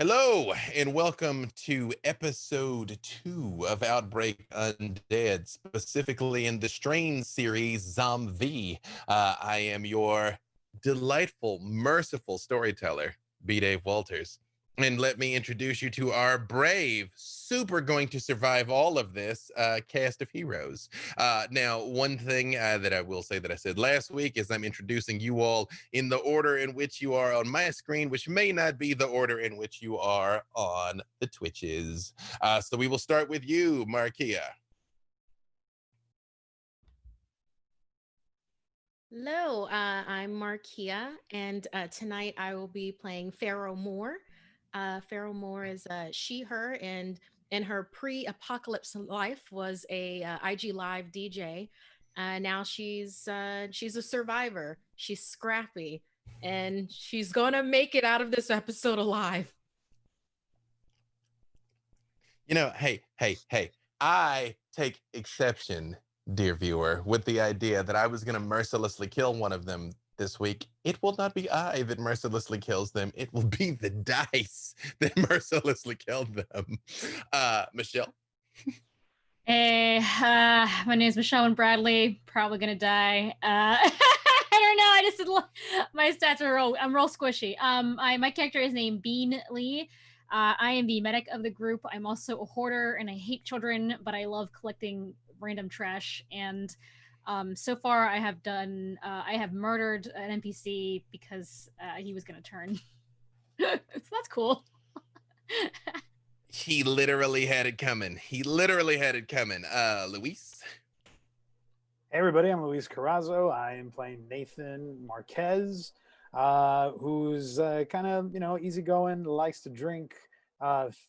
Hello, and welcome to episode 2 of Outbreak Undead, specifically in the Strain series ZOMBV. I am your delightful, merciful storyteller, B. Dave Walters. And let me introduce you to our brave, super going to survive all of this cast of heroes. Now, one thing that I will say that I said last week is I'm introducing you all in the order in which you are on my screen, which may not be the order in which you are on the Twitches. So we will start with you, Markia. Hello, I'm Markia, and tonight I will be playing Pharaoh Moore. Pharaoh Moore is she, her, and in her pre-apocalypse life was a IG Live DJ. Now she's a survivor. She's scrappy, and she's gonna make it out of this episode alive. Hey, I take exception, dear viewer, with the idea that I was going to mercilessly kill one of them this week. It will not be I that mercilessly kills them. It will be the dice that mercilessly killed them. Michelle? Hey, my name's Michelle and Bradley. Probably gonna die. I don't know. I just my stats are I'm real squishy. My character is named Bean Lee. I am the medic of the group. I'm also a hoarder, and I hate children, but I love collecting random trash. And so far, I have murdered an NPC because he was gonna turn. So that's cool. He literally had it coming. Luis? Hey everybody, I'm Luis Carrazzo. I am playing Nathan Marquez, who's kind of, easygoing, likes to drink,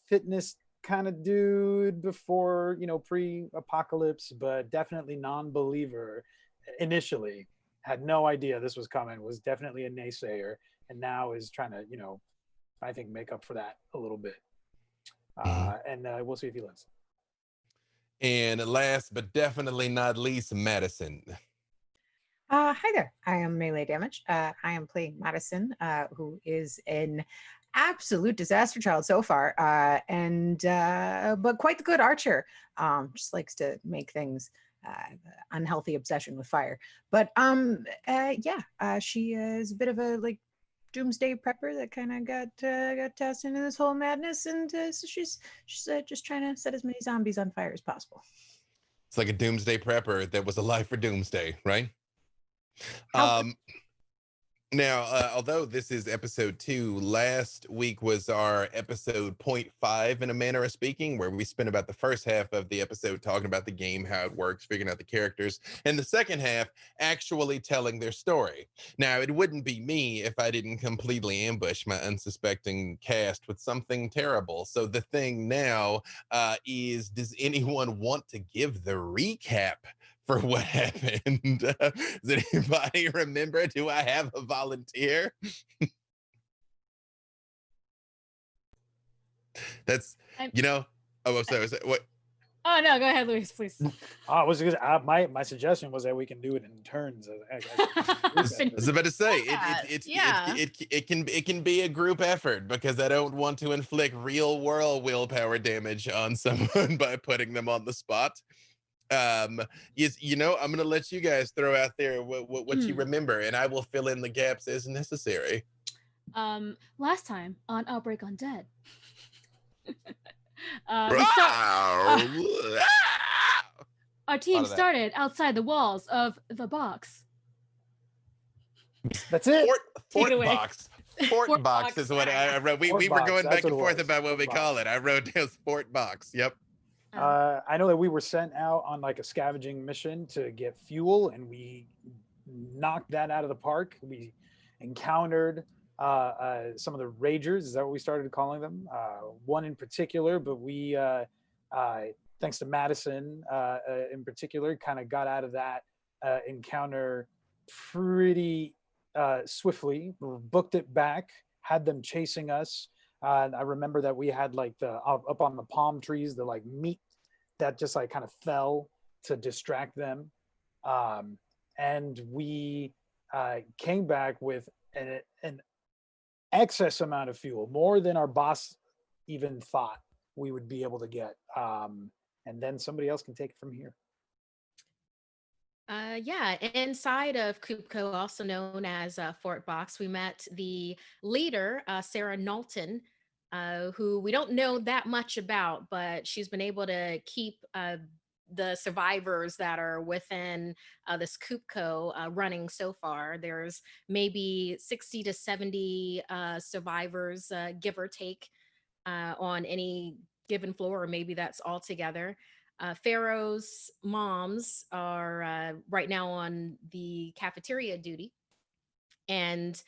fitness kind of dude before, pre-apocalypse, but definitely non-believer initially. Had no idea this was coming, was definitely a naysayer, and now is trying to, I think make up for that a little bit. And we'll see if he lives. And last but definitely not least, Madison. Hi there. I am Melee Damage. I am playing Madison, who is an absolute disaster child so far, but quite the good archer. Just likes to make things unhealthy obsession with fire. But she is a bit of a doomsday prepper that kind of got tossed into this whole madness, and so she's just trying to set as many zombies on fire as possible. It's like a doomsday prepper that was alive for doomsday, right? Now, although this is episode 2, last week was our episode 0.5 in a manner of speaking, where we spent about the first half of the episode talking about the game, how it works, figuring out the characters, and the second half actually telling their story. Now, it wouldn't be me if I didn't completely ambush my unsuspecting cast with something terrible. So the thing now is, does anyone want to give the recap for what happened? Does anybody remember? Do I have a volunteer? That's, oh, I'm sorry. What? Oh no, go ahead, Luis, please. My suggestion was that we can do it in turns. I was about to say it can be a group effort, because I don't want to inflict real world willpower damage on someone by putting them on the spot. I'm gonna let you guys throw out there what you remember, and I will fill in the gaps as necessary. Last time on Outbreak Undead, our team started outside the walls of the box. That's it. Fort box is what I wrote. We were going back and forth about what we call it. I wrote down Fort box. Yep. I know that we were sent out on a scavenging mission to get fuel, and we knocked that out of the park. We encountered some of the Ragers. Is that what we started calling them? One in particular, but we, thanks to Madison in particular, kind of got out of that encounter pretty swiftly, booked it back, had them chasing us. I remember that we had up on the palm trees, the meat that just kind of fell to distract them. And we came back with an excess amount of fuel, more than our boss even thought we would be able to get. And then somebody else can take it from here. Yeah, inside of Kupko, also known as Fort Box, we met the leader, Sarah Knowlton, who we don't know that much about, but she's been able to keep the survivors that are within this Kupko running so far. There's maybe 60 to 70 survivors, give or take, on any given floor, or maybe that's all together. Pharaoh's moms are right now on the cafeteria duty. And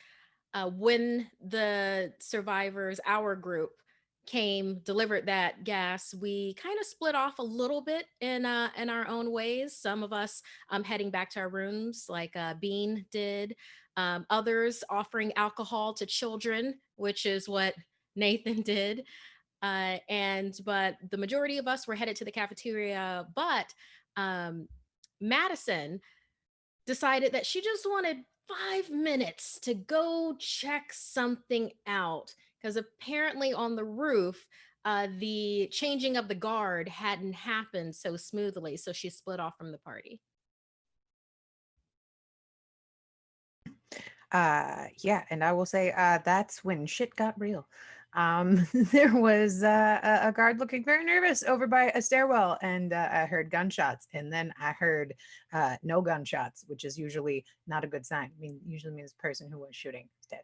when the survivors, our group, came, delivered that gas, we kind of split off a little bit in our own ways. Some of us heading back to our rooms, like Bean did. Others offering alcohol to children, which is what Nathan did. But the majority of us were headed to the cafeteria. But Madison decided that she just wanted 5 minutes to go check something out, because apparently on the roof, the changing of the guard hadn't happened so smoothly. So she split off from the party. Yeah, and I will say that's when shit got real. There was a guard looking very nervous over by a stairwell, and I heard gunshots, and then I heard no gunshots, which is usually not a good sign. I mean, usually means the person who was shooting is dead.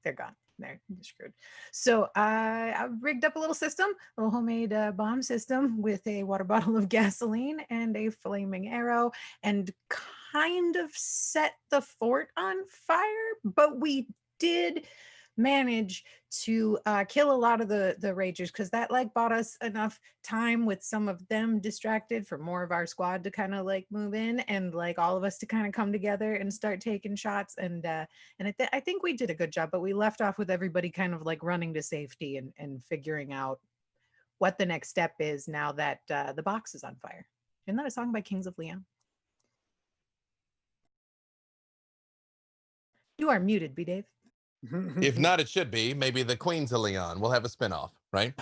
They're gone. They're screwed. So I rigged up a little system, a little homemade bomb system with a water bottle of gasoline and a flaming arrow, and kind of set the fort on fire. But we did manage to kill a lot of the ragers, because that like bought us enough time with some of them distracted for more of our squad to kind of like move in, and like all of us to kind of come together and start taking shots. And I think we did a good job, but we left off with everybody kind of like running to safety and figuring out what the next step is now that the box is on fire. Isn't that a song by Kings of Leon? You are muted, B. Dave. If not, it should be. Maybe the Queens of Leon. We'll have a spinoff, right?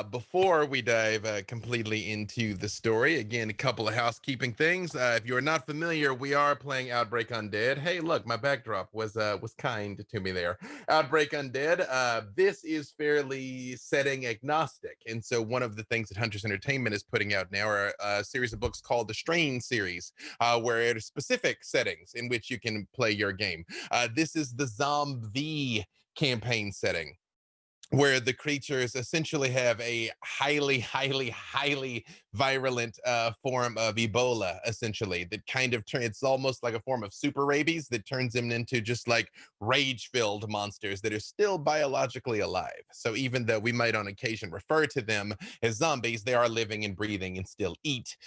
Before we dive completely into the story, again, a couple of housekeeping things. If you're not familiar, we are playing Outbreak Undead. Hey, look, my backdrop was kind to me there. Outbreak Undead. This is fairly setting agnostic, and so one of the things that Hunters Entertainment is putting out now are a series of books called the Strain series, where it is specific settings in which you can play your game. This is the ZOMBV campaign setting, where the creatures essentially have a highly virulent form of Ebola, essentially, that kind of it's almost like a form of super rabies that turns them into just like rage-filled monsters that are still biologically alive. So even though we might on occasion refer to them as zombies, they are living and breathing and still eat.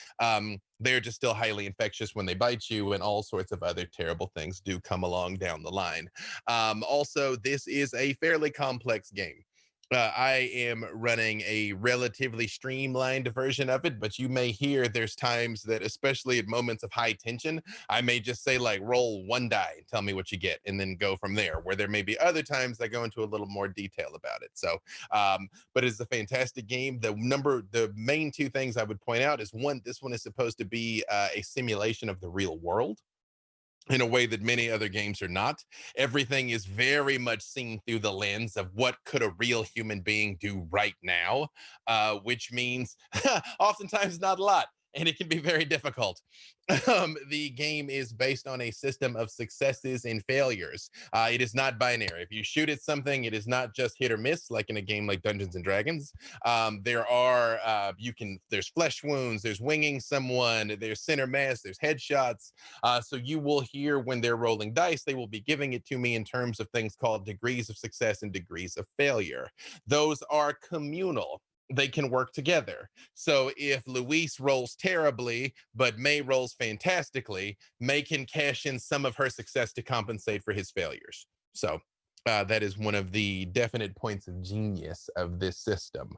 They're just still highly infectious when they bite you, and all sorts of other terrible things do come along down the line. Also, this is a fairly complex game. I am running a relatively streamlined version of it, but you may hear there's times that, especially at moments of high tension, I may just say like, roll one die and tell me what you get, and then go from there, where there may be other times I go into a little more detail about it. So, but it's a fantastic game. The main two things I would point out is, one, this one is supposed to be a simulation of the real world in a way that many other games are not. Everything is very much seen through the lens of what could a real human being do right now, which means oftentimes not a lot, and it can be very difficult. The game is based on a system of successes and failures. It is not binary. If you shoot at something, it is not just hit or miss, like in a game like Dungeons and Dragons. There's flesh wounds, there's winging someone, there's center mass, there's headshots. So you will hear when they're rolling dice, they will be giving it to me in terms of things called degrees of success and degrees of failure. Those are communal. They can work together. So if Luis rolls terribly, but May rolls fantastically, May can cash in some of her success to compensate for his failures. So that is one of the definite points of genius of this system.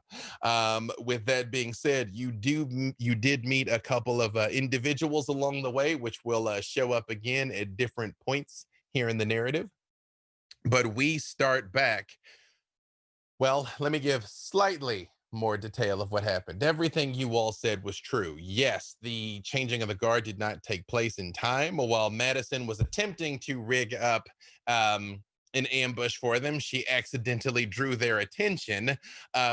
With that being said, you did meet a couple of individuals along the way, which will show up again at different points here in the narrative. But we start back Well, let me give slightly more detail of what happened. Everything you all said was true. Yes, the changing of the guard did not take place in time. While Madison was attempting to rig up an ambush for them, she accidentally drew their attention,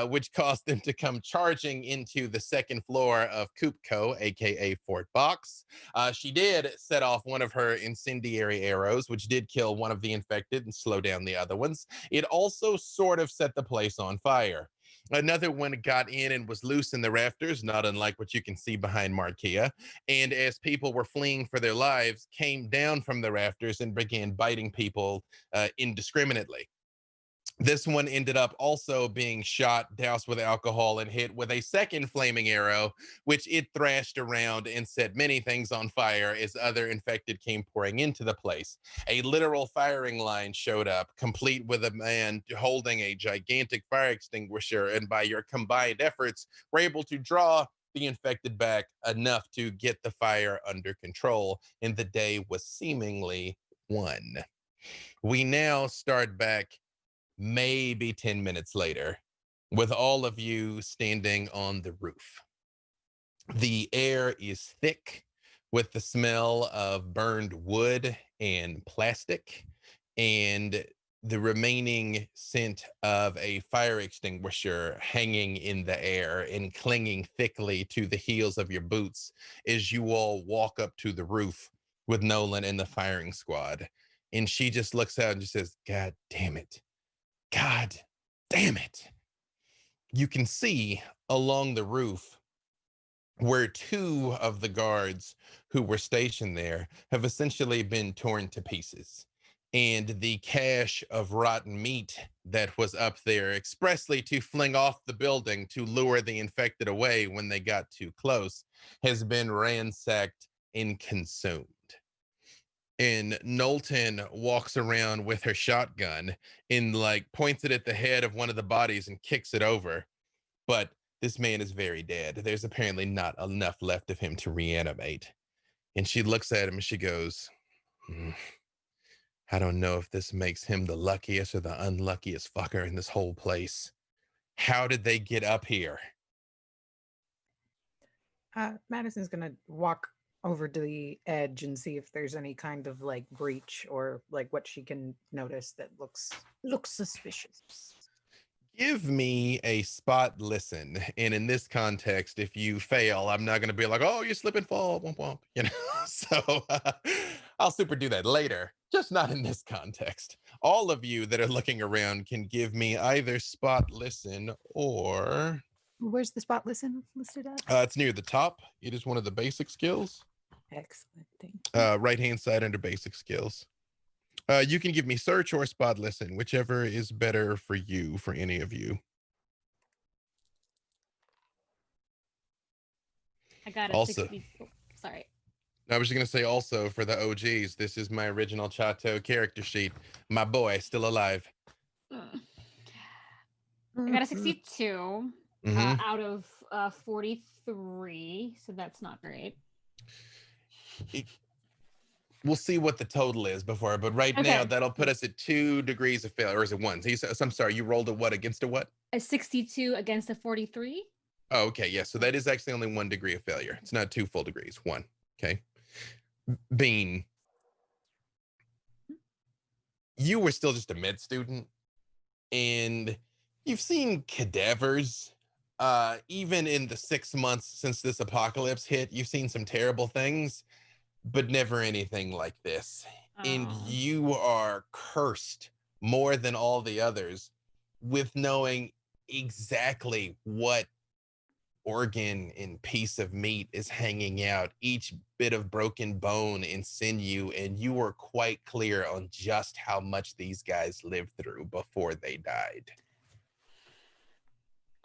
which caused them to come charging into the second floor of Coopco, aka Fort Box. She did set off one of her incendiary arrows, which did kill one of the infected and slow down the other ones. It also sort of set the place on fire. Another one got in and was loose in the rafters, not unlike what you can see behind Markia. And as people were fleeing for their lives, came down from the rafters and began biting people indiscriminately. This one ended up also being shot, doused with alcohol, and hit with a second flaming arrow, which it thrashed around and set many things on fire as other infected came pouring into the place. A literal firing line showed up, complete with a man holding a gigantic fire extinguisher, and by your combined efforts, were able to draw the infected back enough to get the fire under control, and the day was seemingly won. We now start back maybe 10 minutes later, with all of you standing on the roof. The air is thick with the smell of burned wood and plastic, and the remaining scent of a fire extinguisher hanging in the air and clinging thickly to the heels of your boots as you all walk up to the roof with Nolan and the firing squad. And she just looks out and just says, "God damn it. God damn it." You can see along the roof where two of the guards who were stationed there have essentially been torn to pieces. And the cache of rotten meat that was up there expressly to fling off the building to lure the infected away when they got too close has been ransacked and consumed. And Knowlton walks around with her shotgun and like points it at the head of one of the bodies and kicks it over. But this man is very dead. There's apparently not enough left of him to reanimate. And she looks at him and she goes, I don't know if this makes him the luckiest or the unluckiest fucker in this whole place. How did they get up here? Madison's gonna walk over to the edge and see if there's any kind of like breach or like what she can notice that looks suspicious. Give me a spot listen. And in this context, if you fail, I'm not going to be like, oh, you slip and fall, womp womp, you know? So I'll super do that later, just not in this context. All of you that are looking around can give me either spot listen or... Where's the spot listen listed at? It's near the top. It is one of the basic skills. Excellent. Thank you. Right-hand side under basic skills. You can give me search or spot listen, whichever is better for you, for any of you. I got a Also, 60. Oh, sorry. I was just going to say also for the OGs, this is my original Chateau character sheet. My boy, still alive. I got a 62 out of 43, so that's not great. We'll see what the total is before, but right now that'll put us at 2 degrees of failure, or is it 1? So I'm sorry, you rolled a what against a what? A 62 against a 43. Oh, okay, yeah, so that is actually only 1 degree of failure. It's not 2 full degrees, 1, okay? Bean, you were still just a med student, and you've seen cadavers. Even in the 6 months since this apocalypse hit, you've seen some terrible things, but never anything like this. And you are cursed more than all the others with knowing exactly what organ and piece of meat is hanging out, each bit of broken bone and sinew, and you were quite clear on just how much these guys lived through before they died.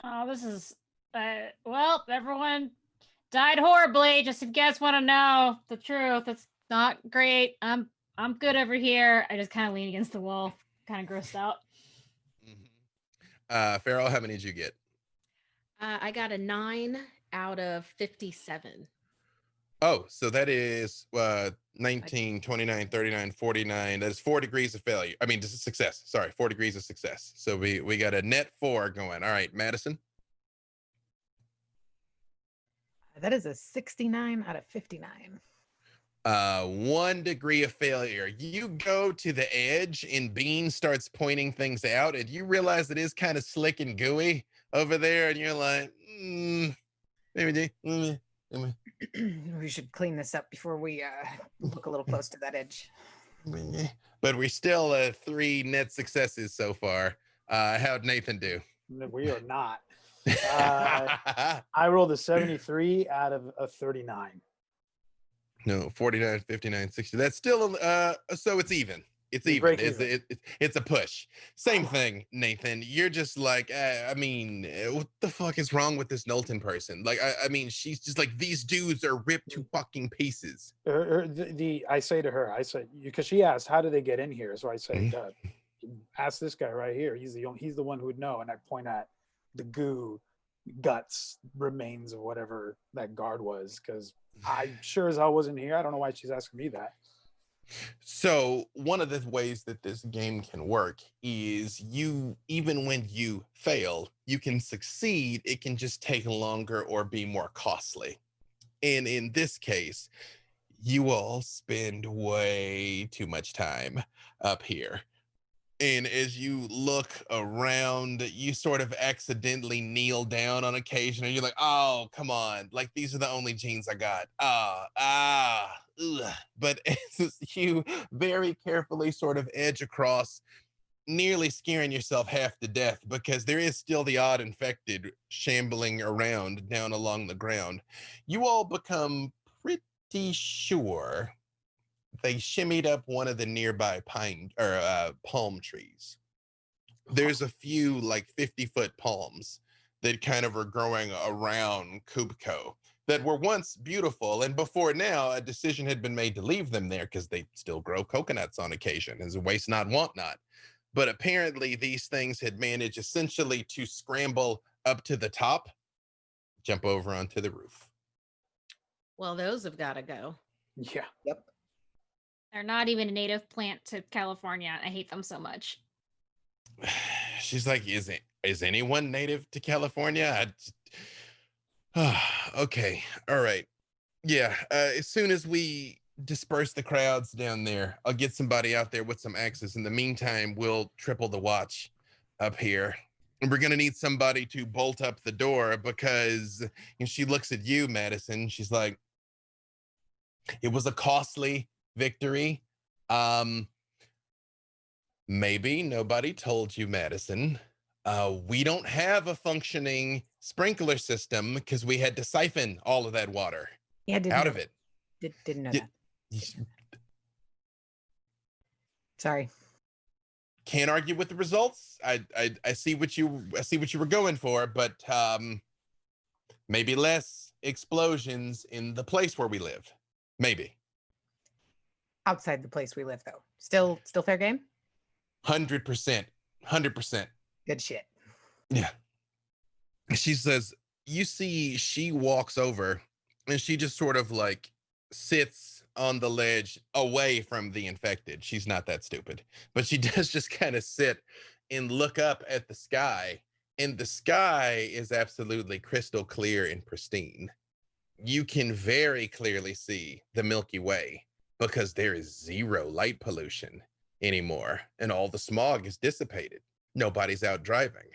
Oh, this is well, everyone died horribly. Just if you guys want to know the truth, it's not great. I'm good over here. I just kind of lean against the wall, kind of grossed out. Farrell, how many did you get? I got a 9 out of 57. Oh, so that is 19, 29, 39, 49. That is 4 degrees of failure. I mean, this is success. Sorry, 4 degrees of success. So we got a net 4 going. All right, Madison. That is a 69 out of 59. 1 degree of failure. You go to the edge and Bean starts pointing things out, and you realize it is kind of slick and gooey over there, and you're like, maybe. We should clean this up before we look a little close to that edge. But we're still 3 net successes so far. How'd Nathan do? We are not. I rolled a 73 out of a 39. No, 49, 59, 60. That's still so it's even. It's You even. break It's a push. Same thing, Nathan. You're just like, I mean, what the fuck is wrong with this Knowlton person? Like, I mean, she's just like, these dudes are ripped to fucking pieces. I say to her, I said, because she asked, how do they get in here? So I say, ask this guy right here. He's the one who would know. And I point at the goo, guts, remains of whatever that guard was, because I sure as hell wasn't here. I don't know why she's asking me that. So one of the ways that this game can work is even when you fail, you can succeed. It can just take longer or be more costly. And in this case, you all spend way too much time up here. And as you look around, you sort of accidentally kneel down on occasion, and you're like, oh, come on. Like, these are the only jeans I got. Ugh. But as you very carefully sort of edge across, nearly scaring yourself half to death, because there is still the odd infected shambling around down along the ground, you all become pretty sure they shimmied up one of the nearby palm trees. There's a few like 50-foot palms that kind of are growing around Kubco that were once beautiful, and before now a decision had been made to leave them there because they still grow coconuts on occasion as a waste not, want not. But apparently these things had managed essentially to scramble up to the top, jump over onto the roof. Well, those have got to go. Yeah. Yep. They're not even a native plant to California. I hate them so much. She's like, is anyone native to California? Okay, all right. Yeah, as soon as we disperse the crowds down there, I'll get somebody out there with some axes. In the meantime, we'll triple the watch up here. And we're going to need somebody to bolt up the door, because she looks at you, Madison. She's like, it was a costly victory. Maybe nobody told you, Madison. We don't have a functioning sprinkler system because we had to siphon all of that water out of it. Didn't know that. Sorry. Can't argue with the results. I see what you were going for, but maybe less explosions in the place where we live. Maybe. Outside the place we live, though. Still fair game? 100%. 100%. Good shit. Yeah. She says, you see, she walks over and she just sort of like sits on the ledge away from the infected. She's not that stupid, but she does just kind of sit and look up at the sky. And the sky is absolutely crystal clear and pristine. You can very clearly see the Milky Way because there is zero light pollution anymore, and all the smog is dissipated. Nobody's out driving.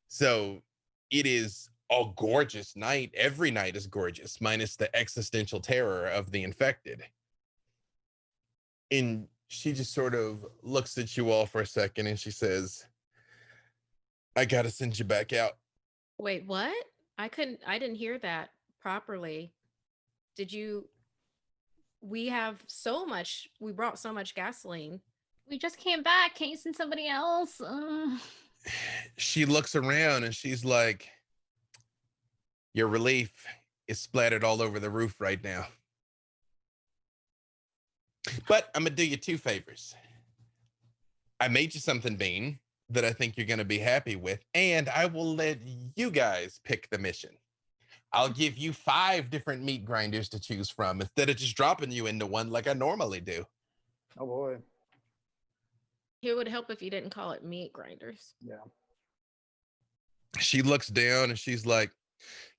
So it is a gorgeous night. Every night is gorgeous, minus the existential terror of the infected. And she just sort of looks at you all for a second and she says, I gotta send you back out. Wait, what? I didn't hear that properly. We brought so much gasoline. We just came back. Can't you send somebody else? She looks around and she's like, your relief is splattered all over the roof right now. But I'm gonna do you 2 favors. I made you something, Bean, that I think you're gonna be happy with, and I will let you guys pick the mission. I'll give you 5 different meat grinders to choose from instead of just dropping you into one like I normally do. Oh boy. It would help if you didn't call it meat grinders. Yeah. She looks down and she's like,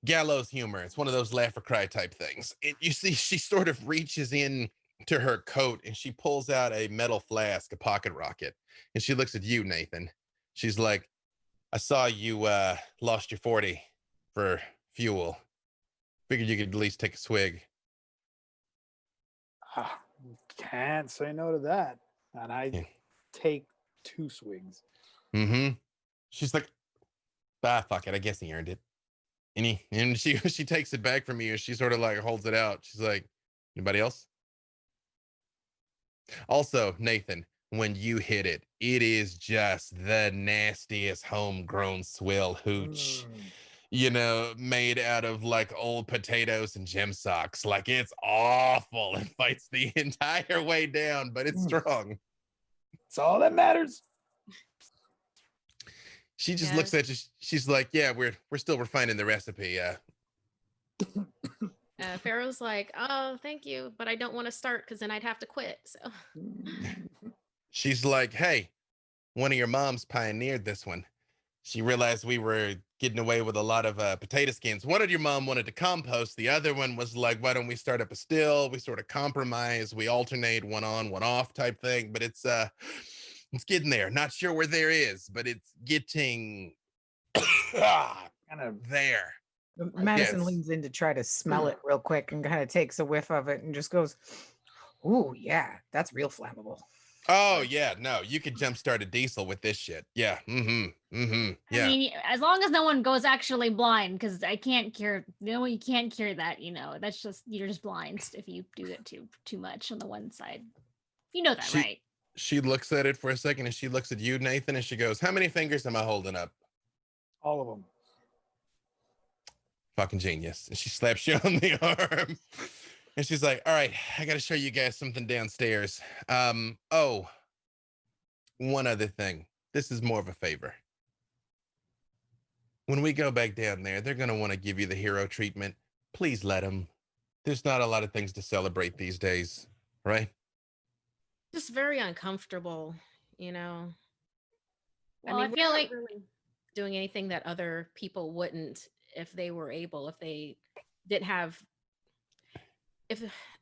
gallows humor. It's one of those laugh or cry type things. And you see, she sort of reaches in to her coat and she pulls out a metal flask, a pocket rocket. And she looks at you, Nathan. She's like, I saw you lost your 40 for fuel. Figured you could at least take a swig. Can't say no to that. And I take 2 swigs. Mm-hmm. She's like, fuck it. I guess he earned it. And she takes it back from you. She sort of like holds it out. She's like, anybody else? Also, Nathan, when you hit it, it is just the nastiest homegrown swill hooch, you know, made out of like old potatoes and gym socks. Like, it's awful. It fights the entire way down, but it's strong. It's all that matters. She just looks at you. She's like, yeah, we're still refining the recipe. Pharaoh's like, oh, thank you, but I don't want to start because then I'd have to quit. So she's like, hey, one of your moms pioneered this one. She realized we were getting away with a lot of potato skins. One of your mom wanted to compost. The other one was like, why don't we start up a still? We sort of compromise. We alternate one on, one off type thing. But it's getting there. Not sure where there is, but it's getting kind of there. Madison leans in to try to smell it real quick and kind of takes a whiff of it and just goes, "Ooh, yeah, that's real flammable." Oh yeah, no, you could jumpstart a diesel with this shit. Yeah, yeah. I mean, as long as no one goes actually blind, because I can't cure. No, you can't cure that. You know, that's just you're just blind if you do it too much on the one side. You know that, right? She looks at it for a second and she looks at you, Nathan, and she goes, "How many fingers am I holding up?" All of them. Fucking genius. And she slaps you on the arm. And she's like, all right, I got to show you guys something downstairs. Oh, one other thing. This is more of a favor. When we go back down there, they're going to want to give you the hero treatment. Please let them. There's not a lot of things to celebrate these days, right? Just very uncomfortable, you know. Well, I mean, I feel we're not like really doing anything that other people wouldn't if they were able, if they didn't have,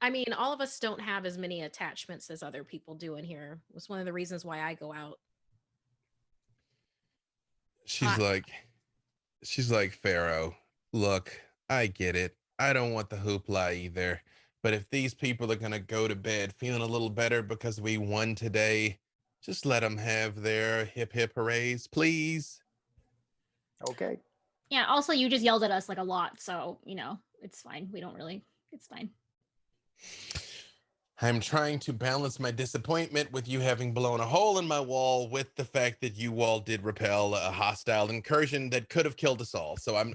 I mean, all of us don't have as many attachments as other people do in here. It's one of the reasons why I go out. She's like, Pharaoh, look, I get it. I don't want the hoopla either. But if these people are going to go to bed feeling a little better because we won today, just let them have their hip hip hoorays, please. Okay. Yeah, also you just yelled at us like a lot, so you know, it's fine. It's fine. I'm trying to balance my disappointment with you having blown a hole in my wall with the fact that you all did repel a hostile incursion that could have killed us all. So I'm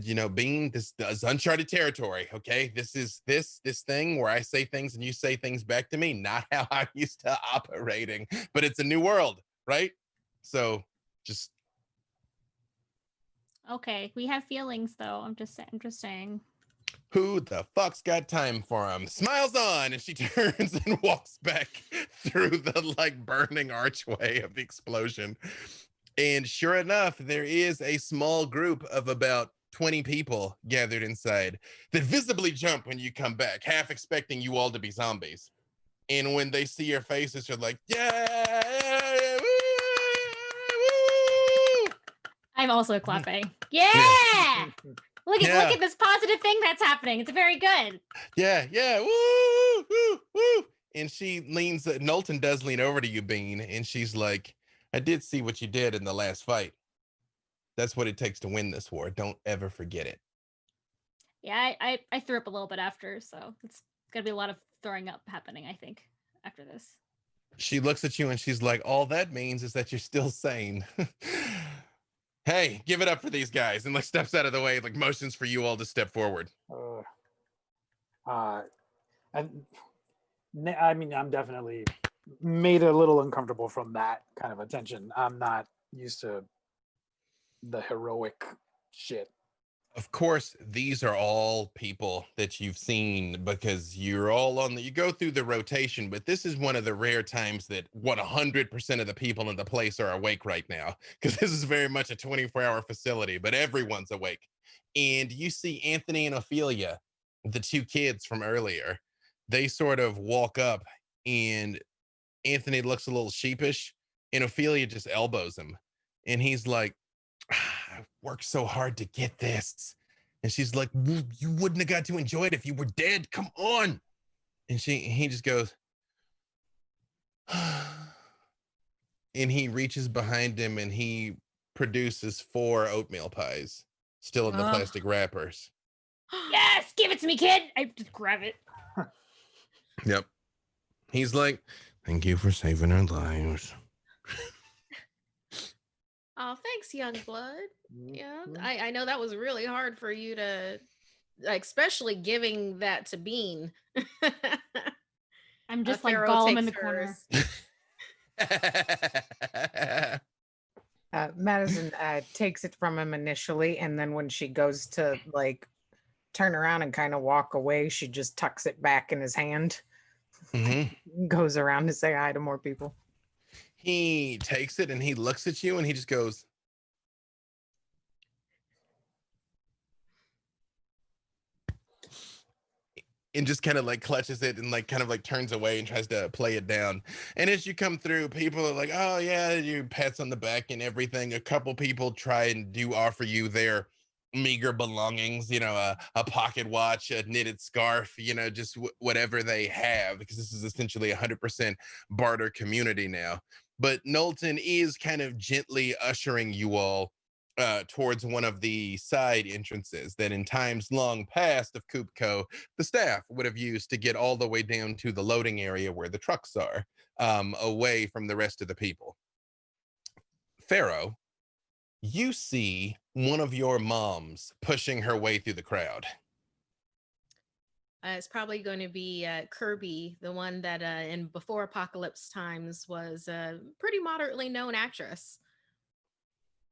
you know, being this is uncharted territory, okay? This is this thing where I say things and you say things back to me, not how I'm used to operating, but it's a new world, right? So just Okay, we have feelings though. I'm just saying. who the fuck's got time for him? Smiles on, and she turns and walks back through the like burning archway of the explosion. And sure enough, there is a small group of about 20 people gathered inside that visibly jump when you come back, half expecting you all to be zombies. And when they see your faces, they're like, yeah, woo, woo. I'm also clapping. Yeah! Look at this positive thing that's happening. It's very good. Yeah. Woo, woo, woo. And she leans, Knowlton does lean over to you, Bean, and she's like, I did see what you did in the last fight. That's what it takes to win this war. Don't ever forget it. Yeah, I threw up a little bit after, so it's gonna be a lot of throwing up happening, I think, after this. She looks at you and she's like, all that means is that you're still sane. Hey, give it up for these guys. And like steps out of the way, like motions for you all to step forward. I mean, I'm definitely made a little uncomfortable from that kind of attention. I'm not used to the heroic shit. Of course, these are all people that you've seen because you're all you go through the rotation, but this is one of the rare times that 100% of the people in the place are awake right now because this is very much a 24-hour facility, but everyone's awake. And you see Anthony and Ophelia, the two kids from earlier, they sort of walk up and Anthony looks a little sheepish and Ophelia just elbows him. And he's like, I worked so hard to get this. And she's like, you wouldn't have got to enjoy it if you were dead. Come on. And he just goes, and he reaches behind him and he produces 4 oatmeal pies, still in the plastic wrappers. Yes, give it to me, kid. I just grab it. Yep. He's like, thank you for saving our lives. Oh, thanks, young blood. Yeah, I know that was really hard for you to, especially giving that to Bean. I'm just like Gollum in the corner. Madison takes it from him initially, and then when she goes to like turn around and kind of walk away, she just tucks it back in his hand. Goes around to say hi to more people. He takes it and he looks at you and he just goes, and just kind of like clutches it and like kind of like turns away and tries to play it down. And as you come through, people are like, oh yeah, you pats on the back and everything. A couple people try and do offer you their meager belongings, you know, a pocket watch, a knitted scarf, you know, just whatever they have, because this is essentially 100% barter community now. But Knowlton is kind of gently ushering you all towards one of the side entrances that in times long past of Coopco, the staff would have used to get all the way down to the loading area where the trucks are, away from the rest of the people. Pharaoh, you see one of your moms pushing her way through the crowd. It's probably going to be Kirby, the one that in before apocalypse times was a pretty moderately known actress.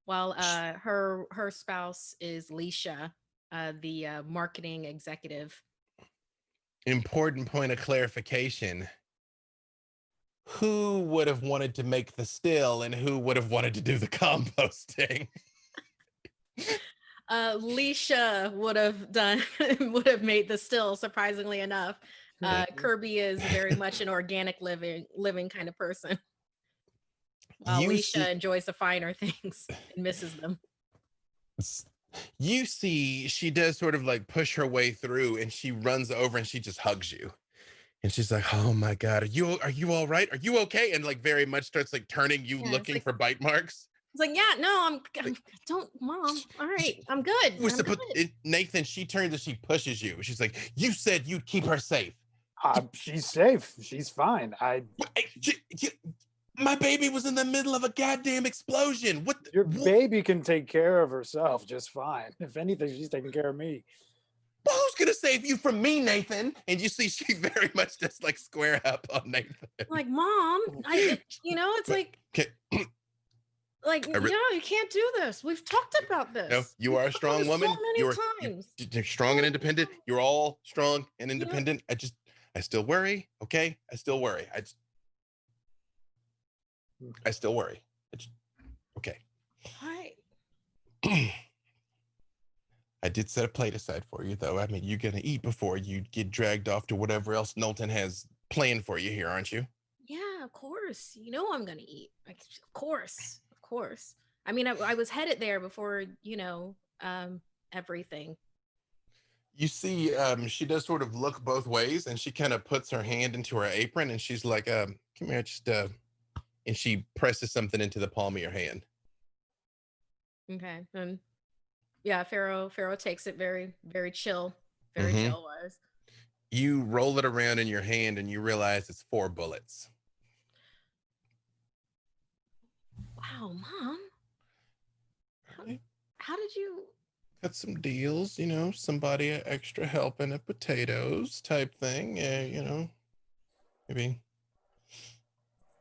While her spouse is Leisha, the marketing executive. Important point of clarification. Who would have wanted to make the still and who would have wanted to do the composting? Leisha would have made the still, surprisingly enough. Kirby is very much an organic living kind of person. While Leisha enjoys the finer things and misses them. You see, she does sort of like push her way through and she runs over and she just hugs you. And she's like, oh my God, are you all right? Are you okay? And like very much starts like turning you, looking for bite marks. It's like, yeah, no, Mom. All right, I'm good. Nathan, she turns and she pushes you. She's like, you said you'd keep her safe. She's safe. She's fine. My baby was in the middle of a goddamn explosion. Your baby can take care of herself just fine. If anything, she's taking care of me. Well, who's gonna save you from me, Nathan? And you see, she very much just like square up on Nathan. Like, Mom, it's like, you can't do this. We've talked about this. No, you are a strong woman. You're strong and independent. You're all strong and independent. I still worry. Okay, I still worry. I still worry. Okay. All right. I did set a plate aside for you, though. I mean, you're going to eat before you get dragged off to whatever else Knowlton has planned for you here, aren't you? Yeah, of course. You know I'm going to eat. Of course. I mean, I was headed there before, everything. You see, she does sort of look both ways, and she kind of puts her hand into her apron, and she's like, come here, and she presses something into the palm of your hand. Okay. And yeah, Pharaoh takes it very, very chill, very chill wise. You roll it around in your hand and you realize it's 4 bullets. Wow, Mom. How did you? Got some deals, somebody extra helping at potatoes type thing. Maybe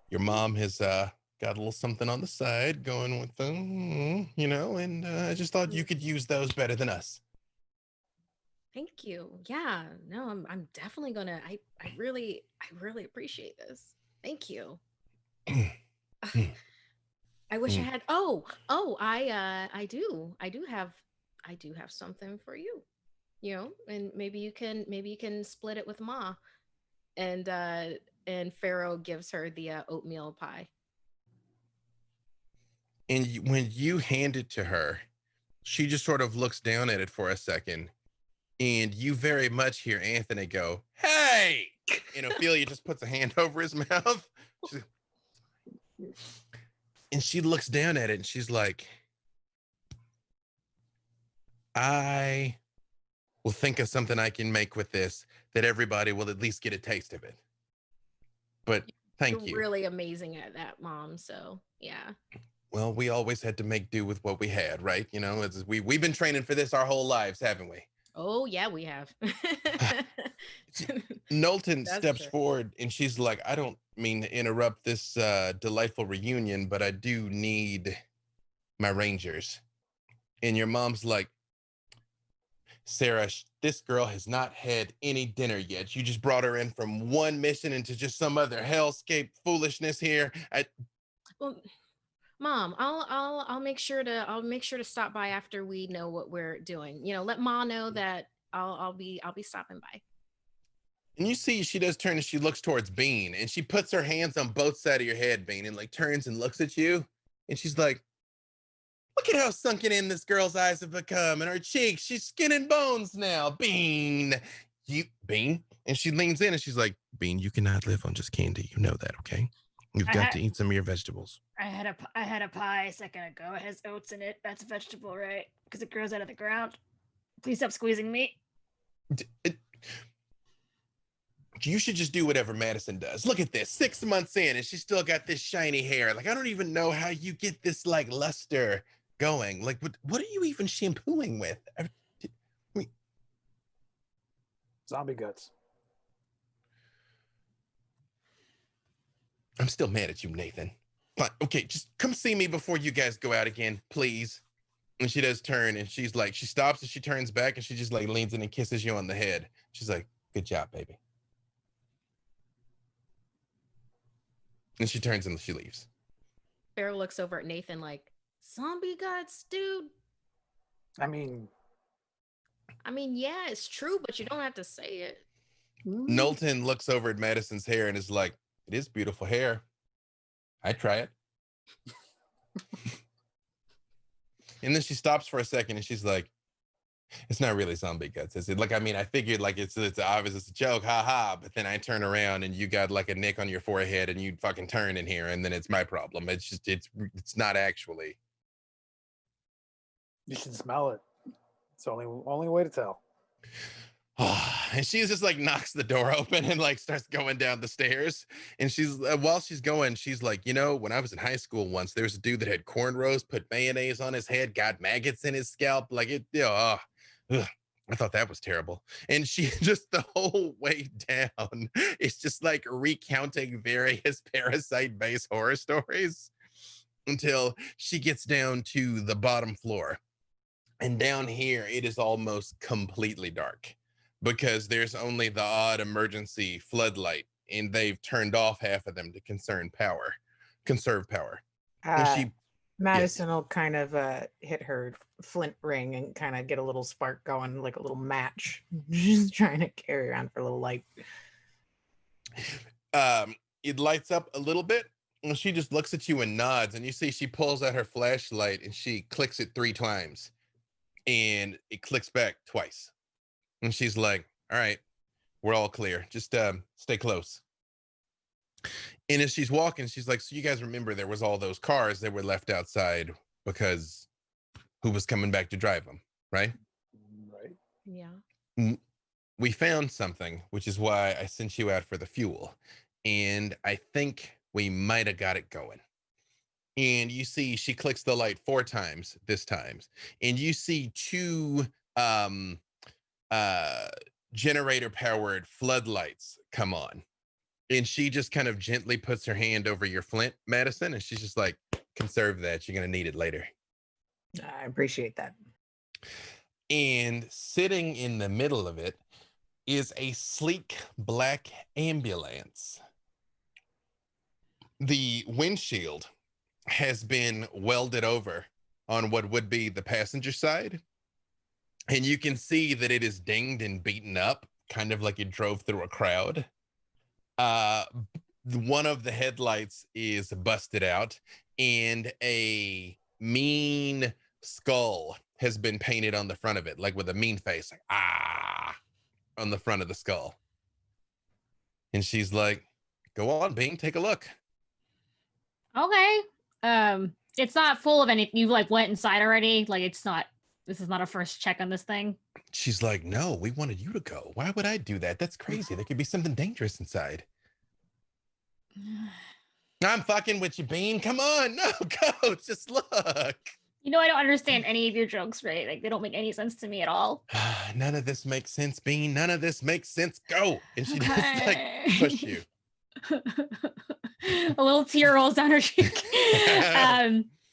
your mom has got a little something on the side going with them, and I just thought you could use those better than us. Thank you. Yeah, no, I'm definitely gonna. I really appreciate this. Thank you. I wish I had. Oh, I do have something for you. And maybe you can split it with Ma. And Pharaoh gives her the oatmeal pie. And when you hand it to her, she just sort of looks down at it for a second, and you very much hear Anthony go, "Hey!" And Ophelia just puts a hand over his mouth. She's, and she looks down at it and she's like, I will think of something I can make with this that everybody will at least get a taste of it. But thank You're you. really amazing at that, Mom. So yeah. Well, we always had to make do with what we had, right? We've been training for this our whole lives, haven't we? Oh yeah, we have. Knowlton That's steps true. forward and she's like, I don't mean to interrupt this delightful reunion, but I do need my rangers. And your mom's like, Sarah, this girl has not had any dinner yet. You just brought her in from one mission into just some other hellscape foolishness here. Well, Mom, I'll make sure to stop by after we know what we're doing. Let Ma know that I'll be stopping by. And you see, she does turn and she looks towards Bean, and she puts her hands on both sides of your head, Bean, and like turns and looks at you, and she's like, "Look at how sunken in this girl's eyes have become, and her cheeks. She's skin and bones now, Bean. Bean." And she leans in and she's like, "Bean, you cannot live on just candy. You know that, okay? You've got to eat some of your vegetables." I had a pie a second ago. It has oats in it. That's a vegetable, right? Because it grows out of the ground. Please stop squeezing me. You should just do whatever Madison does. Look at this, 6 months in, and she's still got this shiny hair. Like, I don't even know how you get this like luster going. Like, what are you even shampooing with? Zombie guts. I'm still mad at you, Nathan. But okay, just come see me before you guys go out again, please. And she does turn, and she's like, she stops and she turns back, and she just like leans in and kisses you on the head. She's like, "Good job, baby." And she turns and she leaves. Pharaoh looks over at Nathan like, zombie guts, dude. I mean, Yeah, it's true, but you don't have to say it. Knowlton looks over at Madison's hair and is like, "It is beautiful hair. I'd try it." And then she stops for a second and she's like, "It's not really zombie guts, is it? Like, I mean, I figured like it's obvious it's a joke, haha. But then I turn around and you got like a nick on your forehead and you fucking turn in here, and then it's my problem. It's not actually." you should smell it. It's the only way to tell. And she's just like knocks the door open and like starts going down the stairs. And she's while she's going, she's like, when I was in high school once, there was a dude that had cornrows, put mayonnaise on his head, got maggots in his scalp. Like I thought that was terrible. And she just the whole way down is just like recounting various parasite-based horror stories until she gets down to the bottom floor. And down here, it is almost completely dark because there's only the odd emergency floodlight, and they've turned off half of them to conserve power. And she, Madison will kind of hit her flint ring and kind of get a little spark going, like a little match. She's trying to carry around for a little light. It lights up a little bit, and she just looks at you and nods. And you see she pulls out her flashlight and she clicks it 3 times, and it clicks back twice. And she's like, "All right, we're all clear. Just stay close." And as she's walking, she's like, "So you guys remember there was all those cars that were left outside because who was coming back to drive them, right? Right. Yeah. We found something, which is why I sent you out for the fuel. And I think we might have got it going." And you see she clicks the light 4 times this time. And you see 2 generator powered floodlights come on. And she just kind of gently puts her hand over your flint, Madison, and she's just like, "Conserve that. You're going to need it later." I appreciate that. And sitting in the middle of it is a sleek black ambulance. The windshield has been welded over on what would be the passenger side. And you can see that it is dinged and beaten up, kind of like it drove through a crowd. One of the headlights is busted out, and a mean skull has been painted on the front of it, like with a mean face, like, on the front of the skull. And she's like, go on, Bing, take a look. Okay. It's not full of anything. You like went inside already. Like this is not a first check on this thing. She's like, no, we wanted you to go. Why would I do that? That's crazy. There could be something dangerous inside. I'm fucking with you, Bean. Come on. No, go. Just look. You know, I don't understand any of your jokes, right? Like, they don't make any sense to me at all. None of this makes sense, Bean. None of this makes sense. Go. And she just like push you. A little tear rolls down her cheek.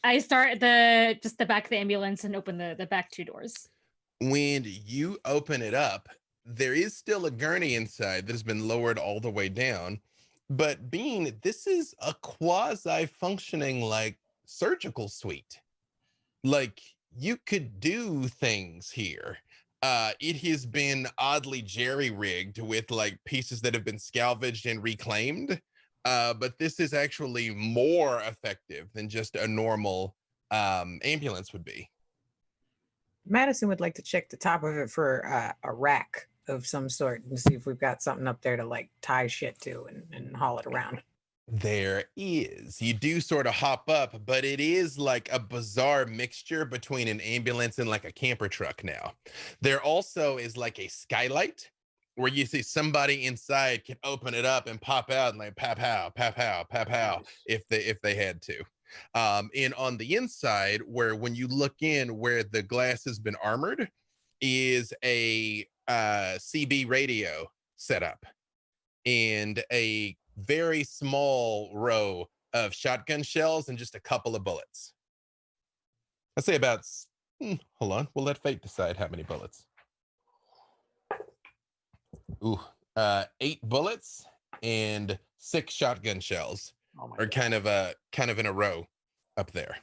I start at the back of the ambulance and open the back two doors. When you open it up, there is still a gurney inside that has been lowered all the way down. But Bean, this is a quasi-functioning like surgical suite. Like you could do things here. It has been oddly jerry-rigged with like pieces that have been salvaged and reclaimed. But this is actually more effective than just a normal ambulance would be. Madison would like to check the top of it for a rack of some sort and see if we've got something up there to like tie shit to and haul it around. There is. You do sort of hop up, but it is like a bizarre mixture between an ambulance and like a camper truck now. There also is like a skylight where you see somebody inside can open it up and pop out and like pow, if they had to. And on the inside, where when you look in where the glass has been armored, is a CB radio setup and a very small row of shotgun shells and just a couple of bullets. I'd say about, hold on, we'll let fate decide how many bullets. Ooh, 8 bullets and 6 shotgun shells are kind of in a row up there.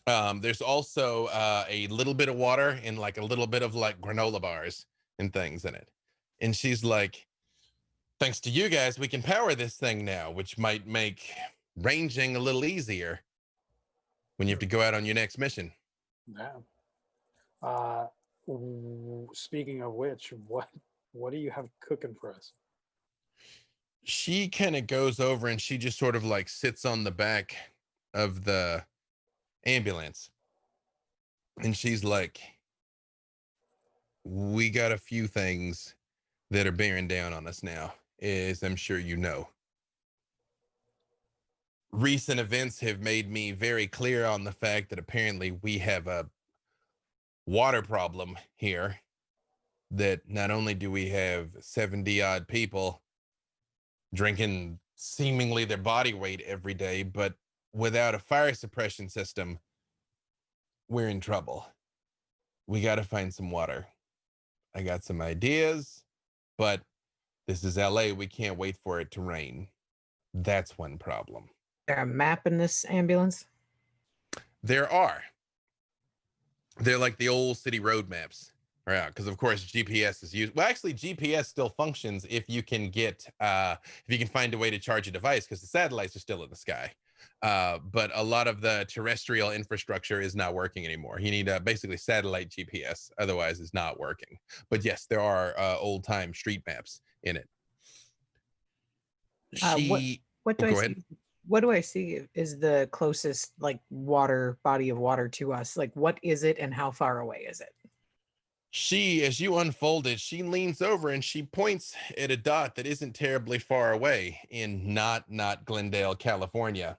There's also a little bit of water and like a little bit of like granola bars and things in it. And she's like, thanks to you guys, we can power this thing now, which might make ranging a little easier when you have to go out on your next mission. Yeah. Speaking of which, what do you have cooking for us? She kind of goes over and she just sort of like sits on the back of the ambulance. And she's like, we got a few things that are bearing down on us now, as I'm sure you know. Recent events have made me very clear on the fact that apparently we have a water problem here, that not only do we have 70 odd people drinking seemingly their body weight every day, but without a fire suppression system, we're in trouble. We got to find some water. I got some ideas, but this is LA. We can't wait for it to rain. That's one problem. Is there a map in this ambulance? There are. They're like the old city road maps. Right, because of course GPS is used. Well, actually, GPS still functions if you can get if you can find a way to charge a device, because the satellites are still in the sky. But a lot of the terrestrial infrastructure is not working anymore. You need basically satellite GPS, otherwise it's not working. But yes, there are old time street maps in it. What do I see? What do I see is the closest like body of water to us? Like, what is it and how far away is it? She, as you unfold it, she leans over and she points at a dot that isn't terribly far away in not Glendale, California.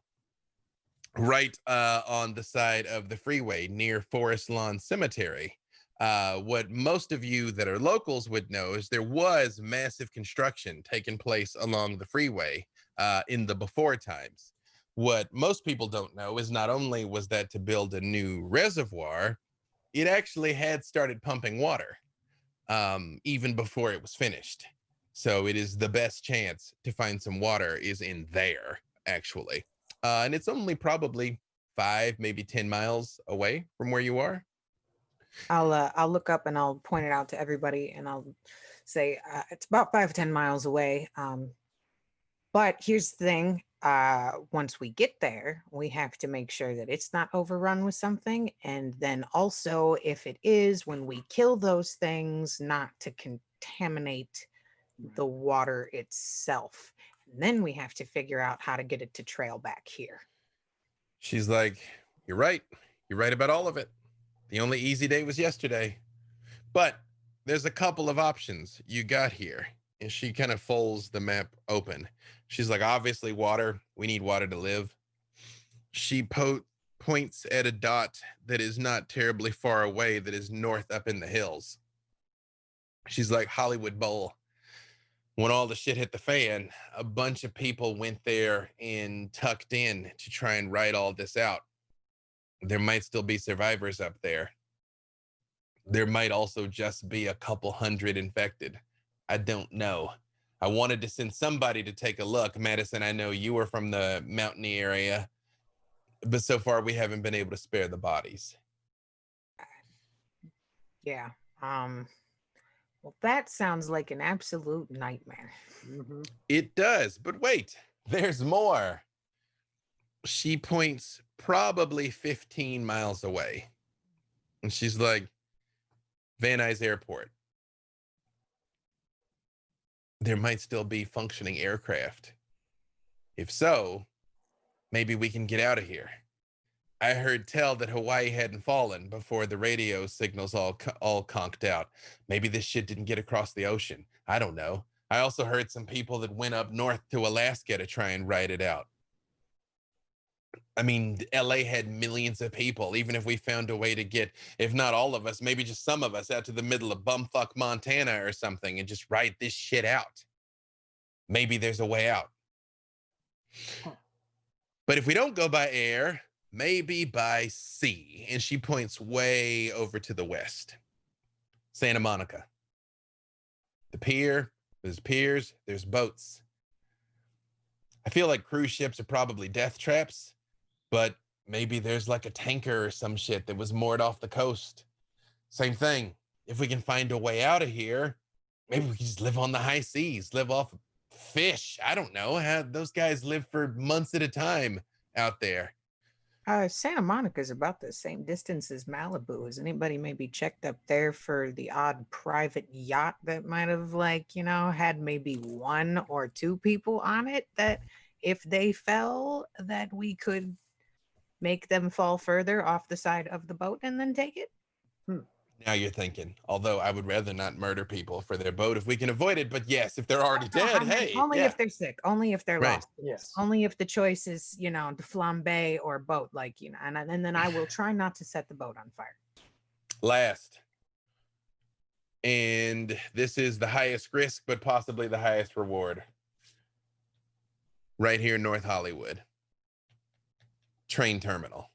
Right on the side of the freeway near Forest Lawn Cemetery. What most of you that are locals would know is there was massive construction taking place along the freeway in the before times. What most people don't know is not only was that to build a new reservoir, it actually had started pumping water even before it was finished. So it is the best chance to find some water is in there, actually. And it's only probably 5, maybe 10 miles away from where you are. I'll look up and I'll point it out to everybody, and I'll say it's about 5 to 10 miles away. But here's the thing: once we get there, we have to make sure that it's not overrun with something, and then also, if it is, when we kill those things, not to contaminate the water itself. And then we have to figure out how to get it to trail back here. She's like, you're right. You're right about all of it. The only easy day was yesterday. But there's a couple of options you got here. And she kind of folds the map open. She's like, obviously, water. We need water to live. She points at a dot that is not terribly far away, that is north up in the hills. She's like, Hollywood Bowl. When all the shit hit the fan, a bunch of people went there and tucked in to try and write all this out. There might still be survivors up there. There might also just be a couple hundred infected. I don't know. I wanted to send somebody to take a look. Madison, I know you were from the mountainy area, but so far we haven't been able to spare the bodies. Yeah. Well, that sounds like an absolute nightmare. It does, but wait, there's more. She points probably 15 miles away. And she's like, Van Nuys Airport. There might still be functioning aircraft. If so, maybe we can get out of here. I heard tell that Hawaii hadn't fallen before the radio signals all conked out. Maybe this shit didn't get across the ocean. I don't know. I also heard some people that went up north to Alaska to try and write it out. I mean, LA had millions of people. Even if we found a way to get, if not all of us, maybe just some of us out to the middle of bumfuck Montana or something and just write this shit out. Maybe there's a way out. But if we don't go by air, maybe by sea. And she points way over to the west. Santa Monica. The pier, there's piers, there's boats. I feel like cruise ships are probably death traps, but maybe there's like a tanker or some shit that was moored off the coast. Same thing. If we can find a way out of here, maybe we can just live on the high seas, live off fish. I don't know. Those guys live for months at a time out there. Santa Monica is about the same distance as Malibu. Has anybody maybe checked up there for the odd private yacht that might have, like, you know, had maybe 1 or 2 people on it, that if they fell, that we could make them fall further off the side of the boat and then take it? Now you're thinking. Although I would rather not murder people for their boat if we can avoid it. But yes, if they're already dead, I mean, hey. only if they're sick, only if they're Right. lost. Yes. Only if the choice is, you know, the flambe or boat, like, you know, and then I will try not to set the boat on fire. Last. And this is the highest risk, but possibly the highest reward. Right here in North Hollywood. Train terminal.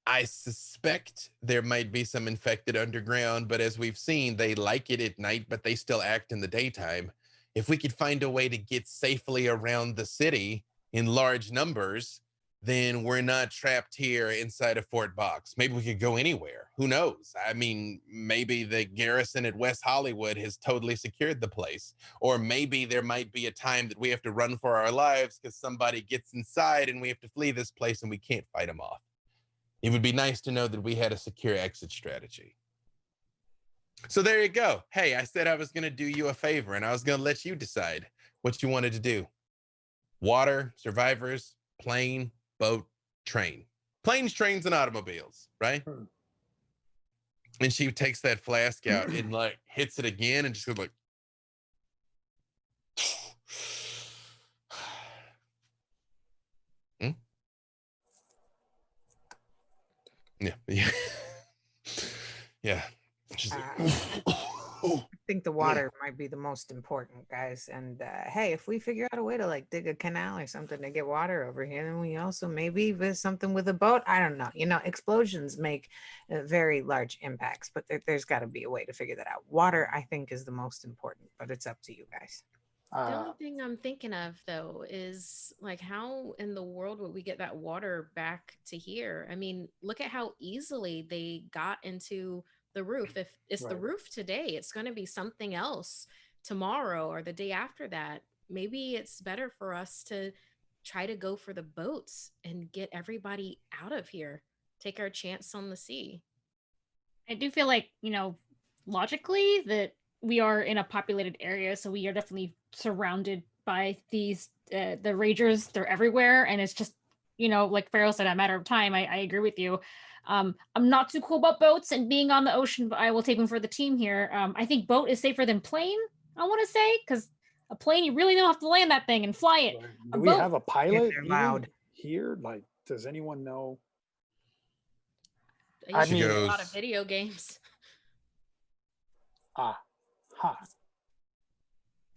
I suspect there might be some infected underground, but as we've seen, they like it at night, but they still act in the daytime. If we could find a way to get safely around the city in large numbers, then we're not trapped here inside a Fort Box. Maybe we could go anywhere. Who knows? I mean, maybe the garrison at West Hollywood has totally secured the place. Or maybe there might be a time that we have to run for our lives because somebody gets inside and we have to flee this place and we can't fight them off. It would be nice to know that we had a secure exit strategy. So there you go. Hey, I said I was going to do you a favor and I was going to let you decide what you wanted to do. Water, survivors, plane, boat, train. Planes, trains, and automobiles, right? And she takes that flask out and like hits it again and just goes like, Yeah. Yeah. She's like, think the water might be the most important, guys. And hey, if we figure out a way to like dig a canal or something to get water over here, then we also maybe there's something with a boat. I don't know. You know, explosions make very large impacts, but there's got to be a way to figure that out. Water, I think, is the most important, but it's up to you guys. The only thing I'm thinking of though is like how in the world would we get that water back to here? I mean, look at how easily they got into the roof. If it's the Right. roof today, it's going to be something else tomorrow or the day after that. Maybe it's better for us to try to go for the boats and get everybody out of here. Take our chance on the sea. I do feel like, logically that we are in a populated area, so we are definitely surrounded by these the ragers. They're everywhere, and it's just, like Pharaoh said, a matter of time. I agree with you. I'm not too cool about boats and being on the ocean, but I will take them for the team here. I think boat is safer than plane, I want to say, because a plane, you really don't have to land that thing and fly it. Right. A Do we boat, have a pilot they're even loud. here? Like, does anyone know? You I should mean- play a lot of Goes- video games. Ha.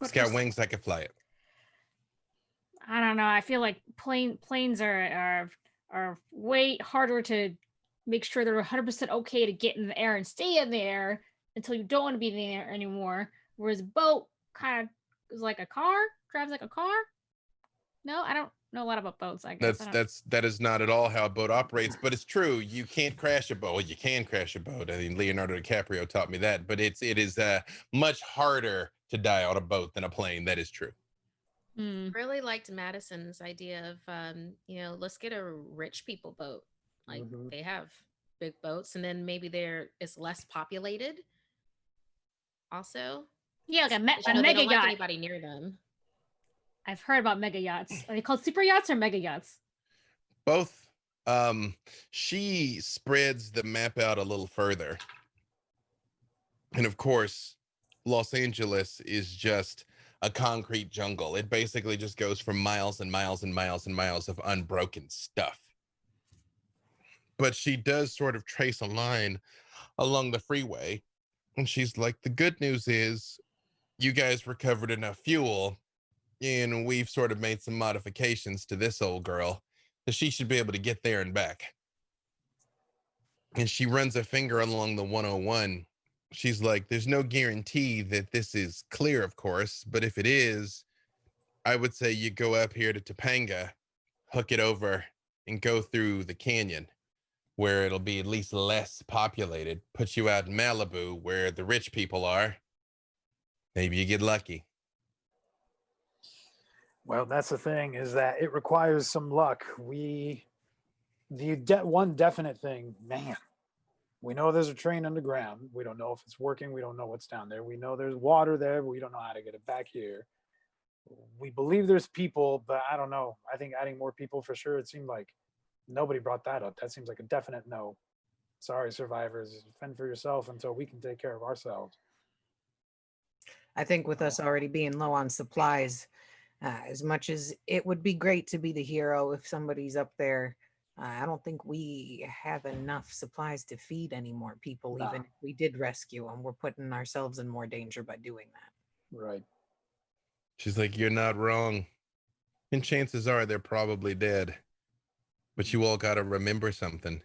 It's got wings. I could fly it. I don't know. I feel like planes are way harder to make sure they're 100% okay to get in the air and stay in the air until you don't want to be in the air anymore. Whereas a boat kind of is like a car, drives like a car. No, I don't know a lot about boats. I guess That is not at all how a boat operates, but it's true. You can't crash a boat. Well, you can crash a boat. I mean, Leonardo DiCaprio taught me that, but it is much harder to die on a boat than a plane. That is true. Really liked Madison's idea of let's get a rich people boat. Like Mhm. they have big boats, and then maybe it's less populated. Also, Yeah, like I a know they mega don't like yacht. anybody near them. I've heard about mega yachts. Are they called super yachts or mega yachts? Both. She spreads the map out a little further. And of course, Los Angeles is just a concrete jungle. It basically just goes for miles and miles and miles and miles of unbroken stuff. But she does sort of trace a line along the freeway. And she's like, the good news is you guys recovered enough fuel, and we've sort of made some modifications to this old girl that she should be able to get there and back. And she runs a finger along the 101. She's like, there's no guarantee that this is clear, of course, but if it is, I would say you go up here to Topanga, hook it over, and go through the canyon where it'll be at least less populated, put you out in Malibu where the rich people are. Maybe you get lucky. Well, that's the thing, is that it requires some luck. One definite thing, man, we know there's a train underground. We don't know if it's working. We don't know what's down there. We know there's water there, but we don't know how to get it back here. We believe there's people, but I don't know. I think adding more people for sure. It seemed like nobody brought that up. That seems like a definite no. Sorry, survivors, fend for yourself until we can take care of ourselves. I think with us already being low on supplies, as much as it would be great to be the hero if somebody's up there, I don't think we have enough supplies to feed any more people. Nah. Even if we did rescue them, we're putting ourselves in more danger by doing that. Right. She's like, you're not wrong. And chances are they're probably dead. But you all got to remember something.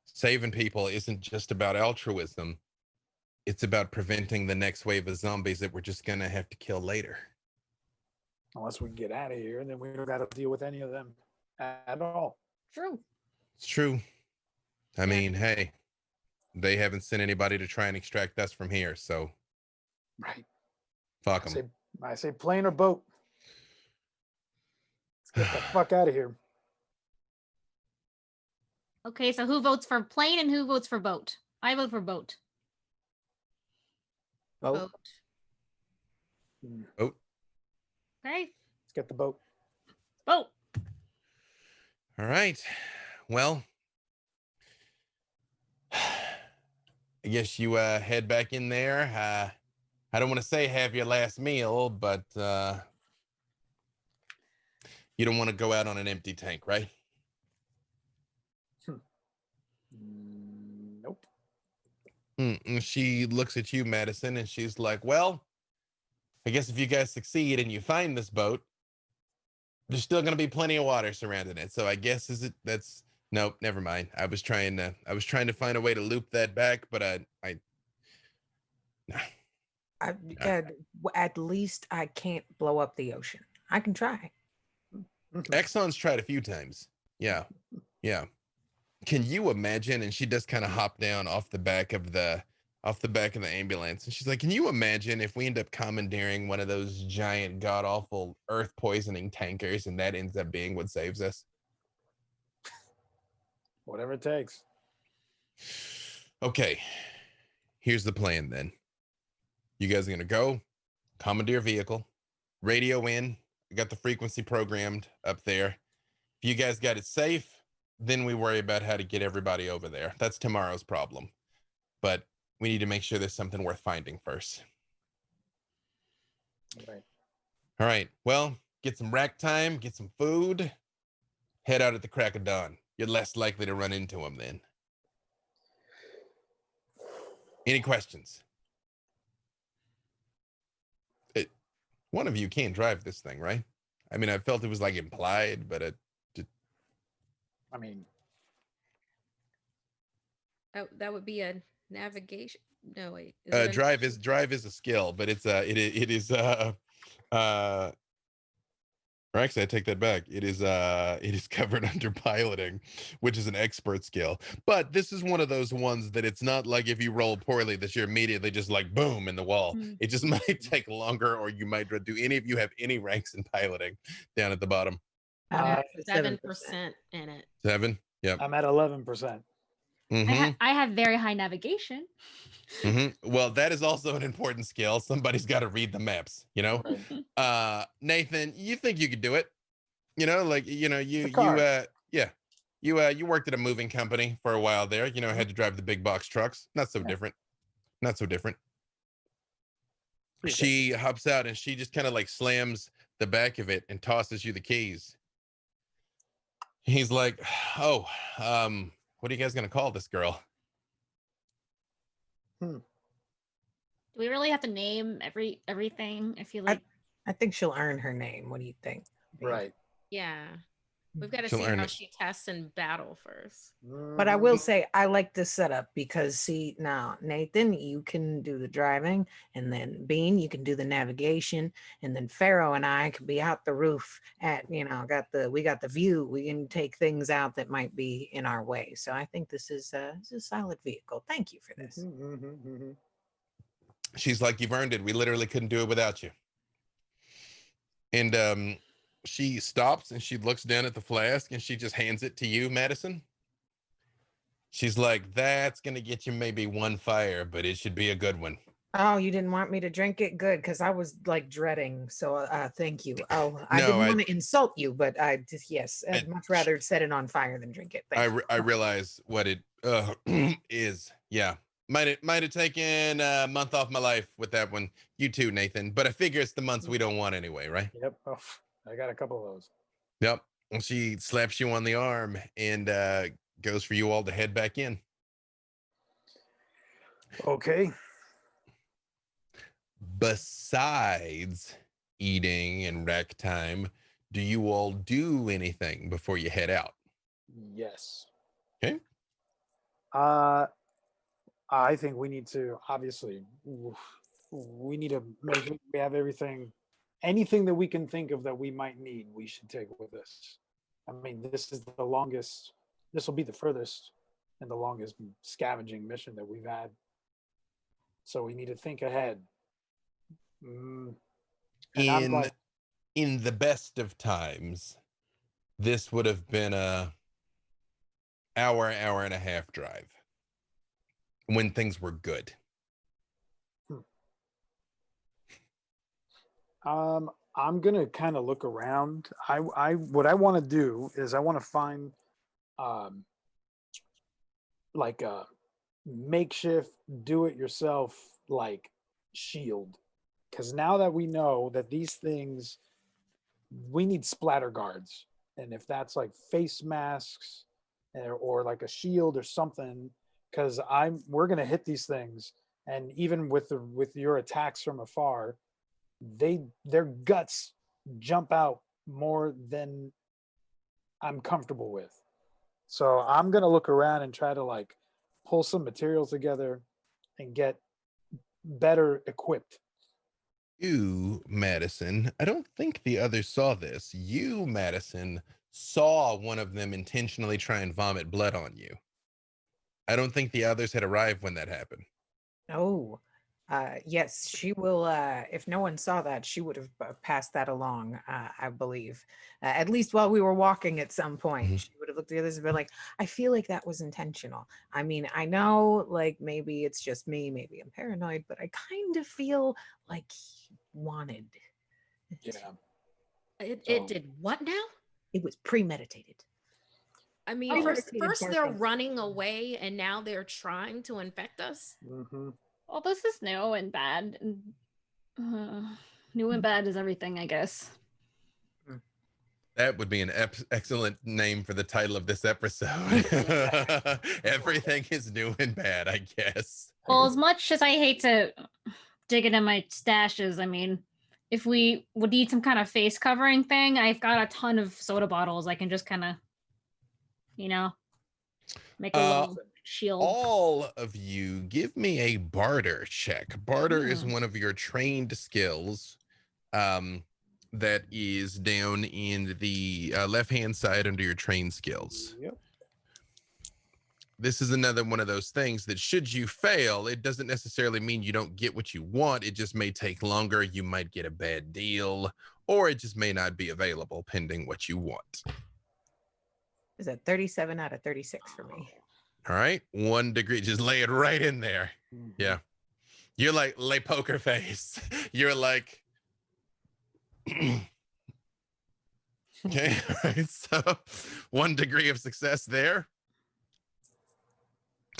Saving people isn't just about altruism. It's about preventing the next wave of zombies that we're just going to have to kill later. Unless we get out of here, then we don't got to deal with any of them at all. True. It's true. I mean, hey, they haven't sent anybody to try and extract us from here, so Right. fuck I them. say plane or boat. Let's get the fuck out of here. Okay, so who votes for plane and who votes for boat? I vote for boat. Boat. Oh, Okay, Let's get the boat. boat. all right. Well, I guess you head back in there. I don't want to say have your last meal, but you don't want to go out on an empty tank, right? Nope. Hmm. And she looks at you, Madison, and she's like, well, I guess if you guys succeed and you find this boat, there's still going to be plenty of water surrounding it. So I guess that's nope, never mind. I was trying to find a way to loop that back, but I, at least I can't blow up the ocean. I can try. Exxon's tried a few times. Yeah. Yeah. Can you imagine? And she does kind of hop down off the back of the ambulance. And she's like, can you imagine if we end up commandeering one of those giant god awful earth poisoning tankers and that ends up being what saves us? Whatever it takes. Okay. Here's the plan then. You guys are gonna go, commandeer vehicle, radio in. I got the frequency programmed up there. If you guys got it safe, then we worry about how to get everybody over there. That's tomorrow's problem. But we need to make sure there's something worth finding first. All right. Well, get some rack time, get some food, head out at the crack of dawn. You're less likely to run into them then. Any questions? One of you can't drive this thing, right? I mean, I felt it was like implied, but I mean, that would be a navigation. No, wait. drive is a skill, but it is or actually I take that back. It is covered under piloting, which is an expert skill. But this is one of those ones that it's not like if you roll poorly that you're immediately just like boom in the wall. It just might take longer, or you might do any of you have any ranks in piloting down at the bottom? 7% in it. 7? Yep. I'm at 11%. Mm-hmm. I have very high navigation. Mm-hmm. Well, that is also an important skill. Somebody's got to read the maps, you know. Nathan, you think you could do it? You know, like you worked at a moving company for a while there. You know, had to drive the big box trucks. Not so different. Not so different. She hops out and she just kind of like slams the back of it and tosses you the keys. He's like, "Oh, what are you guys gonna call this girl?" Do we really have to name everything? I feel like I think she'll earn her name. What do you think? Right. Yeah. We've got to see how she tests in battle first. But I will say I like this setup because see now, Nathan, you can do the driving, and then Bean, you can do the navigation, and then Pharaoh and I can be out the roof at we got the view. We can take things out that might be in our way. So I think this is a solid vehicle. Thank you for this. She's like, "You've earned it. We literally couldn't do it without you." And she stops and she looks down at the flask and she just hands it to you, Madison. She's like, "That's gonna get you maybe one fire, but it should be a good one." Oh, you didn't want me to drink it? Good, because I was like dreading. So thank you. Oh, I No, didn't want to insult you, but I just I'd much rather set it on fire than drink it. I realize what it is. Yeah. Might have taken a month off my life with that one. You too, Nathan. But I figure it's the months we don't want anyway, right? Yep. Oh, I got a couple of those. Yep. And she slaps you on the arm and goes for you all to head back in. Okay. Besides eating and rec time, do you all do anything before you head out? Yes. Okay. I think we need to obviously we need to make sure we have anything that we can think of that we might need, we should take with us. I mean, this will be the furthest and the longest scavenging mission that we've had. So we need to think ahead. In the best of times, this would have been a hour and a half drive when things were good. I'm gonna kind of look around. What I want to do is I want to find like a makeshift do-it-yourself like shield, because now that we know that these things, we need splatter guards, and if that's like face masks or like a shield or something because we're gonna hit these things, and even with your attacks from afar, their guts jump out more than I'm comfortable with. So I'm gonna look around and try to like pull some materials together and get better equipped. You, Madison, I don't think the others saw this. You, Madison, saw one of them intentionally try and vomit blood on you. I don't think the others had arrived when that happened. Oh, yes, she will. If no one saw that, she would have passed that along, I believe. At least while we were walking at some point, Mhm. she would have looked at the others and been like, I feel like that was intentional. I mean, I know, like, maybe it's just me, maybe I'm paranoid, but I kind of feel like he wanted it. Yeah. It So- did what now? It was premeditated. I mean, Premeditated first they're barking. running away, and now they're trying to infect us. Mhm. Well, this is new and bad. New and bad is everything, I guess. That would be an excellent name for the title of this episode. Everything is new and bad, I guess. Well, as much as I hate to dig into my stashes, I mean, if we would need some kind of face covering thing, I've got a ton of soda bottles. I can just kind of, make a little shield. All of you, give me a barter check. Barter is one of your trained skills. That is down in the left-hand side under your trained skills. Yep. This is another one of those things that should you fail, it doesn't necessarily mean you don't get what you want. It just may take longer. You might get a bad deal, or it just may not be available pending what you want. Is that 37 out of 36 for me? All right. 1 degree. Just lay it right in there. Mhm. Yeah. You're like, lay poker face. You're like, okay. All right. So 1 degree of success there.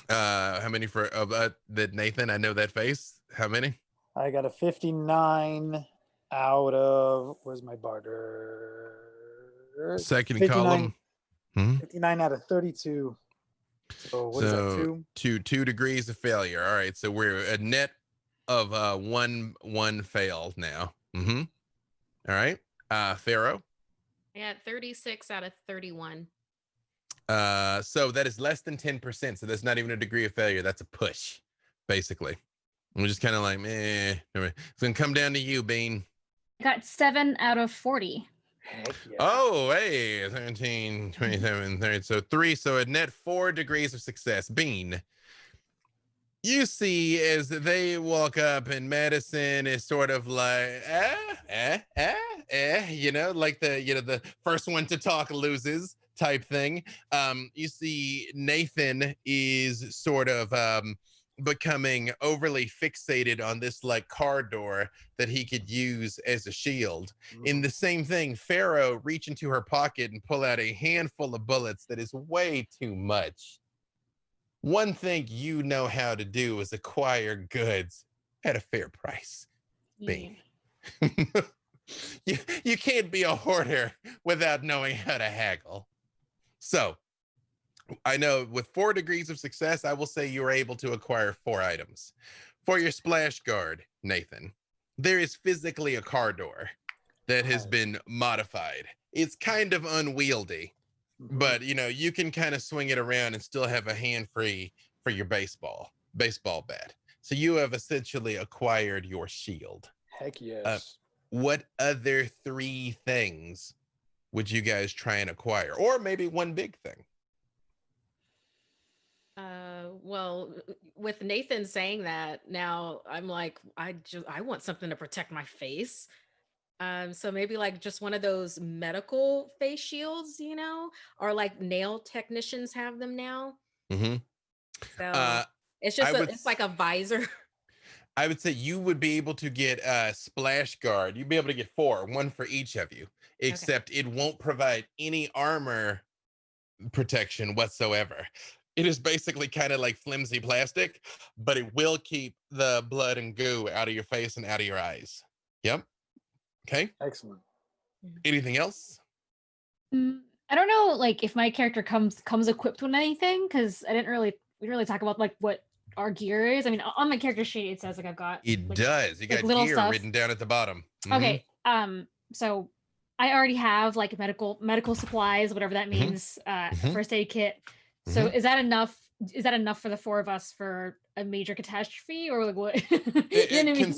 How many for that, Nathan? I know that face. How many? I got a 59 out of where's my barter? Second 59 column. 59 out of 32. So what is that? 2 degrees of failure. All right. So we're a net of one fail now. All right. Pharaoh. I got 36 out of 31. So that is less than 10%. So that's not even a degree of failure. That's a push, basically. I'm just kind of like, It's gonna come down to you, Bean. I got 7 out of 40. Heck yeah. Oh, hey, 17, 27, 30. So 3. So a net 4 degrees of success. Bean. You see as they walk up and Madison is sort of like, like the first one to talk loses type thing. You see Nathan is sort of becoming overly fixated on this like car door that he could use as a shield. In the same thing, Pharaoh reach into her pocket and pull out a handful of bullets that is way too much. One thing you know how to do is acquire goods at a fair price. Bean. You can't be a hoarder without knowing how to haggle. So I know with 4 degrees of success, I will say you are able to acquire 4 items. For your splash guard, Nathan, there is physically a car door that has been modified. It's kind of unwieldy, but you can kind of swing it around and still have a hand free for your baseball bat. So you have essentially acquired your shield. Heck yes. What other 3 things would you guys try and acquire? Or maybe one big thing? Well, with Nathan saying that, now I'm like, I want something to protect my face. So maybe like just one of those medical face shields, or like nail technicians have them now. So it's just it's like a visor. I would say you would be able to get a splash guard. You'd be able to get 4, 1 for each of you, except it won't provide any armor protection whatsoever. It is basically kind of like flimsy plastic, but it will keep the blood and goo out of your face and out of your eyes. Yep. Okay. Excellent. Anything else? I don't know, like if my character comes equipped with anything, because I didn't really we didn't really talk about like what our gear is. I mean, on my character sheet it says like I've got It like, does. You like got little gear stuff. written down at the bottom. Okay. So I already have like medical supplies, whatever that means, first aid kit. So is that enough? Is that enough for the four of us for a major catastrophe, or like what? You know what I mean?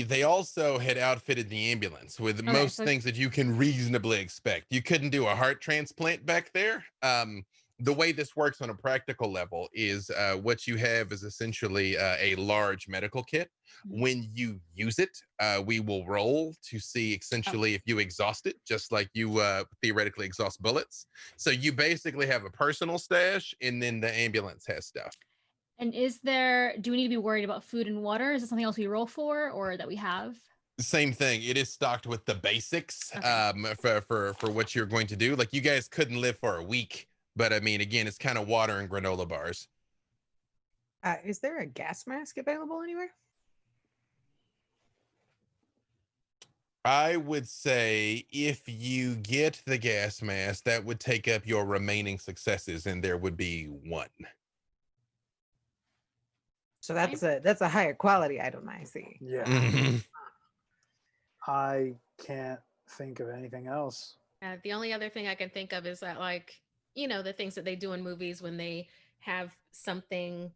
They also had outfitted the ambulance with most things that you can reasonably expect. You couldn't do a heart transplant back there. The way this works on a practical level is what you have is essentially a large medical kit. When you use it, we will roll to see essentially if you exhaust it, just like you theoretically exhaust bullets. So you basically have a personal stash, and then the ambulance has stuff. And do we need to be worried about food and water? Is it something else we roll for, or that we have? Same thing. It is stocked with the basics for what you're going to do. Like, you guys couldn't live for a week, but I mean, again, it's kind of water and granola bars. Is there a gas mask available anywhere? I would say if you get the gas mask, that would take up your remaining successes, and there would be one. So that's a higher quality item, I see. Yeah. I can't think of anything else. The only other thing I can think of is that, like, you know, the things that they do in movies when they have something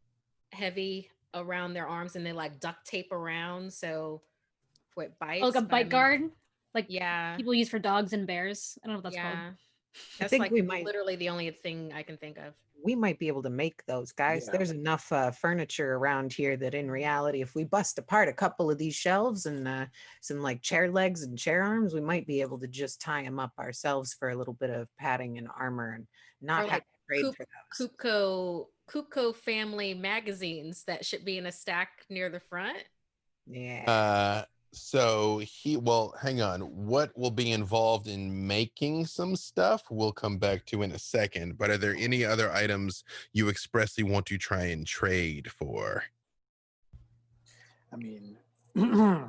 heavy around their arms and they like duct tape around so it bites. Oh, like a bite guard, like yeah, people use for dogs and bears. I don't know what that's called. That's think like we might literally the only thing I can think of. We might be able to make those, guys. Yeah. There's enough furniture around here that in reality, if we bust apart a couple of these shelves and some like chair legs and chair arms, we might be able to just tie them up ourselves for a little bit of padding and armor and not Or have like to trade for those. Coopco family magazines that should be in a stack near the front. Yeah. So hang on. What will be involved in making some stuff? We'll come back to in a second. But are there any other items you expressly want to try and trade for? I mean, I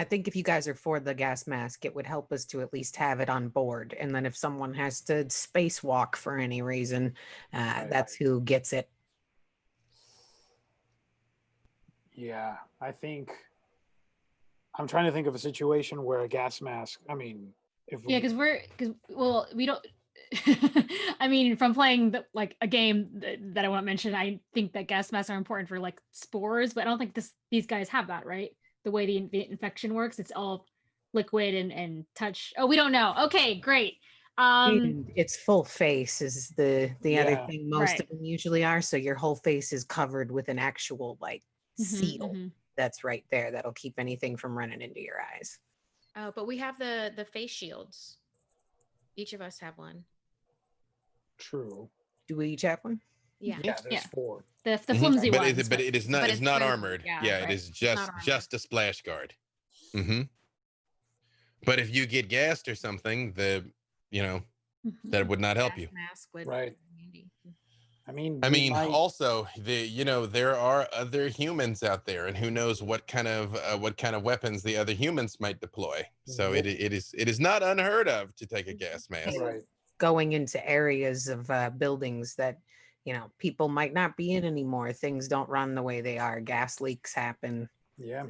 think if you guys are for the gas mask, it would help us to at least have it on board. And then if someone has to spacewalk for any reason, that's who gets it. yeah, I think I'm trying to think of a situation where a gas mask. I mean, if we, because we don't. I mean, from playing like a game that I won't mention, I think that gas masks are important for like spores, but I don't think these guys have that, right? The way the infection works, it's all liquid and touch. Oh, we don't know. Okay, great. And its full face is the other Yeah. thing most of them usually are. So your whole face is covered with an actual like seal that's right there that'll keep anything from running into your eyes. Oh, but we have the face shields. Each of us have one. true. Do we each have one? Yeah. Yeah, there's 4. The flimsy But ones. it is not. but It's it's not flimsy, armored. yeah, It right. is It's not just a splash guard. But if you get gassed or something, that would not help you. Mask would Right. be handy. I mean, also there are other humans out there, and who knows what kind of weapons the other humans might deploy. So it is not unheard of to take a gas mask. right. Going into areas of buildings that people might not be in anymore. Things don't run the way they are. Gas leaks happen. Yeah.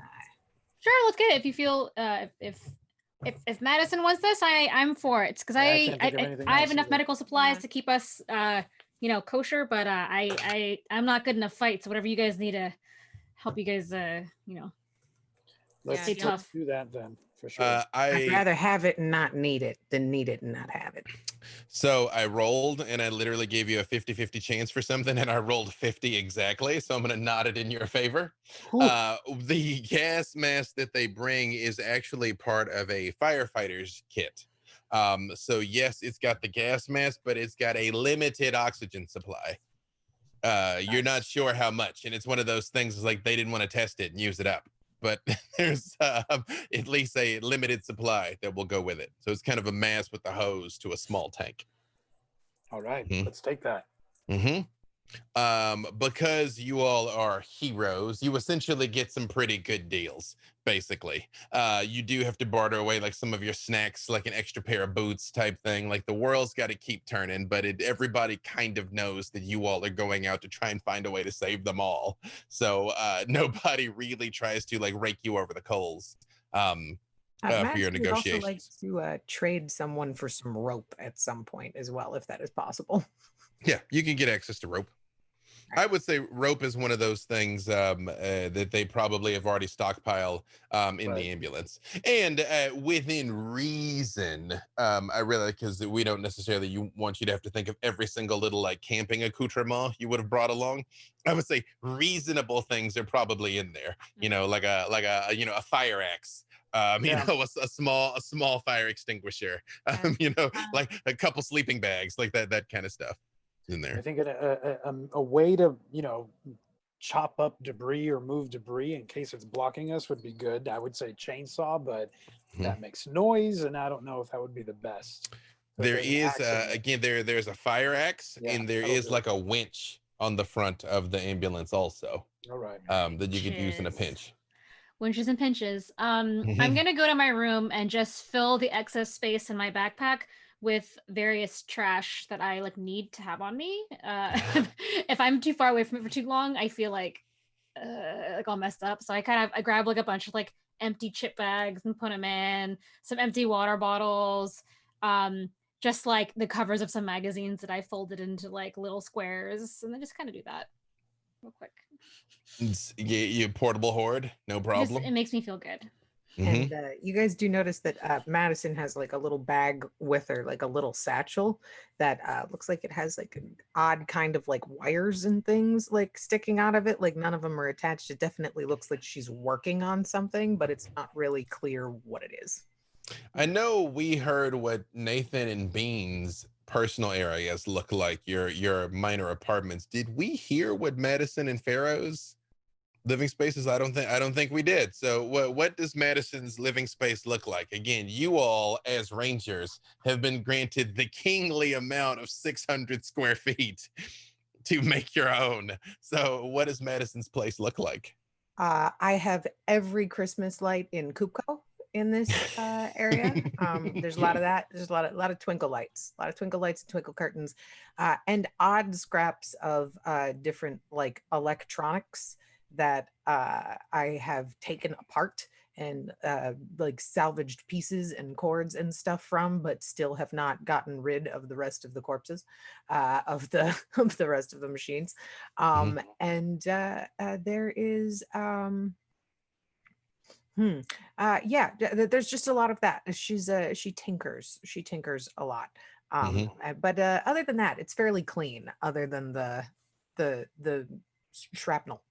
Sure, let's get it. If you feel if Madison wants this, I'm for it because I can't think of I anything have else enough either. medical supplies to keep us kosher, but I'm not good enough fight. So whatever you guys need to help you guys Let's stay tough. do that then for sure. I'd rather have it and not need it than need it and not have it. So I rolled, and I literally gave you a 50-50 chance for something, and I rolled 50 exactly. So I'm going to nod it in your favor. The gas mask that they bring is actually part of a firefighter's kit. So yes, it's got the gas mask, but it's got a limited oxygen supply. You're not sure how much, and it's one of those things like they didn't want to test it and use it up. But there's at least a limited supply that will go with it. So it's kind of a mask with the hose to a small tank. All right, let's take that. Because you all are heroes, you essentially get some pretty good deals. Basically, you do have to barter away like some of your snacks, like an extra pair of boots type thing. Like the world's got to keep turning, but everybody kind of knows that you all are going out to try and find a way to save them all. So nobody really tries to like rake you over the coals for your Madison would also like negotiations. to trade someone for some rope at some point as well, if that is possible. Yeah, you can get access to rope. I would say rope is one of those things that they probably have already stockpiled in the ambulance. And within reason, I really, because we don't necessarily want you to have to think of every single little like camping accoutrement you would have brought along. I would say reasonable things are probably in there. You know, like a a fire axe. You know, a small fire extinguisher. You know, like a couple sleeping bags, like that kind of stuff. In there. I think a way to, chop up debris or move debris in case it's blocking us would be good. I would say chainsaw, but that makes noise, and I don't know if that would be the best. So there is again there's a fire axe, and there is like a winch on the front of the ambulance also. All right. That you could use in a pinch. Winches and pinches. I'm gonna go to my room and just fill the excess space in my backpack with various trash that I like need to have on me. If I'm too far away from it for too long, I feel like all messed up. So I grab like a bunch of like empty chip bags and put them in, some empty water bottles, just like the covers of some magazines that I folded into like little squares, and then just kind of do that real quick. You portable hoard, no problem. It makes me feel good. And you guys do notice that Madison has like a little bag with her, like a little satchel that looks like it has like an odd kind of like wires and things like sticking out of it. Like none of them are attached. It definitely looks like she's working on something, but it's not really clear what it is. I know we heard what Nathan and Bean's personal areas look like, your minor apartments. Did we hear what Madison and Pharaoh's living spaces? I don't think we did. So what does Madison's living space look like? Again, you all as rangers have been granted the kingly amount of 600 square feet to make your own. So what does Madison's place look like? I have every Christmas light in Coopco in this area. There's a lot of that. There's a lot of twinkle lights, and twinkle curtains, and odd scraps of different like electronics that I have taken apart and like salvaged pieces and cords and stuff from, but still have not gotten rid of the rest of the corpses of the rest of the machines. And there is there's just a lot of that. She tinkers a lot. But other than that, it's fairly clean, other than the shrapnel.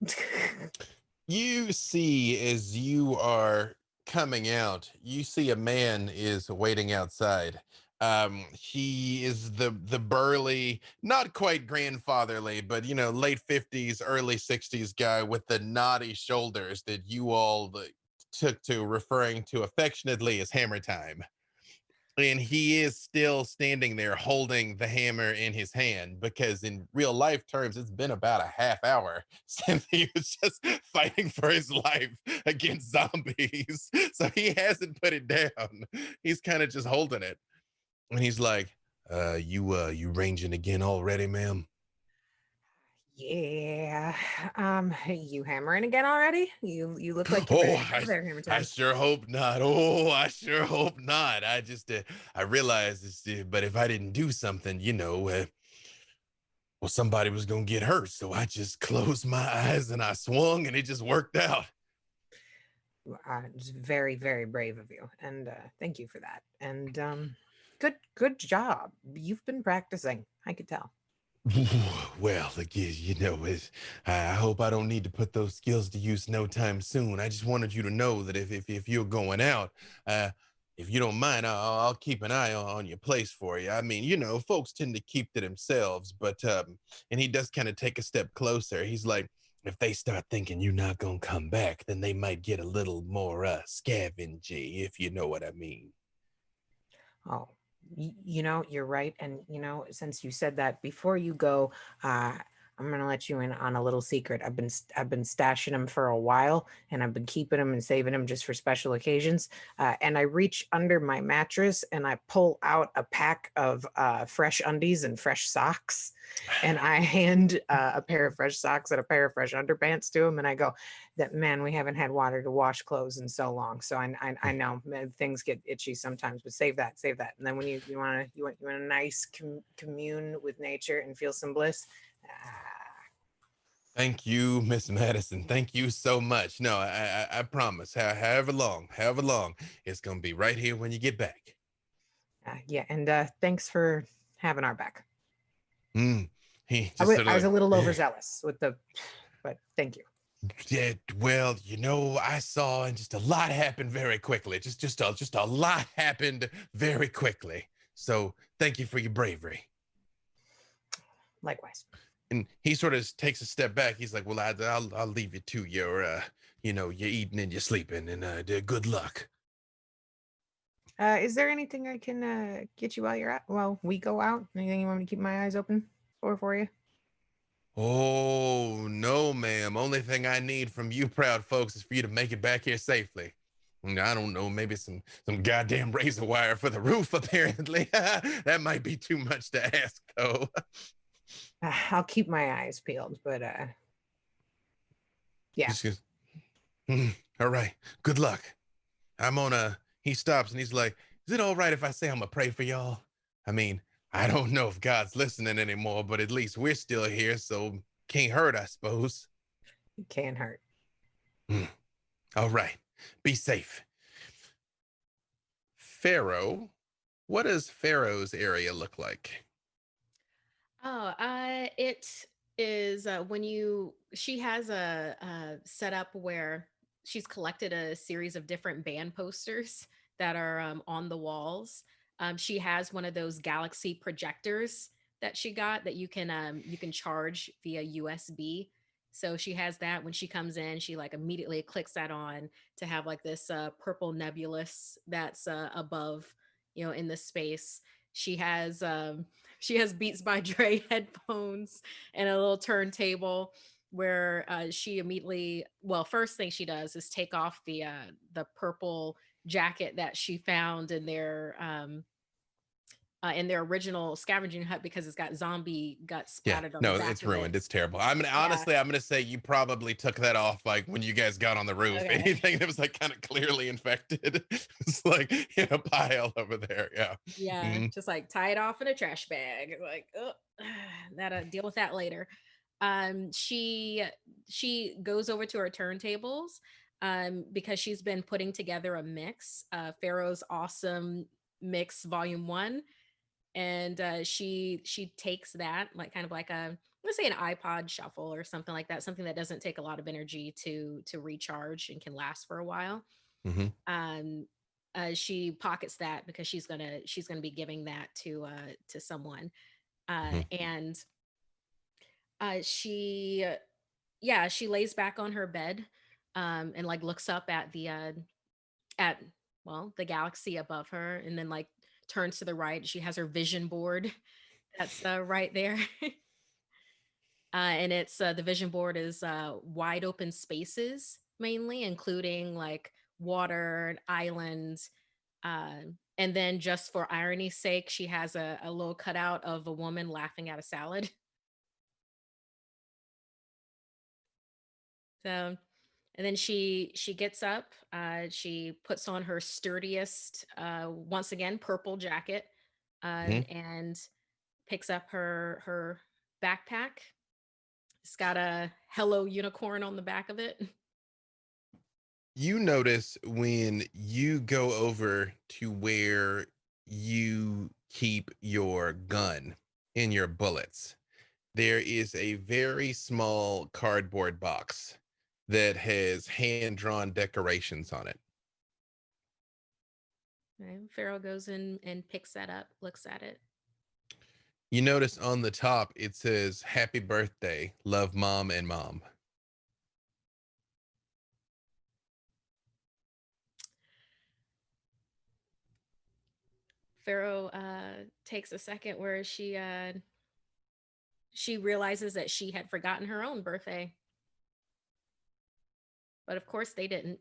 You see, as you are coming out, you see a man is waiting outside. He is the burly, not quite grandfatherly, but late 50s, early 60s guy with the knotty shoulders that you all took to referring to affectionately as Hammer Time. And he is still standing there holding the hammer in his hand, because in real life terms, it's been about a half hour since he was just fighting for his life against zombies. So he hasn't put it down. He's kind of just holding it. And he's like, you ranging again already, ma'am? Yeah. You hammering again already? You look like you're I sure hope not. Oh, I sure hope not. I realized this, but if I didn't do something, well, somebody was gonna get hurt. So I just closed my eyes and I swung, and it just worked out. It's very, very brave of you, and thank you for that. And good job. You've been practicing. I could tell. Well, again, I hope I don't need to put those skills to use no time soon. I just wanted you to know that if you're going out, if you don't mind, I'll keep an eye on your place for you. I mean, folks tend to keep to themselves, but and he does kind of take a step closer. He's like, if they start thinking you're not gonna come back, then they might get a little more scavengy, if you know what I mean. Oh, you're right. And since you said that, before you go, I'm gonna let you in on a little secret. I've been stashing them for a while, and I've been keeping them and saving them just for special occasions. And I reach under my mattress and I pull out a pack of fresh undies and fresh socks, and I hand a pair of fresh socks and a pair of fresh underpants to him, and I go, "That man, we haven't had water to wash clothes in so long, so I know things get itchy sometimes, but save that." And then when you want a nice commune with nature and feel some bliss. Thank you, Miss Madison. Thank you so much. No, I promise. However long, it's gonna be right here when you get back. Yeah, and thanks for having our back. He I just sort of was a like, little yeah. overzealous with the, but thank you. Yeah, well, I saw, and just a lot happened very quickly. Just a lot happened very quickly. So thank you for your bravery. Likewise. And he sort of takes a step back. He's like, "Well, I'll leave you to your, your eating and your sleeping, and good luck." Is there anything I can get you while we go out? Anything you want me to keep my eyes open for you? Oh no, ma'am. Only thing I need from you, proud folks, is for you to make it back here safely. I don't know, maybe some goddamn razor wire for the roof. Apparently, that might be too much to ask, though. I'll keep my eyes peeled, but yeah. All right. Good luck. I'm on a. He stops and he's like, "Is it all right if I say I'm gonna pray for y'all? I mean, I don't know if God's listening anymore, but at least we're still here, so can't hurt, I suppose." It can't hurt. All right. Be safe. Pharaoh. What does Pharaoh's area look like? Oh, it is she has a setup where she's collected a series of different band posters that are on the walls. She has one of those galaxy projectors that she got that you can charge via USB. So she has that. When she comes in, she like immediately clicks that on to have like this purple nebulous that's above, in the space. She has she has Beats by Dre headphones and a little turntable where she immediately, well, first thing she does is take off the purple jacket that she found in their original scavenging hut because it's got zombie guts Yeah, splattered on the no, back it's of it. ruined. It's terrible. I'm gonna Yeah. honestly, I'm gonna say you probably took that off like when you guys got on the roof. Okay. Anything that was like kind of clearly infected, it's like in a pile over there. Yeah. Yeah, just like tie it off in a trash bag. Like, oh, that'll deal with that later. She goes over to her turntables because she's been putting together a mix, Pharaoh's Awesome Mix Volume 1, and she takes that like kind of like a, let's say, an iPod shuffle or something like that, something that doesn't take a lot of energy to recharge and can last for a while. Mm-hmm. She pockets that because she's gonna be giving that to someone, Mm-hmm. and she yeah, she lays back on her bed and like looks up at at the galaxy above her, and then like turns to the right. She has her vision board that's right there. And it's the vision board is wide open spaces mainly, including like water and islands. And then just for irony's sake, she has a little cutout of a woman laughing at a salad. So, and then she gets up, she puts on her sturdiest, once again, purple jacket, Mm-hmm. and picks up her backpack. It's got a hello unicorn on the back of it. You notice when you go over to where you keep your gun and your bullets, there is a very small cardboard box that has hand-drawn decorations on it. Right? Pharaoh goes in and picks that up, looks at it. You notice on the top it says "Happy Birthday, Love Mom and Mom." Pharaoh takes a second where she she realizes that she had forgotten her own birthday. But of course they didn't.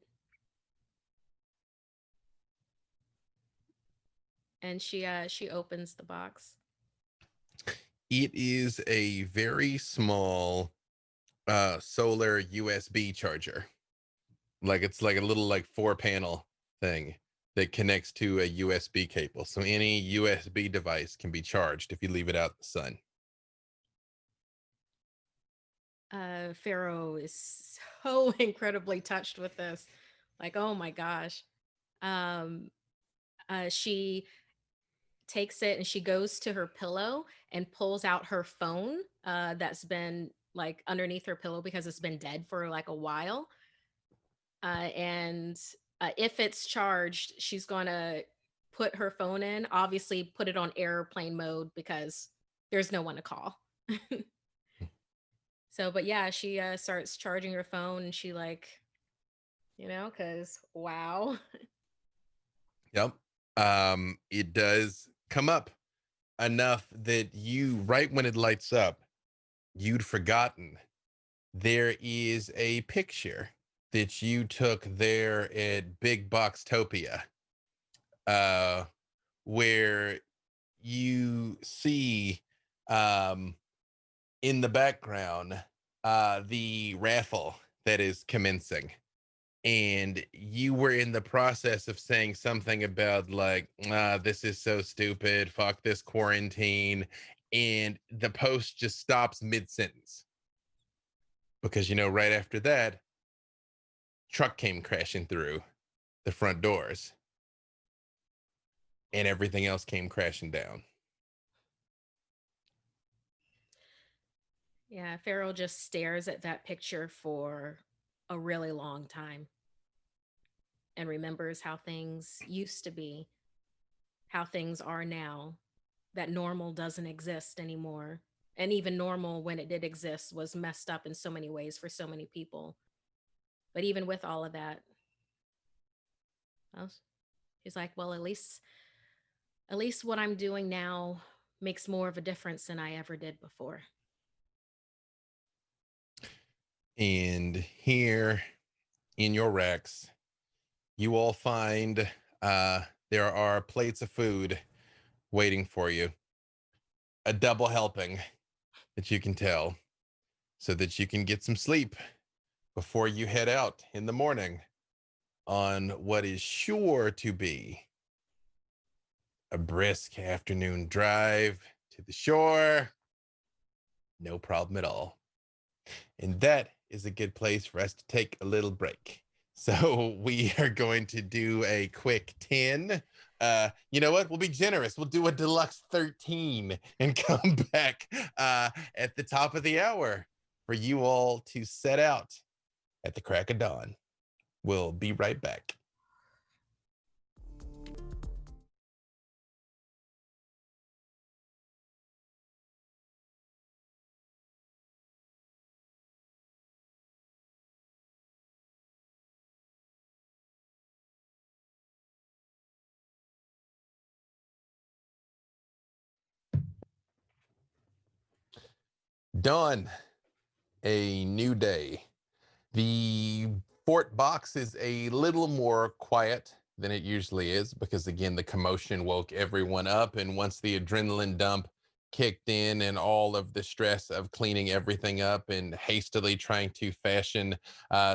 And she opens the box. It is a very small solar USB charger. Like it's like a little like 4-panel thing that connects to a USB cable. So any USB device can be charged if you leave it out in the sun. Pharaoh is so incredibly touched with this. Like, oh my gosh. She takes it and she goes to her pillow and pulls out her phone that's been like underneath her pillow because it's been dead for like a while. And if it's charged, she's going to put her phone in, obviously put it on airplane mode because there's no one to call. So, but yeah, she starts charging her phone and she like, because wow. Yep. It does come up enough that you, right when it lights up, you'd forgotten there is a picture that you took there at Big Boxtopia, where you see in the background the raffle that is commencing. And you were in the process of saying something about like, this is so stupid, fuck this quarantine. And the post just stops mid-sentence. Because, right after that, truck came crashing through the front doors. And everything else came crashing down. Yeah, Pharaoh just stares at that picture for a really long time and remembers how things used to be, how things are now, that normal doesn't exist anymore. And even normal, when it did exist, was messed up in so many ways for so many people. But even with all of that, well, he's like, well, at least what I'm doing now makes more of a difference than I ever did before. And here in your racks, you all find there are plates of food waiting for you. A double helping that you can tell, so that you can get some sleep before you head out in the morning on what is sure to be a brisk afternoon drive to the shore. No problem at all. And that is a good place for us to take a little break. So we are going to do a quick 10. You know what? We'll be generous. We'll do a deluxe 13 and come back at the top of the hour for you all to set out at the crack of dawn. We'll be right back. Dawn, a new day. The fort box is a little more quiet than it usually is because, again, the commotion woke everyone up. And once the adrenaline dump kicked in and all of the stress of cleaning everything up and hastily trying to fashion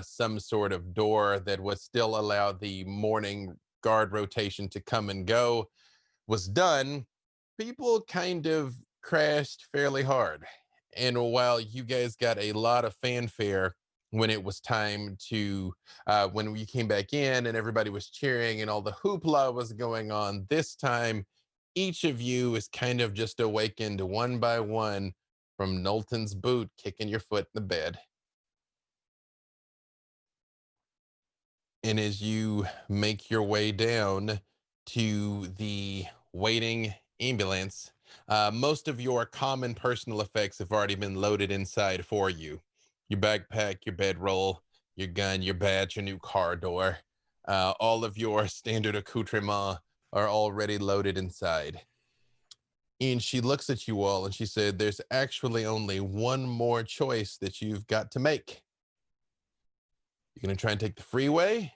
some sort of door that would still allow the morning guard rotation to come and go was done, people kind of crashed fairly hard. And while you guys got a lot of fanfare when it was time to, when we came back in and everybody was cheering and all the hoopla was going on, this time, each of you is kind of just awakened one by one from Knowlton's boot kicking your foot in the bed. And as you make your way down to the waiting ambulance, most of your common personal effects have already been loaded inside for you. Your backpack, your bedroll, your gun, your badge, your new car door. All of your standard accoutrements are already loaded inside. And she looks at you all and she said, there's actually only one more choice that you've got to make. You're going to try and take the freeway.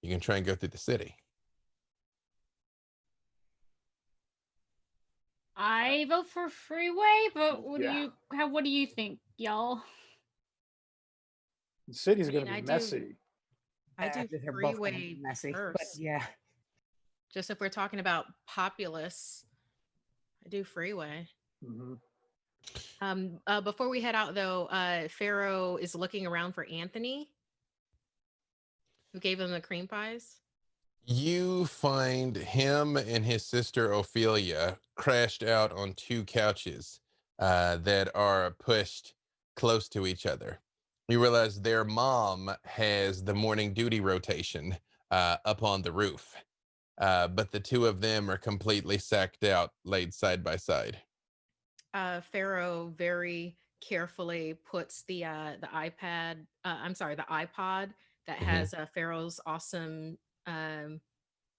You can try and go through the city. I vote for freeway, but what do you think, y'all? The city's I going mean, to be messy. I do They're both gonna be freeway messy, but first. yeah. Just if we're talking about populace, I do freeway. Before we head out, though, Pharaoh is looking around for Anthony, who gave him the cream pies. You find him and his sister Ophelia crashed out on two couches that are pushed close to each other. You realize their mom has the morning duty rotation up on the roof, but the two of them are completely sacked out, laid side by side. Pharaoh very carefully puts the iPad, the iPod that has Pharaoh's awesome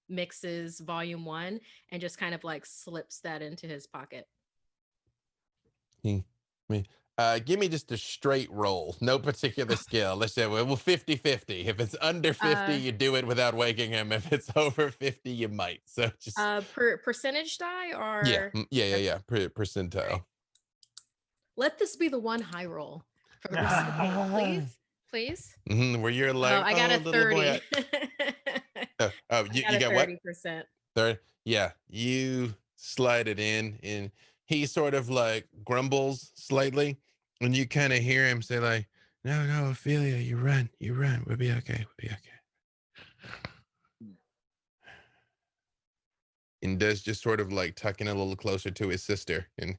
mixes volume 1, and just kind of like slips that into his pocket. Give me just a straight roll, no particular skill. Let's say, well, 50-50. If it's under 50, you do it without waking him. If it's over 50, you might. So just percentage die or yeah. Percentile. Let this be the one high roll for the rest of the game, please. Where you're like, I got a 30. You got 30%. 30. Yeah, you slide it in, and he sort of like grumbles slightly, and you kind of hear him say like, "No, Ophelia, you run, we'll be okay, And does just sort of like tucking a little closer to his sister and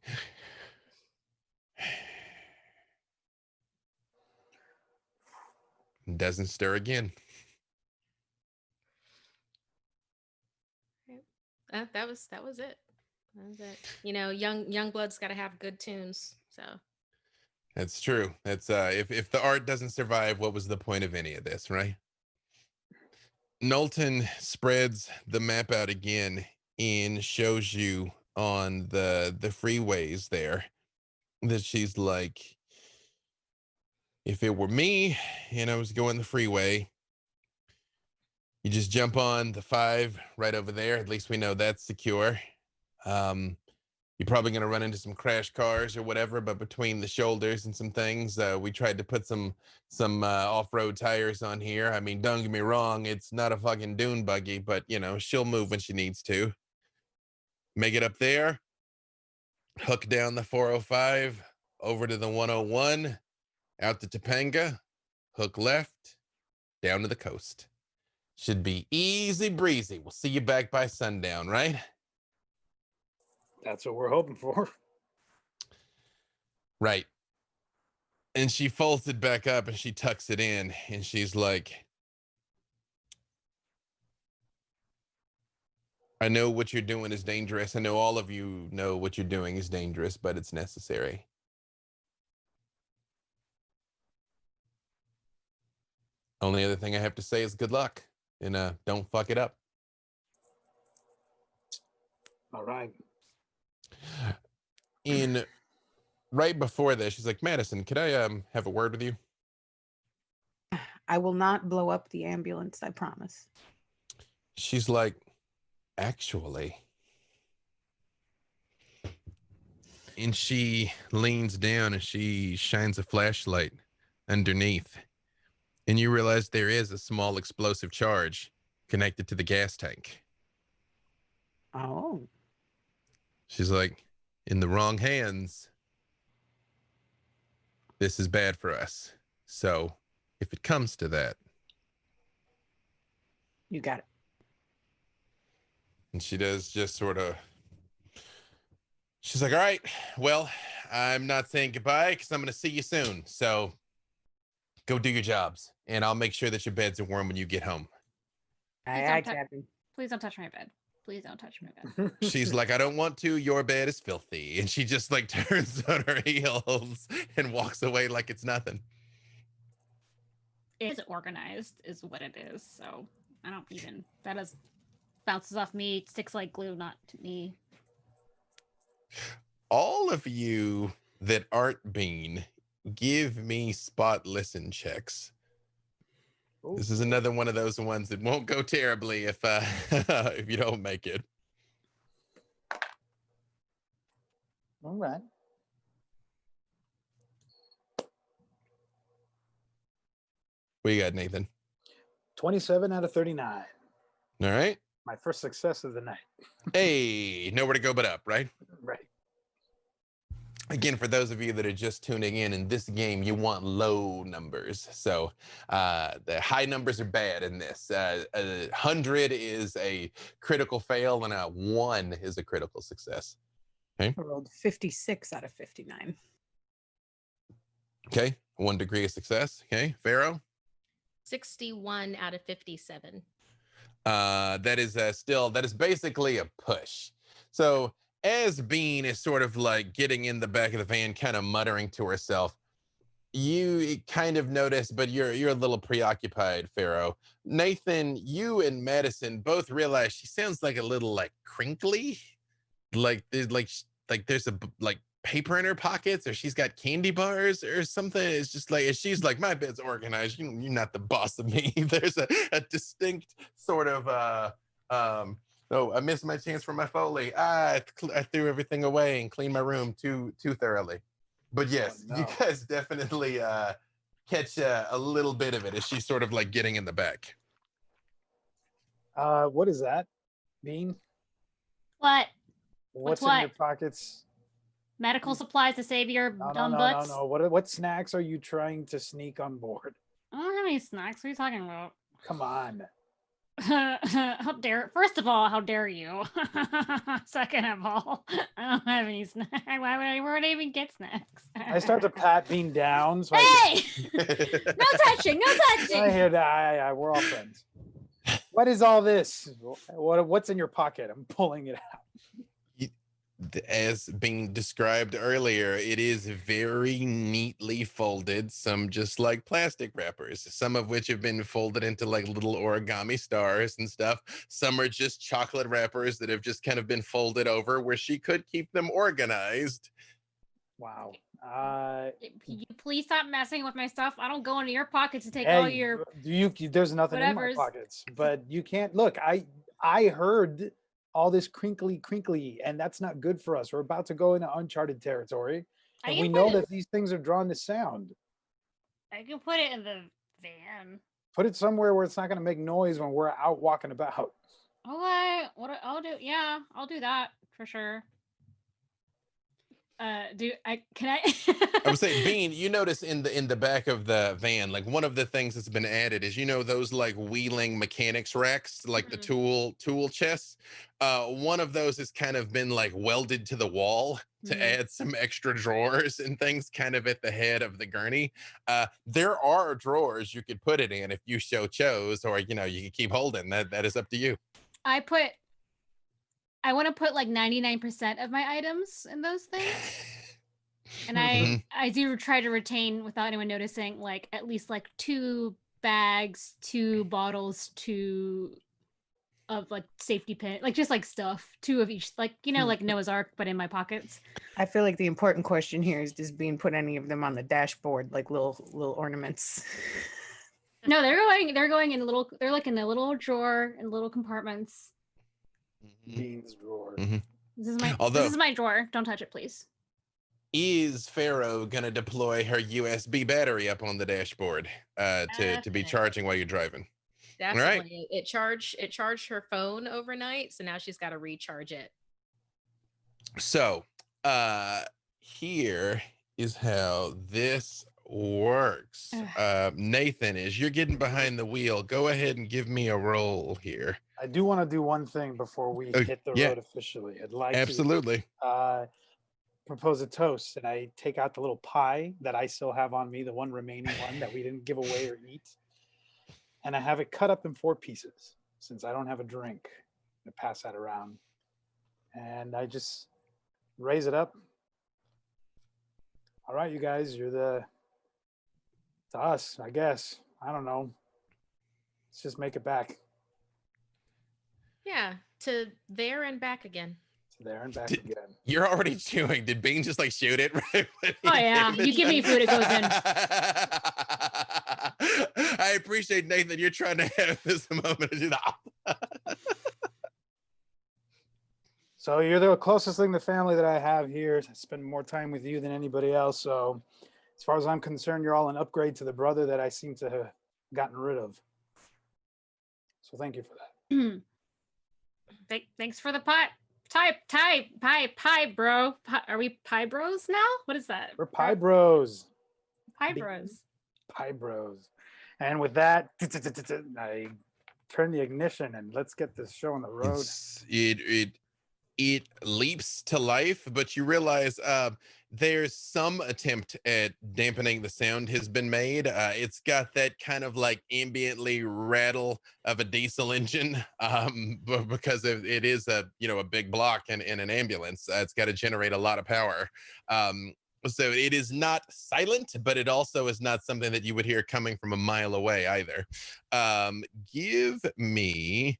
doesn't stir again. That was it. That was it. You know, young blood's got to have good tunes. So that's true. That's if the art doesn't survive, what was the point of any of this, right? Knowlton spreads the map out again and shows you on the freeways there that she's like, if it were me and I was going the freeway, you just jump on the 5 right over there. At least we know that's secure. You're probably going to run into some crash cars or whatever, but between the shoulders and some things, we tried to put some off-road tires on here. I mean, don't get me wrong, it's not a fucking dune buggy, but you know, she'll move when she needs to. Make it up there, hook down the 405 over to the 101, out to Topanga, hook left, down to the coast. Should be easy breezy. We'll see you back by sundown, right? That's what we're hoping for. Right. And she folds it back up and she tucks it in and she's like, I know what you're doing is dangerous. I know all of you know what you're doing is dangerous, but it's necessary. Only other thing I have to say is good luck and don't fuck it up. All right. In right before this, she's like, Madison, could I have a word with you? I will not blow up the ambulance, I promise. She's like, actually. And she leans down and she shines a flashlight underneath. And you realize there is a small explosive charge connected to the gas tank. Oh. She's like, in the wrong hands, this is bad for us. So if it comes to that. You got it. And she does just sort of, she's like, all right, well, I'm not saying goodbye because I'm going to see you soon. So go do your jobs and I'll make sure that your beds are warm when you get home. Captain. Please don't touch my bed. Please don't touch my bed. She's like, I don't want to. Your bed is filthy. And she just like turns on her heels and walks away like it's nothing. It's organized is what it is. So I don't even, that is bounces off me, sticks like glue, not to me. of you that aren't Bean, give me spot listen checks. Ooh. This is another one of those ones that won't go terribly if if you don't make it. All right. What you got, Nathan? 27 out of 39. All right. My first success of the night. Hey, nowhere to go but up, right? Right. Again, for those of you that are just tuning in this game, you want low numbers. So the high numbers are bad in this. 100 is a critical fail and a 1 is a critical success. Okay. I rolled 56 out of 59. Okay. 1 degree of success. Okay. Pharaoh? 61 out of 57. That is basically a push. So as Bean is sort of like getting in the back of the van, kind of muttering to herself, you kind of notice, but you're a little preoccupied, Pharaoh. Nathan, you and Madison both realize she sounds like a little like crinkly, like there's there's a like paper in her pockets, or she's got candy bars or something. It's just like she's like, my bed's organized. You're not the boss of me. There's a distinct sort of oh, I missed my chance for my Foley. I threw everything away and cleaned my room too thoroughly. But yes, Oh, no. you guys definitely catch a little bit of it as she's sort of like getting in the back. What is that, Bean? What? What's what? in your pockets? Medical supplies to save your dumb butts? No. What snacks are you trying to sneak on board? I don't have any snacks. What are you talking about? Come on. How dare! First of all, how dare you? Second of all, I don't have any snacks. Where would I even get snacks? I start to pat Bean down. So Hey! No touching! No touching! I hear that. We're all friends. What is all this? What's in your pocket? I'm pulling it out. As being described earlier, it is very neatly folded, some just like plastic wrappers, some of which have been folded into like little origami stars and stuff. Some are just chocolate wrappers that have just kind of been folded over where she could keep them organized. Wow. Can you please stop messing with my stuff? I don't go into your pockets to take Hey, all your there's nothing in my whatevers. pockets, but you can't look. I heard all this crinkly, and that's not good for us. We're about to go into uncharted territory, and we know that these things are drawn to sound. I can put it in the van. Put it somewhere where it's not going to make noise when we're out walking about. Okay, I'll do? Yeah, I'll do that for sure. Can I? I would say, Bean, you notice in the back of the van, like one of the things that's been added is, those like wheeling mechanics racks, like the tool chests. One of those has kind of been like welded to the wall to add some extra drawers and things kind of at the head of the gurney. There are drawers you could put it in if you chose, or, you can keep holding. That is up to you. I want to put like 99% of my items in those things. And I do try to retain, without anyone noticing, like at least like 2 bags, 2 bottles, 2 of like safety pin, like just like stuff, 2 of each, like, like Noah's Ark, but in my pockets. I feel like the important question here is, does Bean put any of them on the dashboard, like little ornaments? No, they're going in they're like in the little drawer and little compartments. Bean's drawer. This is my drawer. Don't touch it, please. Is Pharaoh gonna deploy her USB battery up on the dashboard to be charging while you're driving? Definitely. Right. It charged her phone overnight, so now she's got to recharge it. So here is how this works. Nathan, as you're getting behind the wheel, go ahead and give me a roll here. I do want to do one thing before we hit the road officially. I'd like to propose a toast, and I take out the little pie that I still have on me, the one remaining one that we didn't give away or eat, and I have it cut up in 4 pieces since I don't have a drink to pass that around, and I just raise it up. All right, you guys, you're to us, I guess. I don't know. Let's just make it back. Yeah, to there and back again. There and back again. You're already chewing. Did Bean just like shoot it? Right when he Oh yeah, gave you give me food, it goes in. I appreciate, Nathan, you're trying to have this moment to do that. So you're the closest thing to family that I have here. I spend more time with you than anybody else. So as far as I'm concerned, you're all an upgrade to the brother that I seem to have gotten rid of. So thank you for that. Thanks for the pie, bro. Are we pie bros now? What is that? We're pie bros. Pie bros. Pie bros. And with that, I turn the ignition and let's get this show on the road. It leaps to life, but you realize there's some attempt at dampening the sound has been made. It's got that kind of like ambiently rattle of a diesel engine, because it is a big block in an ambulance. It's got to generate a lot of power. So it is not silent, but it also is not something that you would hear coming from a mile away either. Give me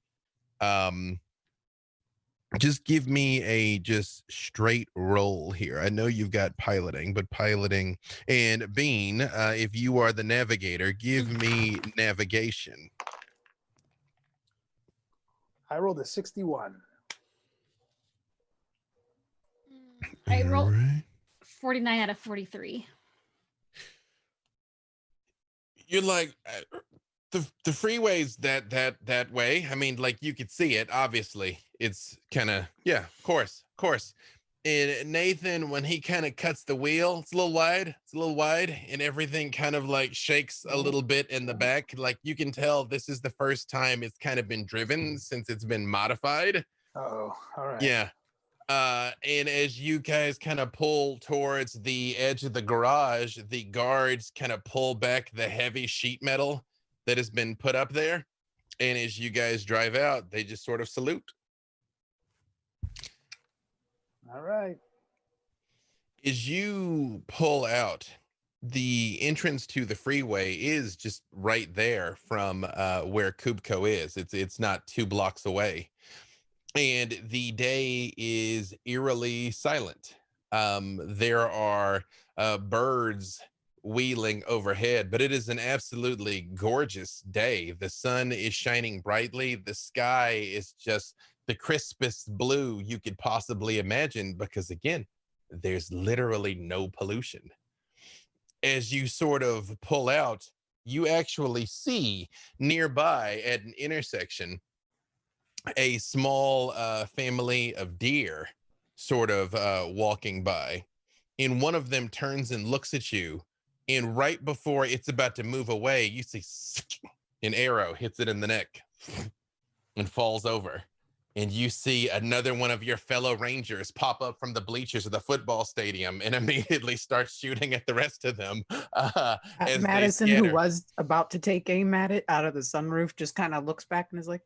just give me a just straight roll here. I know you've got piloting, but piloting and Bean, if you are the navigator, give me navigation. I rolled a 61. I rolled Right. 49 out of 43. You're like the freeway's that way. I mean, like you could see it, obviously. It's kind of, yeah, of course. And Nathan, when he kind of cuts the wheel, it's a little wide, and everything kind of like shakes a little bit in the back. Like you can tell this is the first time it's kind of been driven since it's been modified. Oh, all right. Yeah. And as you guys kind of pull towards the edge of the garage, the guards kind of pull back the heavy sheet metal that has been put up there. And as you guys drive out, they just sort of salute. All right. As you pull out, the entrance to the freeway is just right there from where Kubco is. It's not 2 blocks away. And the day is eerily silent. There are birds wheeling overhead, but it is an absolutely gorgeous day. The sun is shining brightly. The sky is just the crispest blue you could possibly imagine because, again, there's literally no pollution. As you sort of pull out, you actually see nearby at an intersection a small family of deer sort of walking by, and one of them turns and looks at you, and right before it's about to move away, you see an arrow hits it in the neck and falls over, and you see another one of your fellow rangers pop up from the bleachers of the football stadium and immediately start shooting at the rest of them. As Madison, they who scatter. was about to take aim at it out of the sunroof, just kind of looks back and is like,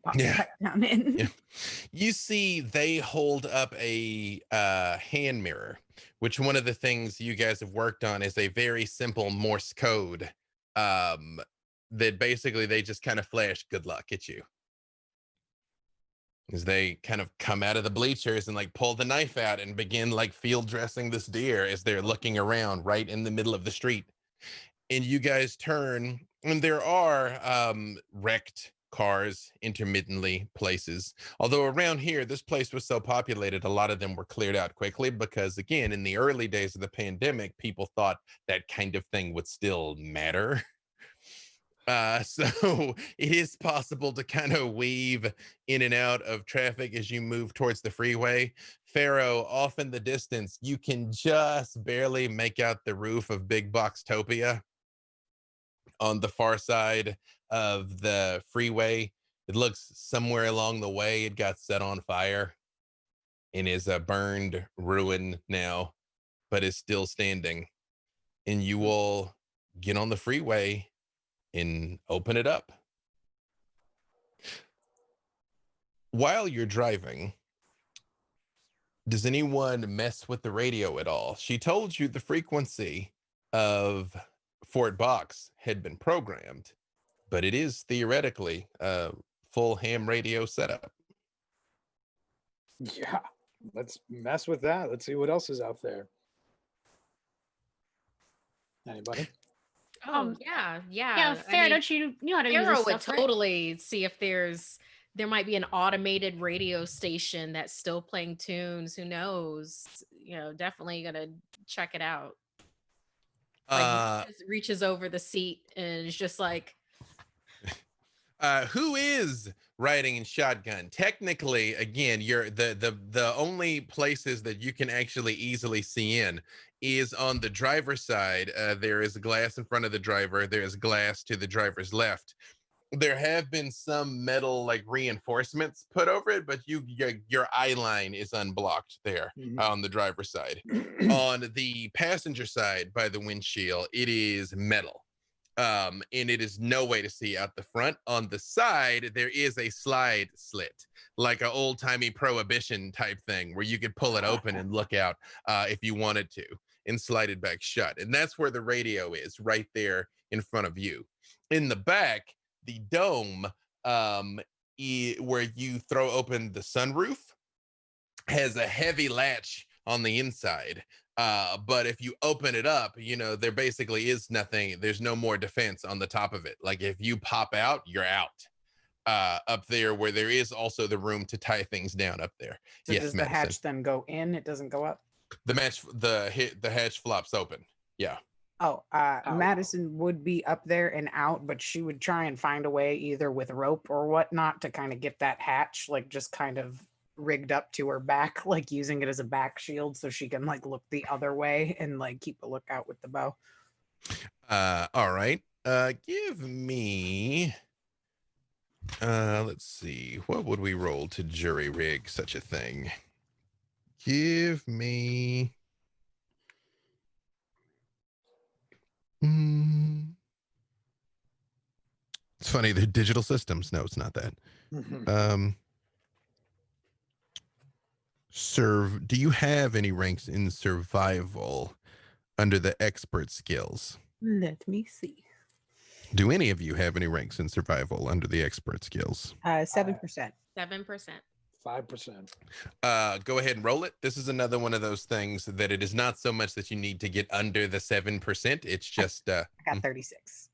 pops Yeah. back down in. Yeah. You see they hold up a hand mirror, which one of the things you guys have worked on is a very simple Morse code that basically they just kind of flash good luck at you. As they kind of come out of the bleachers and like pull the knife out and begin like field dressing this deer as they're looking around right in the middle of the street. And you guys turn, and there are wrecked cars intermittently places. Although around here, this place was so populated, a lot of them were cleared out quickly because, again, in the early days of the pandemic, people thought that kind of thing would still matter. So it is possible to kind of weave in and out of traffic as you move towards the freeway. Pharaoh, off in the distance, you can just barely make out the roof of Big Boxtopia on the far side of the freeway. It looks somewhere along the way it got set on fire and is a burned ruin now, but is still standing. And you will get on the freeway and open it up. While you're driving, does anyone mess with the radio at all? She told you the frequency of Fort Box had been programmed, but it is theoretically a full ham radio setup. Yeah, let's mess with that. Let's see what else is out there. Anybody? Oh yeah, Yeah, yeah. fair. Don't you know how to use this Arrow would stuff, right? totally see if there might be an automated radio station that's still playing tunes. Who knows? Definitely gonna check it out. Like reaches over the seat and is just like, who is riding in shotgun? Technically, again, you're the only places that you can actually easily see in is on the driver's side. There is glass in front of the driver. There is glass to the driver's left. There have been some metal like reinforcements put over it, but your eye line is unblocked there on the driver's side. On the passenger side by the windshield, it is metal. And it is no way to see out the front. On the side, there is a slide slit, like an old-timey prohibition type thing where you could pull it open and look out if you wanted to and slide it back shut. And that's where the radio is, right there in front of you. In the back, the dome where you throw open the sunroof has a heavy latch on the inside. But if you open it up, there basically is nothing. There's no more defense on the top of it. Like if you pop out, you're out. Up there where there is also the room to tie things down up there. So yes, does Madison. the hatch then go in? It doesn't go up? The hatch flops open. Yeah. Oh, Madison would be up there and out, but she would try and find a way either with rope or whatnot to kind of get that hatch, like just kind of rigged up to her back, like using it as a back shield so she can like look the other way and like keep a lookout with the bow. All right. Give me let's see, what would we roll to jury rig such a thing? Give me it's funny, they're digital systems. No, it's not that. Do you have any ranks in survival under the expert skills? Let me see. Do any of you have any ranks in survival under the expert skills? 7%. 7%. 5%. Go ahead and roll it. This is another one of those things that it is not so much that you need to get under the 7%. It's just I got 36.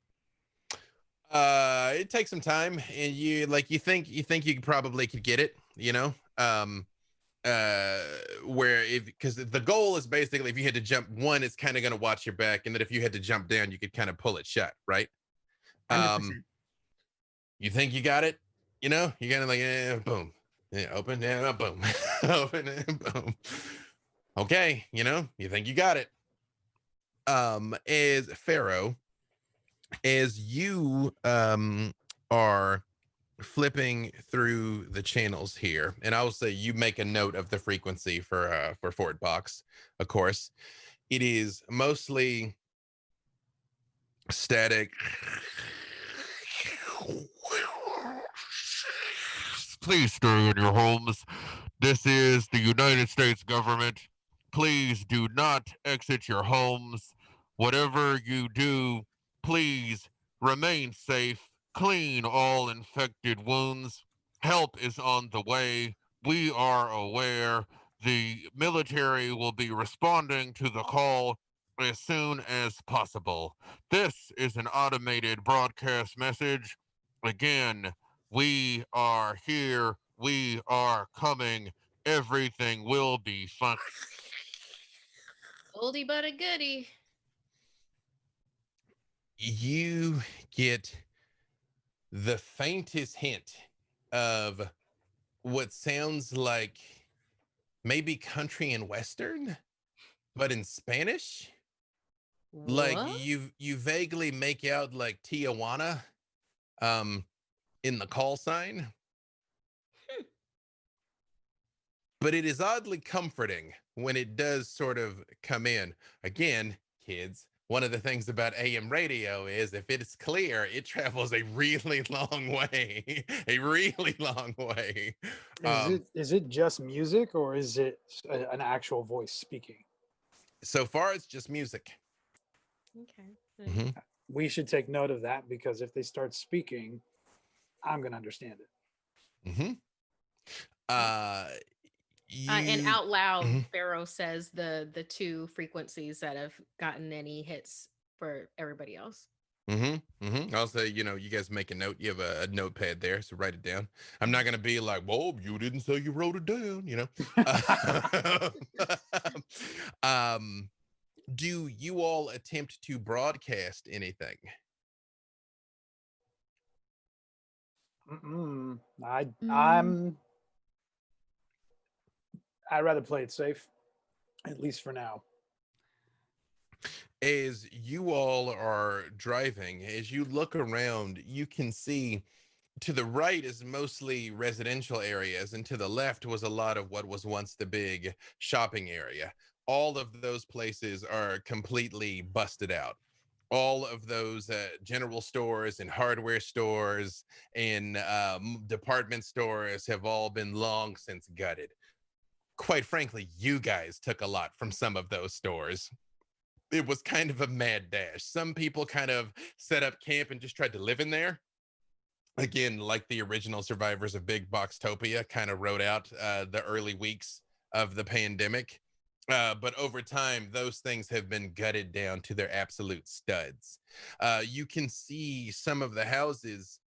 It takes some time, and you think you probably could get it, where because the goal is basically if you had to jump one, it's kind of going to watch your back, and that if you had to jump down, you could kind of pull it shut, right? 100%. You think you got it, you're gonna like boom, open, boom, open, boom. Okay, you think you got it. As Pharaoh, as you are flipping through the channels here, and I will say you make a note of the frequency for Fort Box, of course. It is mostly static. Please stay in your homes. This is the United States government. Please do not exit your homes. Whatever you do, please remain safe. Clean all infected wounds. Help is on the way. We are aware. The military will be responding to the call as soon as possible. This is an automated broadcast message. Again, we are here. We are coming. Everything will be fine. Oldie but a goodie. You get the faintest hint of what sounds like maybe country and western, but in Spanish. What? Like you vaguely make out like Tijuana in the call sign. But it is oddly comforting when it does sort of come in. Again, kids, one of the things about AM radio is if it's clear, it travels a really long way. A really long way. Is it just music or is it an actual voice speaking? So far, it's just music. Okay. Mm-hmm. We should take note of that because if they start speaking, I'm going to understand it. Mm-hmm. And You. out loud, Mhm. Pharaoh says the two frequencies that have gotten any hits for everybody else. I'll say, you guys make a note. You have a notepad there, so write it down. I'm not gonna be like, "Well, you didn't say you wrote it down," um, do you all attempt to broadcast anything? Mm-mm. Mm. I'd rather play it safe, at least for now. As you all are driving, as you look around, you can see to the right is mostly residential areas, and to the left was a lot of what was once the big shopping area. All of those places are completely busted out. All of those general stores and hardware stores and department stores have all been long since gutted. Quite frankly, you guys took a lot from some of those stores. It was kind of a mad dash. Some people kind of set up camp and just tried to live in there. Again, like the original survivors of Big Boxtopia, kind of wrote out the early weeks of the pandemic. But over time, those things have been gutted down to their absolute studs. You can see some of the houses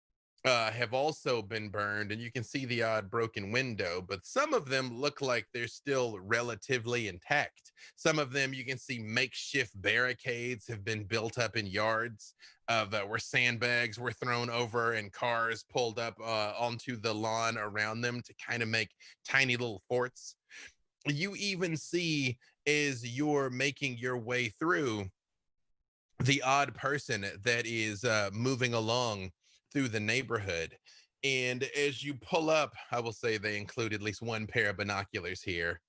have also been burned, and you can see the odd broken window, but some of them look like they're still relatively intact. Some of them you can see makeshift barricades have been built up in yards where sandbags were thrown over and cars pulled up onto the lawn around them to kind of make tiny little forts. You even see as you're making your way through the odd person that is moving along through the neighborhood. And as you pull up, I will say they include at least one pair of binoculars here.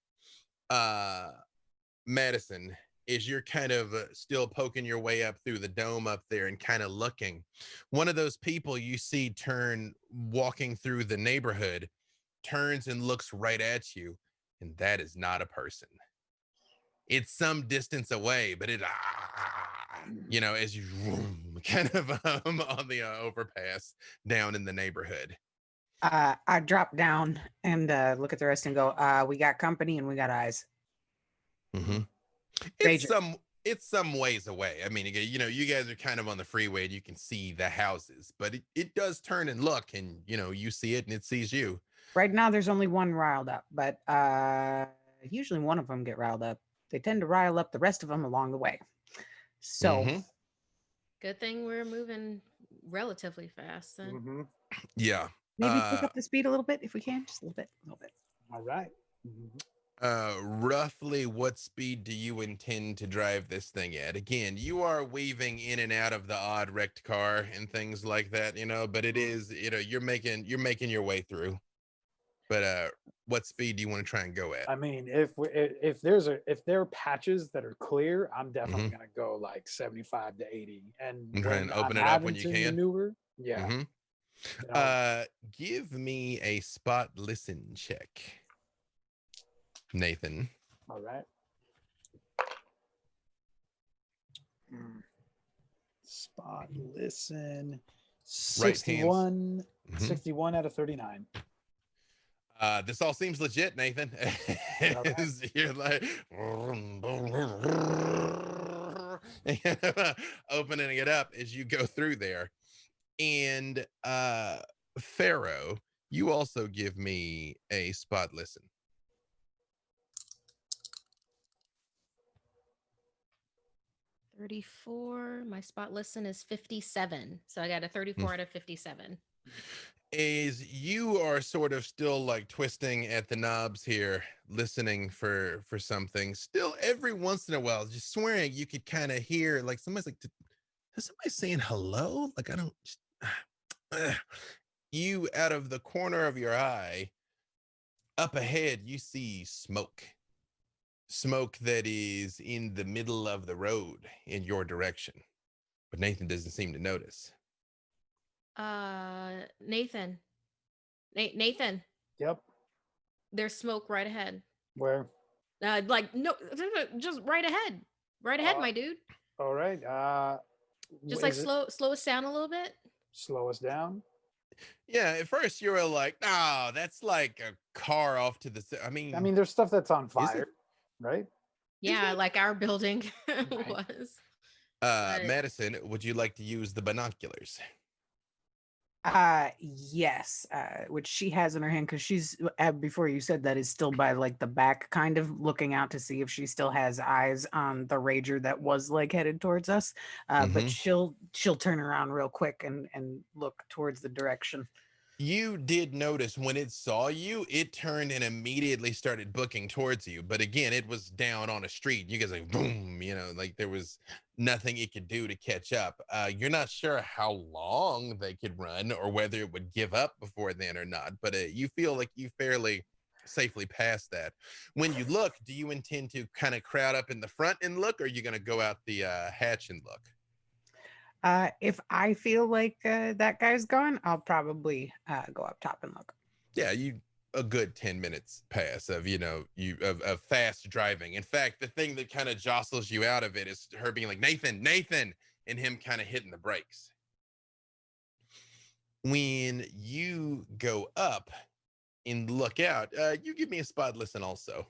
Uh, Madison, as you're kind of still poking your way up through the dome up there and kind of looking, one of those people you see turn walking through the neighborhood turns and looks right at you. And that is not a person. It's some distance away, but as you kind of on the overpass down in the neighborhood. I drop down and look at the rest and go, we got company and we got eyes. Mm-hmm. It's some ways away. I mean, you guys are kind of on the freeway and you can see the houses, but it does turn and look, and you see it and it sees you. Right now, there's only one riled up, but usually one of them get riled up. They tend to rile up the rest of them along the way. So, Good thing we're moving relatively fast then. Mm-hmm. Yeah. Maybe pick up the speed a little bit if we can, just a little bit. All right. Roughly what speed do you intend to drive this thing at? Again, you are weaving in and out of the odd wrecked car and things like that, but it is, you're making your way through. But what speed do you want to try and go at? I mean, if there are patches that are clear, I'm definitely gonna go like 75 to 80. And try and open I'm it up when having you to can. maneuver, yeah. Give me a spot listen check, Nathan. All right. Spot listen. 61, 61 out of 39. This all seems legit, Nathan. You're like opening it up as you go through there. And Pharaoh, you also give me a spot listen. $34. My spot listen is 57. So I got a 34 out of 57. As you are sort of still like twisting at the knobs here, listening for something, still every once in a while, just swearing, you could kind of hear like somebody's like, is somebody saying hello? Like, I don't. You, out of the corner of your eye, up ahead, you see smoke that is in the middle of the road in your direction, but Nathan doesn't seem to notice. Nathan. Nathan. Yep. There's smoke right ahead. Where? No, just right ahead. Right ahead, my dude. All right. Just like slow us down a little bit. Slow us down. Yeah, at first you were like, "Oh, that's like a car off to the." I mean, there's stuff that's on is fire, it? right? Is Yeah, it? like our building Right. was. But Madison, would you like to use the binoculars? Yes, which she has in her hand because she's before you said that is still by like the back, kind of looking out to see if she still has eyes on the rager that was like headed towards us. But Mhm. she'll turn around real quick and look towards the direction. You did notice when it saw you, it turned and immediately started booking towards you. But again, it was down on a street. You guys like boom, like there was nothing it could do to catch up. You're not sure how long they could run or whether it would give up before then or not. But you feel like you fairly safely passed that. When you look, do you intend to kind of crowd up in the front and look, or are you going to go out the hatch and look? If I feel like that guy's gone, I'll probably go up top and look. Yeah, you a good 10 minutes pass of of fast driving. In fact, the thing that kind of jostles you out of it is her being like, Nathan, and him kind of hitting the brakes. When you go up and look out, you give me a spot listen also.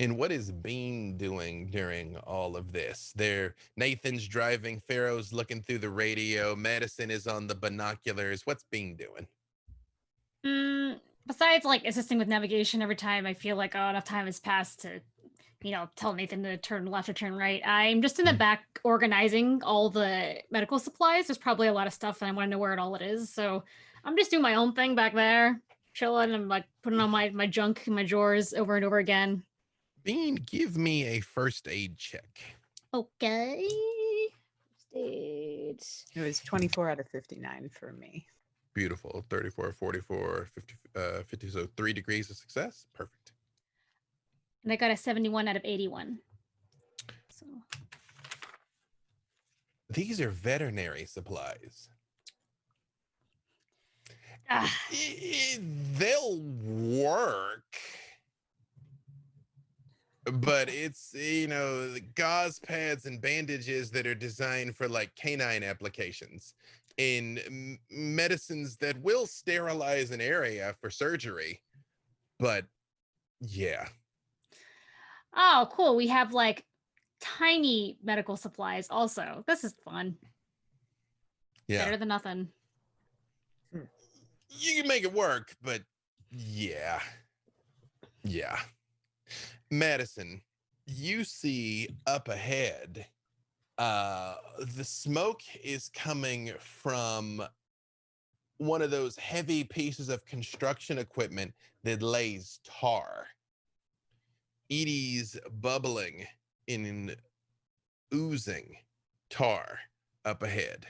And what is Bean doing during all of this? Nathan's driving, Pharaoh's looking through the radio, Madison is on the binoculars. What's Bean doing? Besides like assisting with navigation every time I feel like enough time has passed to, tell Nathan to turn left or turn right, I'm just in the back organizing all the medical supplies. There's probably a lot of stuff and I want to know where it all is. So I'm just doing my own thing back there, chilling. I'm like putting on my junk in my drawers over and over again. Bean, give me a first aid check. Okay. Stage. It was 24 out of 59 for me. Beautiful. 34, 44, 50, 50. So 3 degrees of success. Perfect. And I got a 71 out of 81. So These are veterinary supplies. They'll work. But it's, the gauze pads and bandages that are designed for like canine applications in medicines that will sterilize an area for surgery. But yeah. Oh, cool. We have like tiny medical supplies also. This is fun. Yeah. Better than nothing. You can make it work, but yeah. Yeah. Madison, you see up ahead, the smoke is coming from one of those heavy pieces of construction equipment that lays tar. Edie's bubbling in oozing tar up ahead.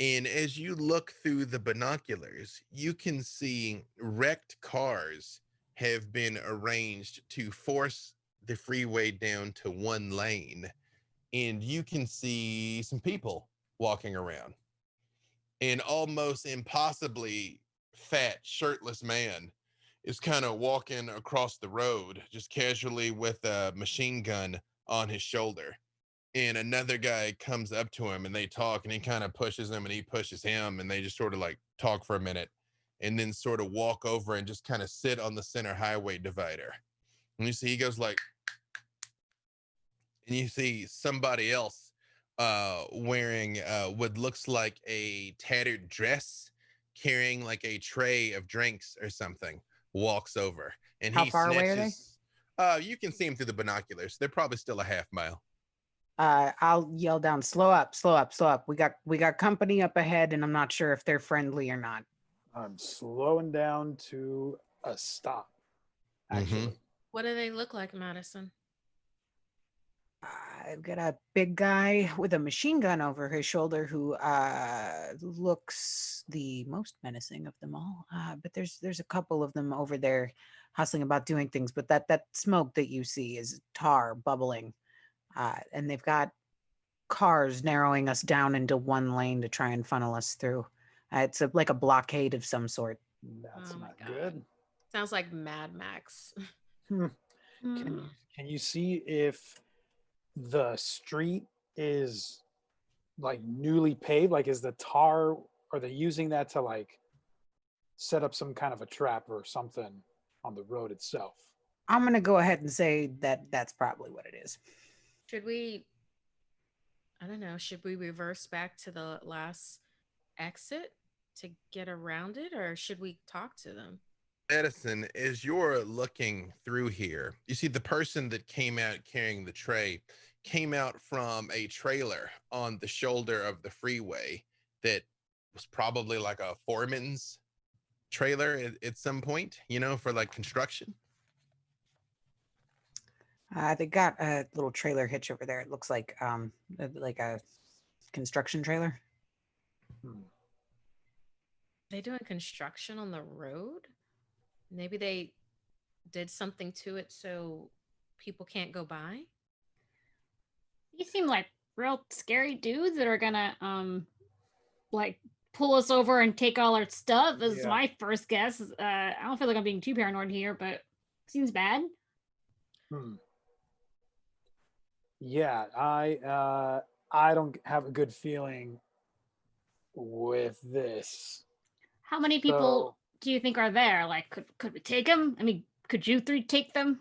And as you look through the binoculars, you can see wrecked cars have been arranged to force the freeway down to one lane. And you can see some people walking around. An almost impossibly fat, shirtless man is kind of walking across the road, just casually with a machine gun on his shoulder. And another guy comes up to him and they talk, and he kind of pushes him and he pushes him, and they just sort of like talk for a minute and then sort of walk over and just kind of sit on the center highway divider. And you see he goes like, and you see somebody else wearing what looks like a tattered dress, carrying like a tray of drinks or something, walks over, and How he far away are they? You can see him through the binoculars. They're probably still a half mile. I'll yell down, slow up, slow up, slow up. We got company up ahead, and I'm not sure if they're friendly or not. I'm slowing down to a stop, actually. what do they look like, Madison? I've got a big guy with a machine gun over his shoulder who looks the most menacing of them all. But there's a couple of them over there hustling about doing things. But that smoke that you see is tar bubbling, and they've got cars narrowing us down into one lane to try and funnel us through. It's like a blockade of some sort. That's Oh my not God. good. Sounds like Mad Max. Can you see if the street is like newly paved? Like, is the tar, are they using that to like set up some kind of a trap or something on the road itself? I'm gonna go ahead and say that that's probably what it is. Should we, I don't know, should we reverse back to the last exit to get around it, or should we talk to them? Edison, as you're looking through here, you see the person that came out carrying the tray came out from a trailer on the shoulder of the freeway that was probably like a foreman's trailer at some point, for like construction. They got a little trailer hitch over there. It looks like a construction trailer. They doing construction on the road? Maybe they did something to it so people can't go by? You seem like real scary dudes that are gonna like pull us over and take all our stuff is my first guess. I don't feel like I'm being too paranoid here, but seems bad. Yeah, I don't have a good feeling with this. How many people do you think are there? Like, could we take them? I mean, could you three take them?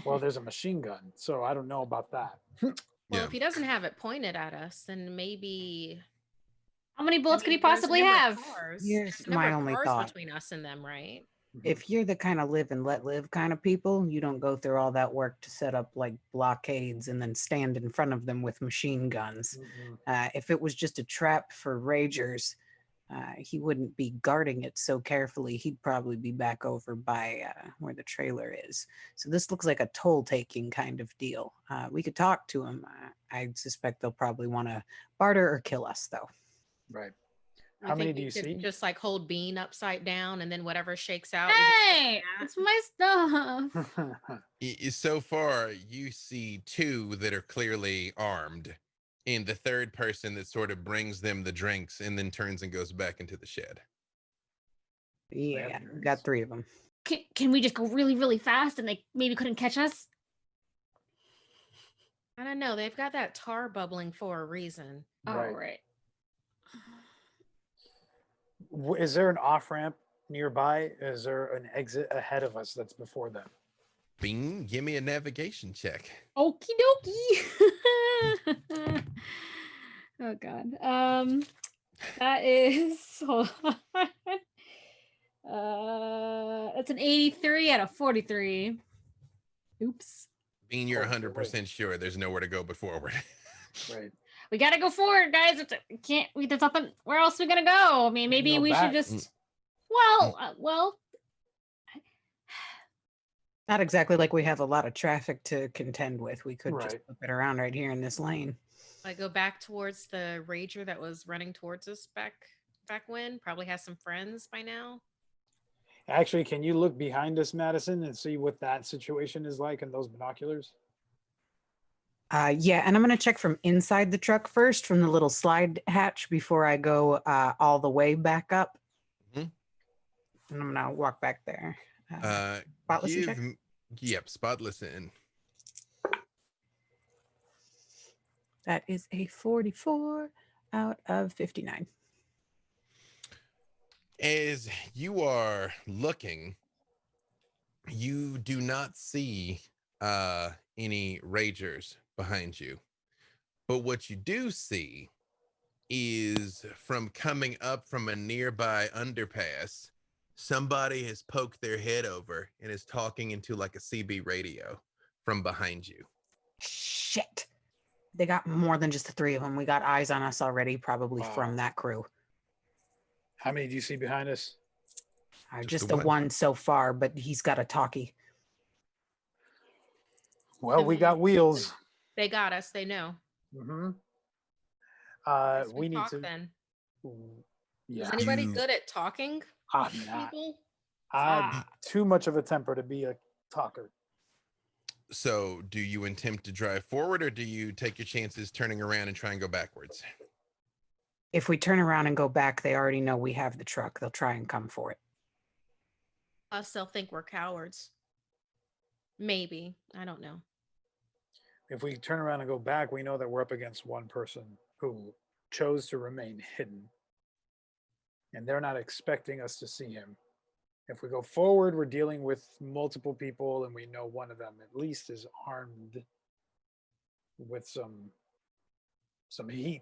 Well, there's a machine gun, so I don't know about that. Well, if he doesn't have it pointed at us, then maybe. How many bullets could he there's possibly never have? cars. Here's There's never my only cars thought. between us and them, right? If you're the kind of live and let live kind of people, you don't go through all that work to set up like blockades and then stand in front of them with machine guns. If it was just a trap for ragers, he wouldn't be guarding it so carefully. He'd probably be back over by where the trailer is. So this looks like a toll taking kind of deal. We could talk to him. I suspect they'll probably want to barter or kill us, though. Right. You How many think do we you could see? just like hold Bean upside down and then whatever shakes out. Hey, it's my stuff. So far, you see two that are clearly armed, and the third person that sort of brings them the drinks and then turns and goes back into the shed. Yeah, we got three of them. Can we just go really, really fast and they maybe couldn't catch us? I don't know. They've got that tar bubbling for a reason. All right. Is there an off ramp nearby? Is there an exit ahead of us that's before them? Bean, give me a navigation check. Okie dokie. Oh God. That is that's an 83 out of 43. Oops. Bean, you're 100% sure there's nowhere to go but forward. Right. We gotta go forward, guys. There's nothing. Where else are we gonna go? I mean, maybe we should just. Well. Not exactly like we have a lot of traffic to contend with. We could just Right. flip it around right here in this lane. Like go back towards the rager that was running towards us back when. Probably has some friends by now. Actually, can you look behind us, Madison, and see what that situation is like in those binoculars? Yeah, and I'm going to check from inside the truck first, from the little slide hatch, before I go all the way back up. And I'm going to walk back there. Spotless in check? Yep, spotless in. That is a 44 out of 59. As you are looking, you do not see any ragers behind you. But what you do see is from coming up from a nearby underpass, somebody has poked their head over and is talking into like a CB radio from behind you. Shit. They got more than just the three of them. We got eyes on us already, probably from that crew. How many do you see behind us? Just the one so far, but he's got a talkie. Well, we got wheels. They got us. They know. Mm-hmm. We need to. Then. Yeah. Is anybody good at talking? I'm not. I'm too much of a temper to be a talker. So do you attempt to drive forward, or do you take your chances turning around and try and go backwards? If we turn around and go back, they already know we have the truck. They'll try and come for it. Us, they'll think we're cowards. Maybe. I don't know. If we turn around and go back, we know that we're up against one person who chose to remain hidden. And they're not expecting us to see him. If we go forward, we're dealing with multiple people, and we know one of them at least is armed with some heat.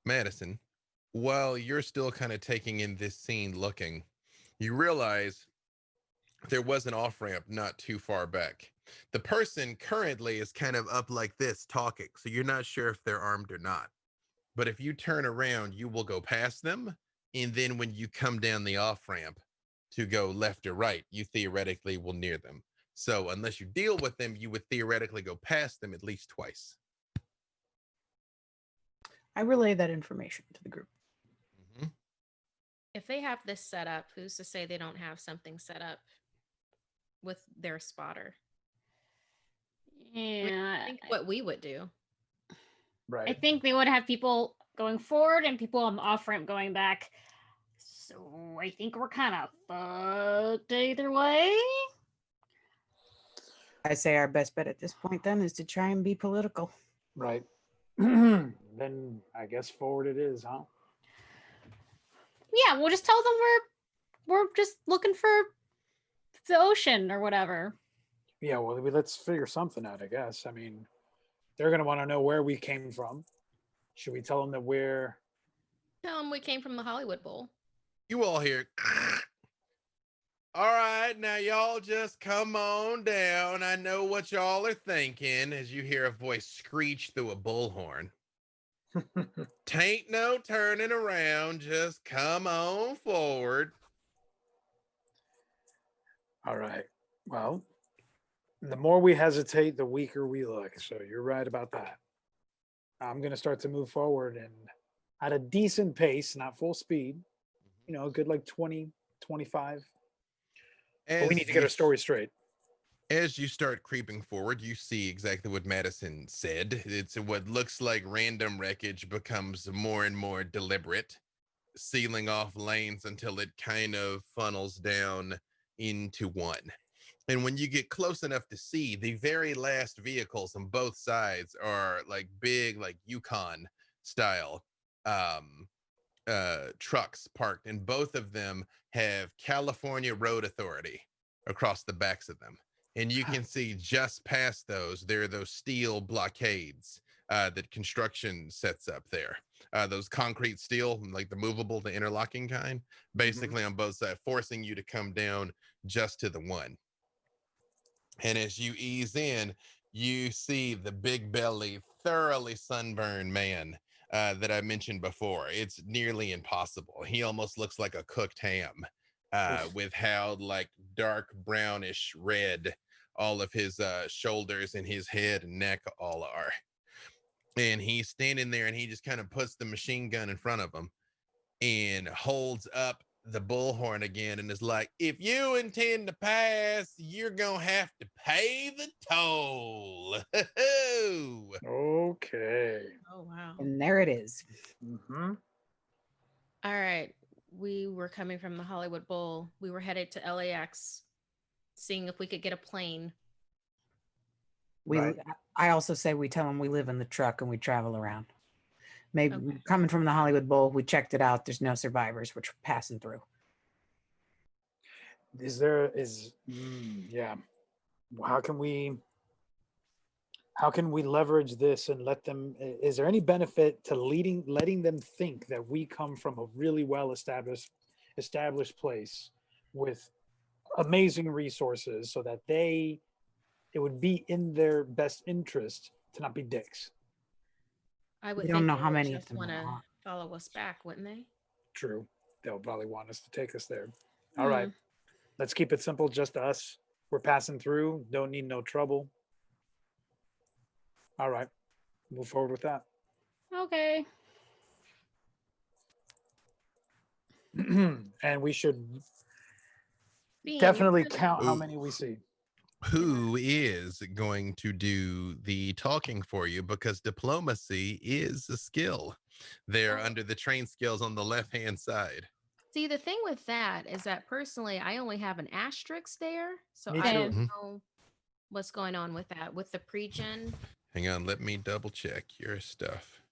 Madison, while you're still kind of taking in this scene looking, you realize there was an off ramp not too far back. The person currently is kind of up like this talking, so you're not sure if they're armed or not. But if you turn around, you will go past them. And then when you come down the off ramp to go left or right, you theoretically will near them. So unless you deal with them, you would theoretically go past them at least twice. I relay that information to the group. Mm-hmm. If they have this set up, who's to say they don't have something set up with their spotter? Yeah. Think what we would do. Right. I think they would have people going forward and people on the off ramp going back. So I think we're kind of fucked either way. I say our best bet at this point then is to try and be political. Right. Then I guess forward it is, huh? Yeah, we'll just tell them we're just looking for the ocean or whatever. Yeah, well, let's figure something out, I guess. I mean, they're going to want to know where we came from. Should we tell them that we're... Tell them we came from the Hollywood Bowl. You all hear, all right, now y'all just come on down. I know what y'all are thinking as you hear a voice screech through a bullhorn. Tain't no turning around. Just come on forward. All right. Well, the more we hesitate, the weaker we look. So you're right about that. I'm going to start to move forward and at a decent pace, not full speed. You know, a good like 20, 25. But we need to get our story straight. As you start creeping forward, you see exactly what Madison said. It's what looks like random wreckage becomes more and more deliberate, sealing off lanes until it kind of funnels down into one. And when you get close enough to see, the very last vehicles on both sides are like big, like Yukon style trucks parked, and both of them have California Road Authority across the backs of them. And you can see just past those, there are those steel blockades that construction sets up there. Those concrete steel, like the movable, the interlocking kind, basically on both sides, forcing you to come down just to the one. And as you ease in, you see the big belly, thoroughly sunburned man that I mentioned before. It's nearly impossible. He almost looks like a cooked ham with how like dark brownish red all of his shoulders and his head and neck all are. And he's standing there and he just kind of puts the machine gun in front of him and holds up the bullhorn again and is like, if you intend to pass, you're gonna have to pay the toll. Okay. Oh, wow. And there it is. All right. We were coming from the Hollywood Bowl. We were headed to LAX, seeing if we could get a plane. Right. I also say we tell them we live in the truck and we travel around. Maybe coming from the Hollywood Bowl, we checked it out. There's no survivors. We're passing through. Yeah. How can we leverage this and let them? Is there any benefit to letting them think that we come from a really well established place with amazing resources, so that it would be in their best interest to not be dicks? I would We don't think know they how would many of just them want to are. follow us back, wouldn't they? True. They'll probably want us to take us there. All right. Let's keep it simple. Just us. We're passing through. Don't need no trouble. All right. Move forward with that. Okay. And we should Being definitely your count how Ooh. many we see. Who is going to do the talking for you? Because diplomacy is a skill. They're under the train skills on the left-hand side. See, the thing with that is that personally, I only have an asterisk there. So Me I too. don't know what's going on with that, with the pre-gen. Hang on, let me double check your stuff.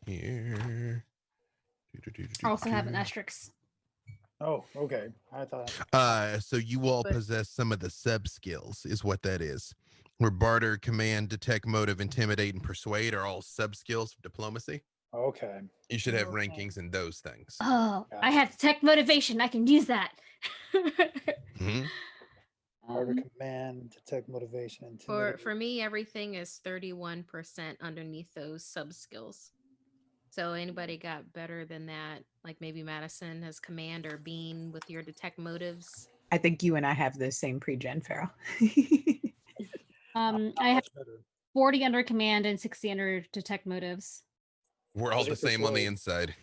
here. I also have an asterisk. Oh, okay. I thought. So you all But- possess some of the sub skills, is what that is. Where barter, command, detect, motive, intimidate, and persuade are all sub skills of diplomacy. Okay. You should have Okay. rankings in those things. Oh, I Gotcha. have detect motivation. I can use that. Mhm. Order command, detect motivation, For intimidate. me, everything is 31% underneath those sub skills. So anybody got better than that? Like maybe Madison has command or Bean with your detect motives. I think you and I have the same pre-gen, Pharaoh. Not I have much better. 40 under command and 60 under detect motives. We're all How's the your same on the persuade? inside.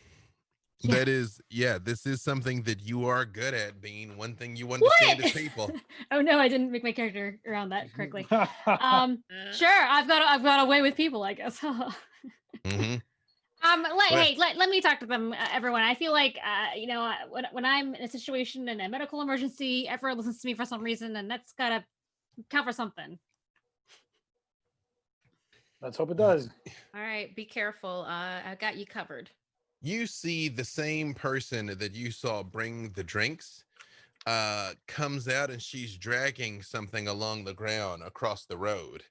Yeah. That is, yeah, this is something that you are good at, Being one thing you understand What? is people. Oh no, I didn't make my character around that correctly. Uh, Sure, I've got a way with people, I guess. Hmm. Hey, let me talk to them, everyone. I feel like, when I'm in a situation in a medical emergency, everyone listens to me for some reason, and that's gotta count for something. Let's hope it does. All right, be careful. I got you covered. You see the same person that you saw bring the drinks comes out, and she's dragging something along the ground across the road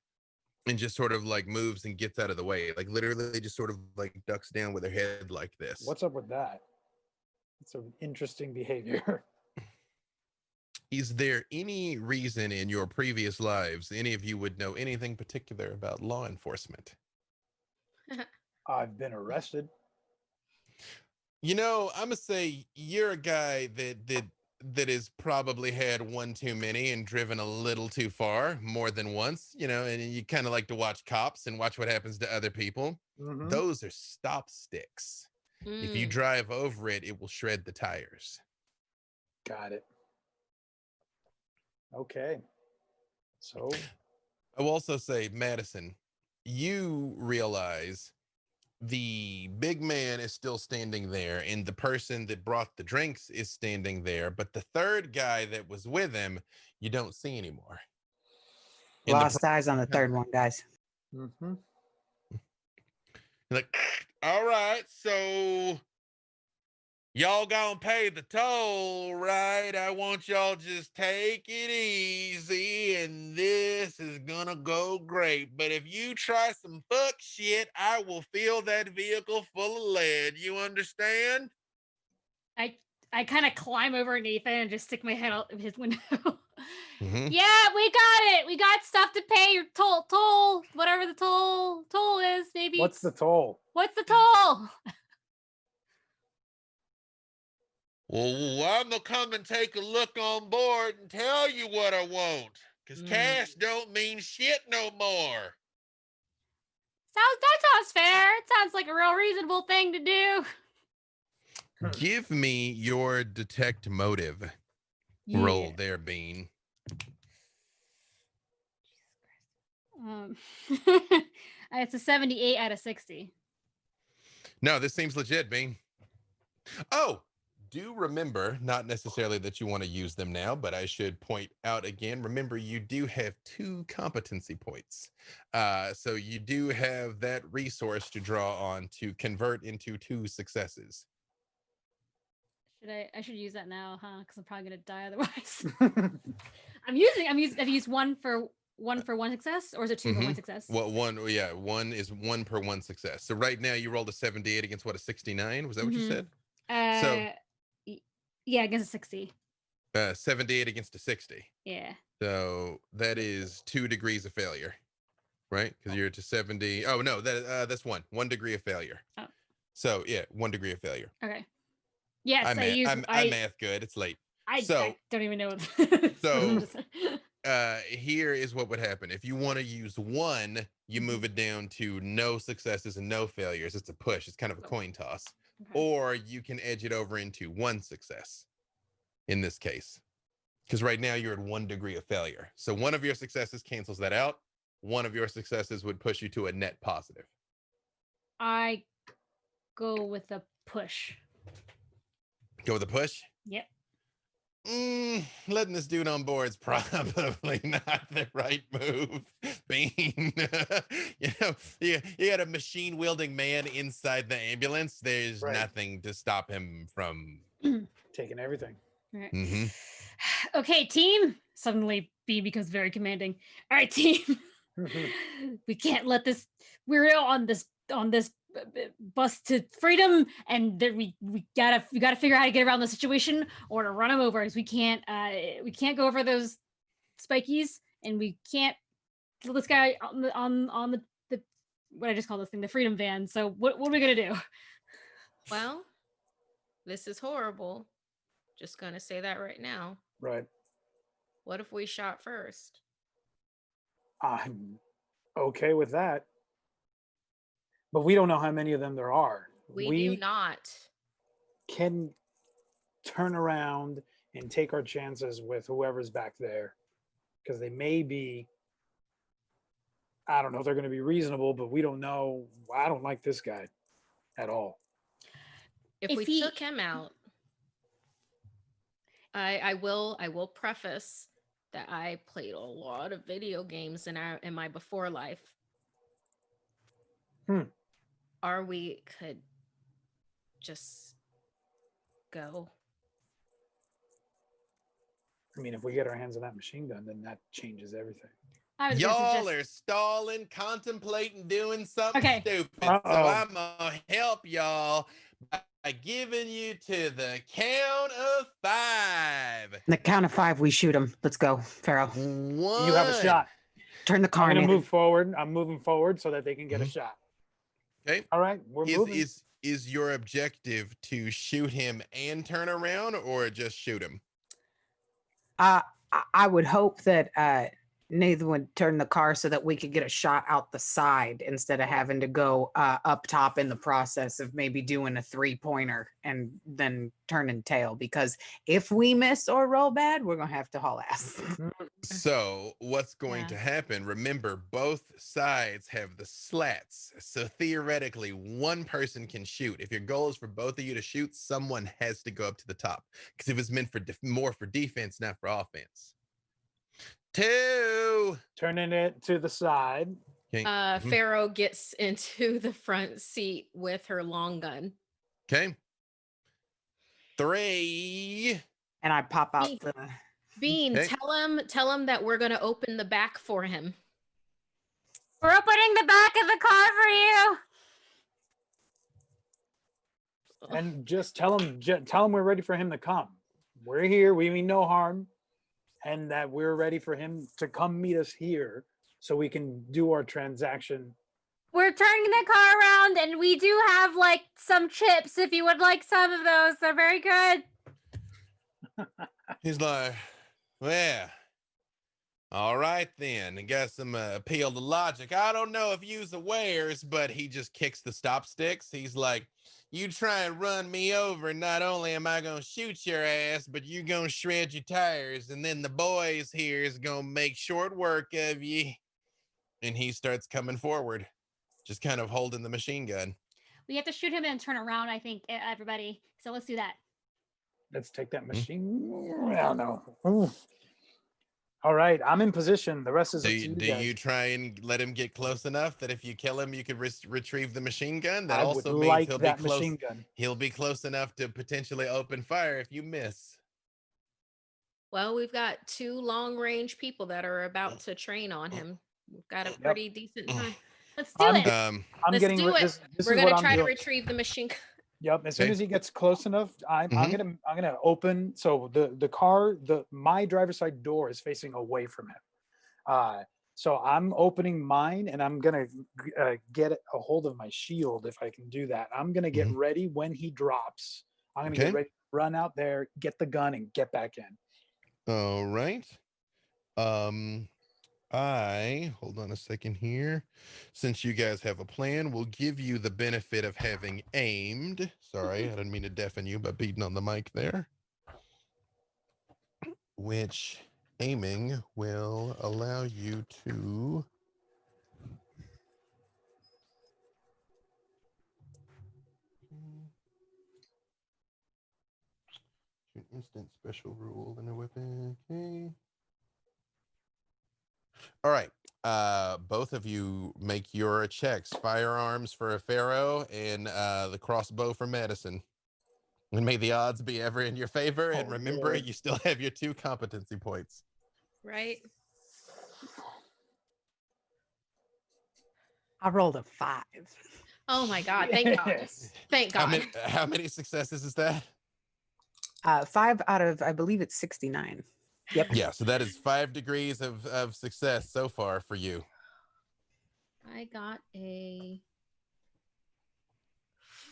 and just sort of like moves and gets out of the way, like literally just sort of like ducks down with her head like this. What's up with that? It's an interesting behavior. Is there any reason in your previous lives any of you would know anything particular about law enforcement? I've been arrested. I'm gonna say you're a guy that has probably had one too many and driven a little too far more than once, and you kind of like to watch cops and watch what happens to other people. Mhm. Those are stop sticks. If you Mm. drive over it, it will shred the tires. Got it. Okay. So I will also say, Madison, you realize the big man is still standing there, and the person that brought the drinks is standing there, but the third guy that was with him, you don't see anymore. And the Lost eyes on the third one, guys. mhm. like, all right, so y'all gonna pay the toll, right? I want y'all just take it easy, and this is gonna go great. But if you try some fuck shit, I will fill that vehicle full of lead. You understand? I kind of climb over Nathan and just stick my head out of his window. Mhm. Yeah, we got it. We got stuff to pay. Your toll, whatever the toll is, maybe. What's the toll? What's the toll? Well, I'm gonna come and take a look on board and tell you what I want. Because cash don't mean shit no more. That sounds fair. It sounds like a real reasonable thing to do. Give me your detect motive roll there, Bean. It's a 78 out of 60. No, this seems legit, Bean. Oh, do remember, not necessarily that you want to use them now, but I should point out again, remember you do have 2 competency points. So you do have that resource to draw on to convert into 2 successes. I should use that now, huh? Because I'm probably gonna die otherwise. I've used one for one success, or is it 2 for 1 success? Well, one is 1 per 1 success. So right now you rolled a 78 against what, a 69? Was that what you said? Yeah, against a 60. 78 against a 60. Yeah. So that is 2 degrees of failure, right? Because you're to 70. Oh no, that's 1 degree of failure. Oh. So yeah, 1 degree of failure. Okay. Yes, I'm math good. It's late. I don't even know. So here is what would happen. If you want to use 1, you move it down to no successes and no failures. It's a push. It's kind of a coin toss. Okay. Or you can edge it over into 1 success in this case. Because right now you're at 1 degree of failure. So one of your successes cancels that out. One of your successes would push you to a net positive. I go with a push. Go with a push? Yep. Letting this dude on board is probably not the right move. Being, you got a machine wielding man inside the ambulance. There's Right. nothing to stop him from. Taking everything. Right. Mm-hmm. Okay, team. Suddenly, B becomes very commanding. All right, team. We can't let this. We're on this bus to freedom, and we gotta figure out how to get around the situation or to run them over. Because we can't go over those spikies, and we can't kill this guy on the what I just called this thing, the freedom van. So what are we gonna do? Well, this is horrible. Just gonna say that right now. Right. What if we shot first? I'm okay with that. But we don't know how many of them there are. We do not. Can turn around and take our chances with whoever's back there. Because they may be, I don't know if they're going to be reasonable, but we don't know. I don't like this guy at all. If we took him out, I will preface that I played a lot of video games in my before life. Or we could just go. I mean, if we get our hands on that machine gun, then that changes everything. Y'all are stalling, contemplating doing something stupid. Uh-oh. So I'm gonna help y'all by giving you to the count of 5. The count of 5, we shoot him. Let's go, Pharaoh. 1. You have a shot. Turn the car. I'm going to move forward. I'm moving forward so that they can get a shot. Okay. All right. We're moving. Is your objective to shoot him and turn around, or just shoot him? I would hope that Nathan would turn the car so that we could get a shot out the side instead of having to go up top in the process of maybe doing a 3-pointer and then turning tail. Because if we miss or roll bad, we're gonna have to haul ass. So what's going to happen? Remember, both sides have the slats. So theoretically, one person can shoot. If your goal is for both of you to shoot, someone has to go up to the top. Because it was meant for more for defense, not for offense. 2. Turning it to the side. Okay. Pharaoh gets into the front seat with her long gun. Okay. 3. And I pop out the Bean. Tell him that we're gonna open the back for him. We're opening the back of the car for you. And just tell him we're ready for him to come. We're here. We mean no harm. And that we're ready for him to come meet us here so we can do our transaction. We're turning the car around, and we do have like some chips if you would like some of those. They're very good. He's like, well, all right then. I got some appeal to logic. I don't know if you's awares, but he just kicks the stop sticks. He's like, you try and run me over, not only am I gonna shoot your ass, but you're gonna shred your tires, and then the boys here is gonna make short work of you. And he starts coming forward, just kind of holding the machine gun. We have to shoot him and turn around, I think, everybody. So let's do that. Let's take that machine. I don't know. All right, I'm in position. The rest is up to you guys. You try and let him get close enough that if you kill him, you could retrieve the machine gun? That I also would means like he'll that be close. machine gun. He'll be close enough to potentially open fire if you miss. Well, we've got 2 long-range people that are about to train on him. We've got a pretty decent time. Let's do it. Let's do it. We're gonna try to retrieve the machine gun. Yep. As soon as he gets close enough, I'm gonna open. So the car, my driver's side door is facing away from him. So I'm opening mine, and I'm gonna get a hold of my shield if I can do that. I'm gonna get ready when he drops. I'm gonna get ready to run out there, get the gun, and get back in. All right. Hold on a second here. Since you guys have a plan, we'll give you the benefit of having aimed. Sorry, I didn't mean to deafen you by beating on the mic there. Which aiming will allow you to instant special rule and a weapon. Okay. All right. Both of you make your checks. Firearms for a pharaoh and the crossbow for Madison. And may the odds be ever in your favor. And remember, Lord. you still have your 2 competency points. Right. I rolled a 5. Oh my God. Thank God. Yes. Thank How God. many, how many successes is that? 5 out of, I believe it's 69. Yep. Yeah, so that is 5 degrees of success so far for you. I got a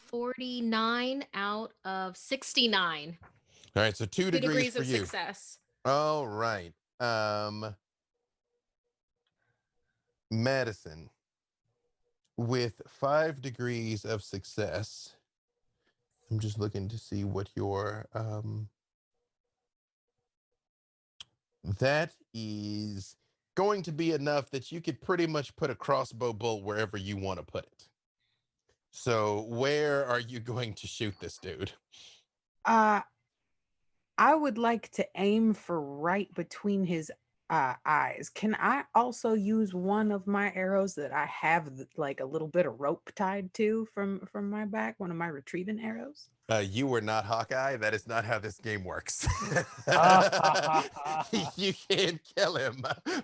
49 out of 69. All right, so 2 2 degrees degrees for of you. success. All right. Madison, with 5 degrees of success, I'm just looking to see what your that is going to be enough that you could pretty much put a crossbow bolt wherever you want to put it. So where are you going to shoot this dude? I would like to aim for right between his eyes. Can I also use one of my arrows that I have like a little bit of rope tied to from my back? One of my retrieving arrows. You were not Hawkeye. That is not how this game works. You can kill him,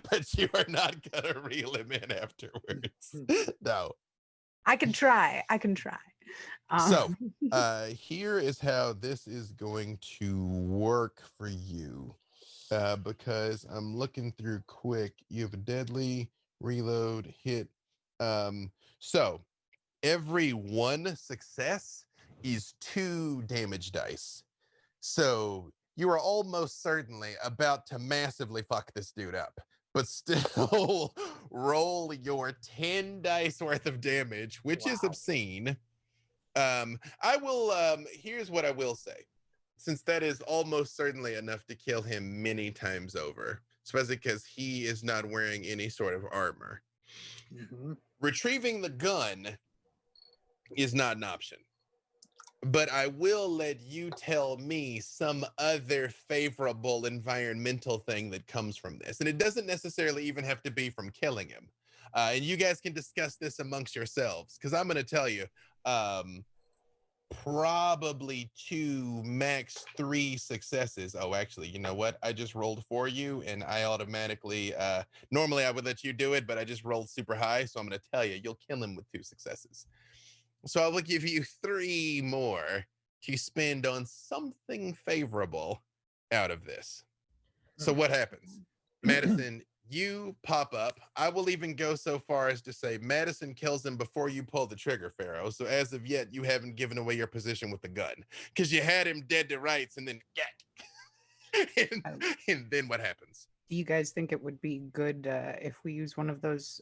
but you are not gonna reel him in afterwards. No. I can try. I can try. So, here is how this is going to work for you. Because I'm looking through quick. You have a deadly, reload, hit. So every 1 success is 2 damage dice. So you are almost certainly about to massively fuck this dude up, but still roll your 10 dice worth of damage, which is Wow. obscene. I will, here's what I will say. Since that is almost certainly enough to kill him many times over, especially because he is not wearing any sort of armor. Retrieving the gun is not an option. But I will let you tell me some other favorable environmental thing that comes from this. And it doesn't necessarily even have to be from killing him. And you guys can discuss this amongst yourselves, because I'm going to tell you, probably 2, max 3 successes. Oh, actually, you know what? I just rolled for you, and I automatically, normally I would let you do it, but I just rolled super high. So I'm going to tell you, you'll kill him with 2 successes. So I will give you 3 more to spend on something favorable out of this. So what happens? Madison, you pop up. I will even go so far as to say Madison kills him before you pull the trigger, Pharaoh. So as of yet, you haven't given away your position with the gun, because you had him dead to rights and then and then what happens? Do you guys think it would be good if we use one of those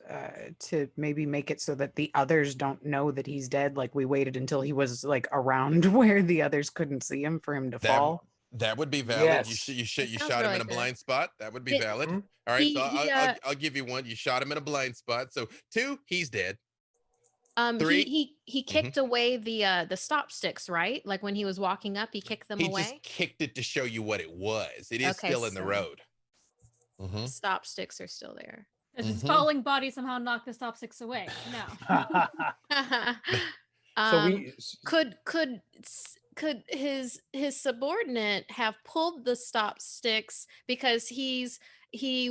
to maybe make it so that the others don't know that he's dead? Like we waited until he was like around where the others couldn't see him for him to fall. That would be valid. Yes. You That sounds shot him really in a good. blind spot. That would be valid. Mhm. All right, He- so he, I'll give you 1. You shot him in a blind spot. So 2, he's dead. 3, he kicked away the stop sticks, right? Like when he was walking up, he kicked them he away. just kicked it to show you what it was. It is Okay, still in the so- road. Mhm. Stop sticks are still there. Does his Mhm. falling body somehow knock the stop sticks away? No. So we Could his subordinate have pulled the stop sticks because he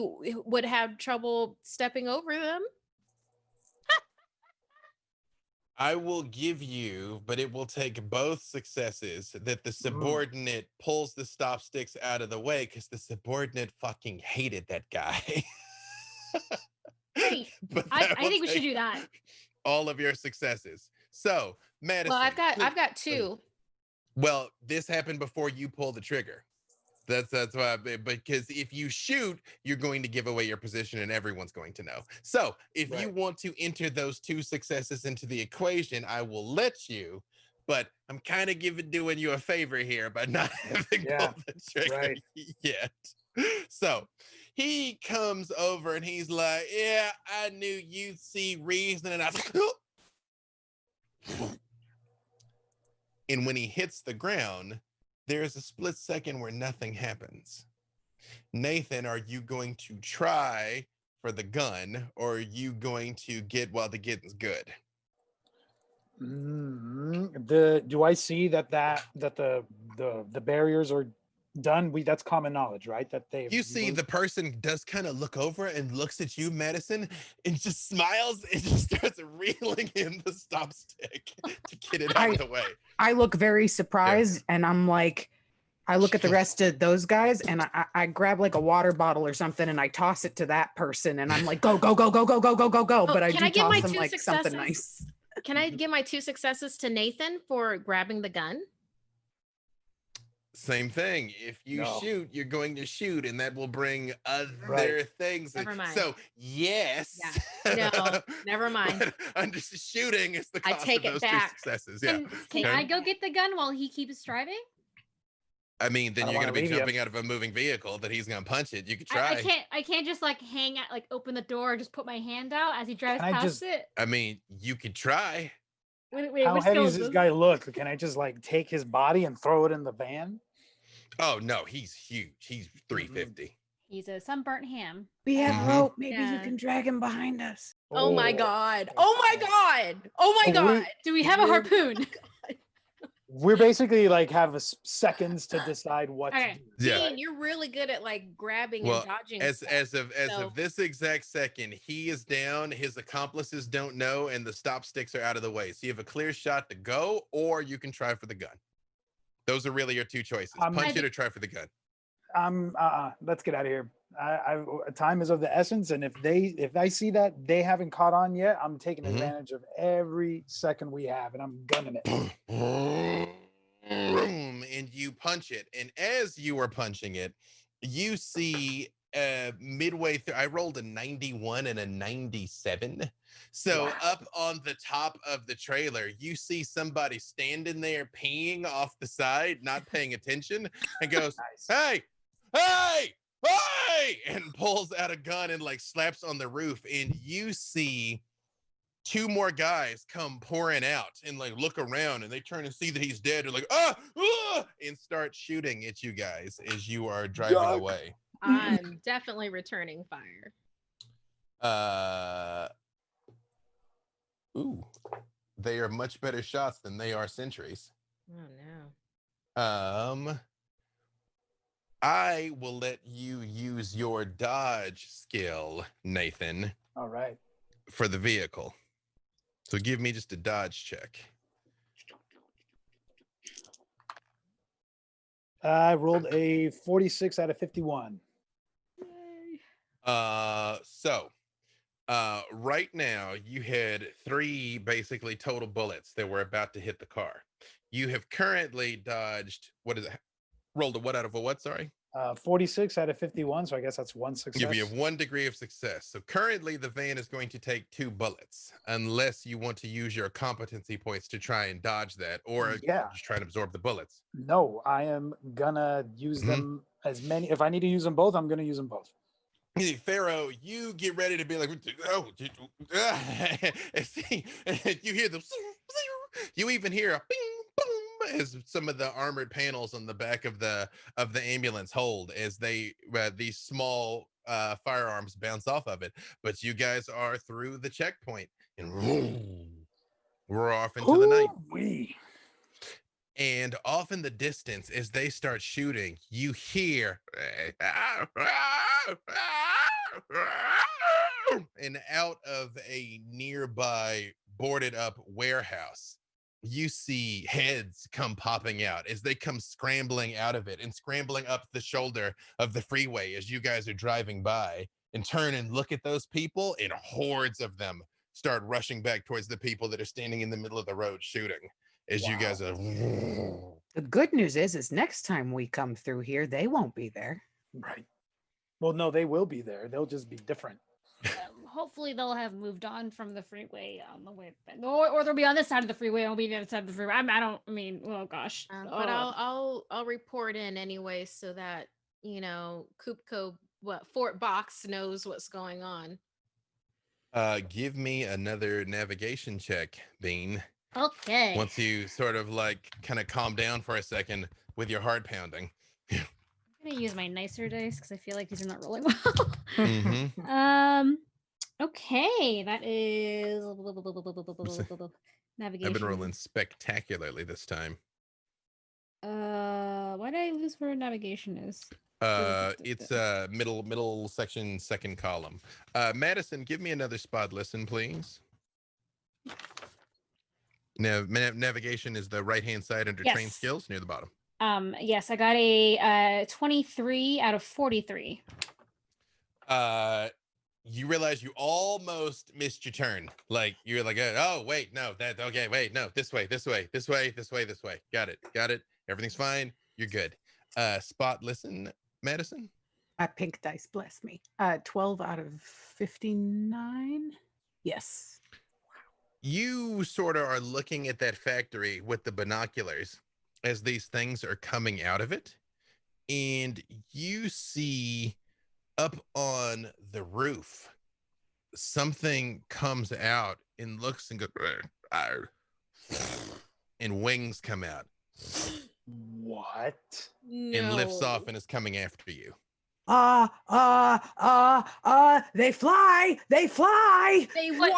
would have trouble stepping over them? I will give you, but it will take both successes that the subordinate pulls the stop sticks out of the way, because the subordinate fucking hated that guy. Great. But I that will think we should take do that. all of your successes. So, Madison. Well, I've got 2. Well, this happened before you pull the trigger. That's why, because if you shoot, you're going to give away your position and everyone's going to know. So if you Right. want to enter those 2 successes into the equation, I will let you, but I'm kind of doing you a favor here by not having Yeah, pulled the trigger right. yet. So he comes over and he's like, yeah, I knew you'd see reason. And I was like, and when he hits the ground, there's a split second where nothing happens. Nathan, are you going to try for the gun, or are you going to get while the getting's good? Do I see that the barriers are done? That's common knowledge, right? That they You see the person does kind of look over and looks at you, Madison, and just smiles and just starts reeling in the stop stick to get it out of the way. I look very surprised, and I'm like, I look at the rest of those guys, and I grab like a water bottle or something, and I toss it to that person, and I'm like, go, go, go, go, go, go, go, go, go. But I do toss them like something nice. Can I give my 2 successes to Nathan for grabbing the gun? Same thing. If you shoot, you're going to shoot, and that will bring other things. Never mind. So yes. Yeah. No, never mind. But under shooting is the cost I take of it those back. 2 successes. Yeah. Can I go get the gun while he keeps driving? I mean, then I you're don't going to be wanna leave jumping out of a moving vehicle that he's going to punch it. You could I try. I can't just like hang out, like open the door, just put my hand out as he drives Can I past just- it. I mean, you could try. Wait, How what heavy skill does is this this? guy look? Can I just like take his body and throw it in the van? Oh no, he's huge. He's 350. He's a sunburnt ham. We have Mhm. rope. Maybe you Yeah. can drag him behind us. Oh my God. Oh my God. Oh my God. Do we have a harpoon? We're basically like have seconds to decide what Okay. to do. Yeah. Dean, you're really good at like grabbing Well, and dodging. As stuff. of this exact second, he is down. His accomplices don't know, and the stop sticks are out of the way. So you have a clear shot to go, or you can try for the gun. Those are really your 2 choices: punch it or try for the gun. Let's get out of here. Time is of the essence, and if I see that they haven't caught on yet, I'm taking Mhm. advantage of every second we have, and I'm gunning it. Boom, and you punch it. And as you are punching it, you see midway through, I rolled a 91 and a 97. So Wow. up on the top of the trailer, you see somebody standing there peeing off the side, not paying attention, and goes, Nice. hey, hey, hey, and pulls out a gun and like slaps on the roof. And you see 2 more guys come pouring out and like look around, and they turn and see that he's dead. They're like, and start shooting at you guys as you are driving Yuck. away. I'm definitely returning fire. Ooh, they are much better shots than they are sentries. Oh no. I will let you use your dodge skill, Nathan, All right. for the vehicle. So give me just a dodge check. I rolled a 46 out of 51. Right now you had 3 basically total bullets that were about to hit the car. You have currently dodged, what is it? Rolled a what out of a what, sorry? 46 out of 51, so I guess that's 1 success. You have 1 degree of success. So currently the van is going to take 2 bullets, unless you want to use your competency points to try and dodge that, or just try and absorb the bullets. No, I am gonna use them as many. If I need to use them both, I'm gonna use them both. Pharaoh, you get ready to be like, oh, you hear them. You even hear a bing, boom, as some of the armored panels on the back of the ambulance hold as they these small firearms bounce off of it. But you guys are through the checkpoint, and we're off into the night. And off in the distance, as they start shooting, you hear, and out of a nearby boarded up warehouse, you see heads come popping out as they come scrambling out of it and scrambling up the shoulder of the freeway as you guys are driving by, and turn and look at those people, and hordes of them start rushing back towards the people that are standing in the middle of the road shooting. As you guys are. The good news is next time we come through here, they won't be there. Right. Well, no, they will be there. They'll just be different. Hopefully they'll have moved on from the freeway on the way, or they'll be on this side of the freeway. I'll be on the other side of the freeway. Oh gosh. But I'll report in anyway, so that Coopco, Fort Box knows what's going on. Give me another navigation check, Bean. Okay. Once you sort of like kind of calm down for a second with your heart pounding. I'm gonna use my nicer dice because I feel like these are not rolling well. Mm-hmm. Okay, that is navigation. I've been rolling spectacularly this time. Why did I lose where navigation is? It's middle section, second column. Madison, give me another spot listen, please. Navigation is the right-hand side under train Yes. skills near the bottom. Yes, I got a 23 out of 43. You realize you almost missed your turn. Like you're like, oh wait, no, okay, wait, no, this way. Got it. Everything's fine. You're good. Spot listen, Madison. Pink dice, bless me. 12 out of 59. Yes. You sort of are looking at that factory with the binoculars as these things are coming out of it, and you see up on the roof something comes out and looks and goes and wings come out. What? And lifts off and is coming after you. They fly. They fly. They What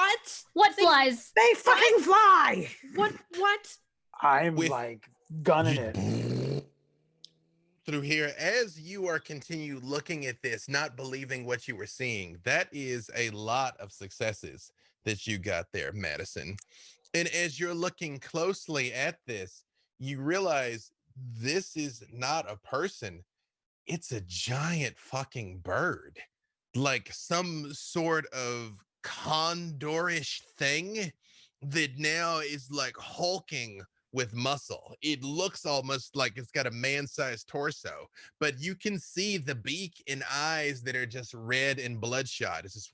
what? flies? They fucking fly. What? I'm With- like gunning it. Through here, as you are continue looking at this, not believing what you were seeing, that is a lot of successes that you got there, Madison. And as you're looking closely at this, you realize this is not a person. It's a giant fucking bird, like some sort of condorish thing that now is like hulking with muscle. It looks almost like it's got a man-sized torso, but you can see the beak and eyes that are just red and bloodshot. It's just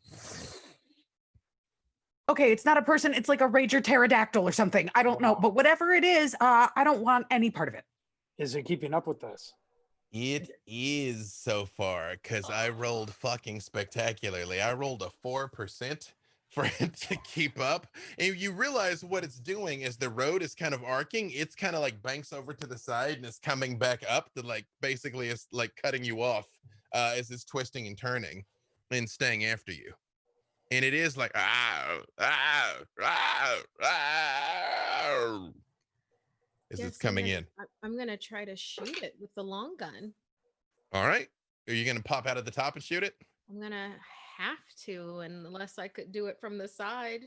Okay, it's not a person. It's like a rager pterodactyl or something. I don't know, but whatever it is, I don't want any part of it. Is it keeping up with us? It is so far, because I rolled fucking spectacularly. I rolled a 4% for it to keep up. And you realize what it's doing is the road is kind of arcing. It's kind of like banks over to the side and it's coming back up to like basically it's like cutting you off as it's twisting and turning and staying after you. And it is like, as it's coming in. I'm gonna try to shoot it with the long gun. All right. Are you going to pop out of the top and shoot it? I'm gonna have to, unless I could do it from the side.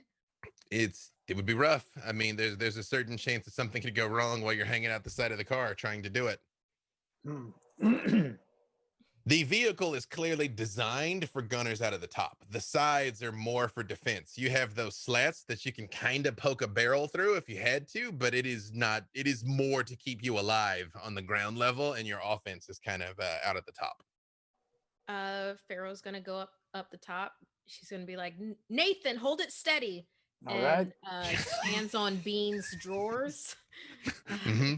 It would be rough. I mean, there's a certain chance that something could go wrong while you're hanging out the side of the car trying to do it. The vehicle is clearly designed for gunners out of the top. The sides are more for defense. You have those slats that you can kind of poke a barrel through if you had to, but it is not. It is more to keep you alive on the ground level, and your offense is kind of out at the top. Pharaoh's gonna go up the top. She's gonna be like, Nathan, hold it steady. All and right. Stands on Bean's drawers. Mm-hmm.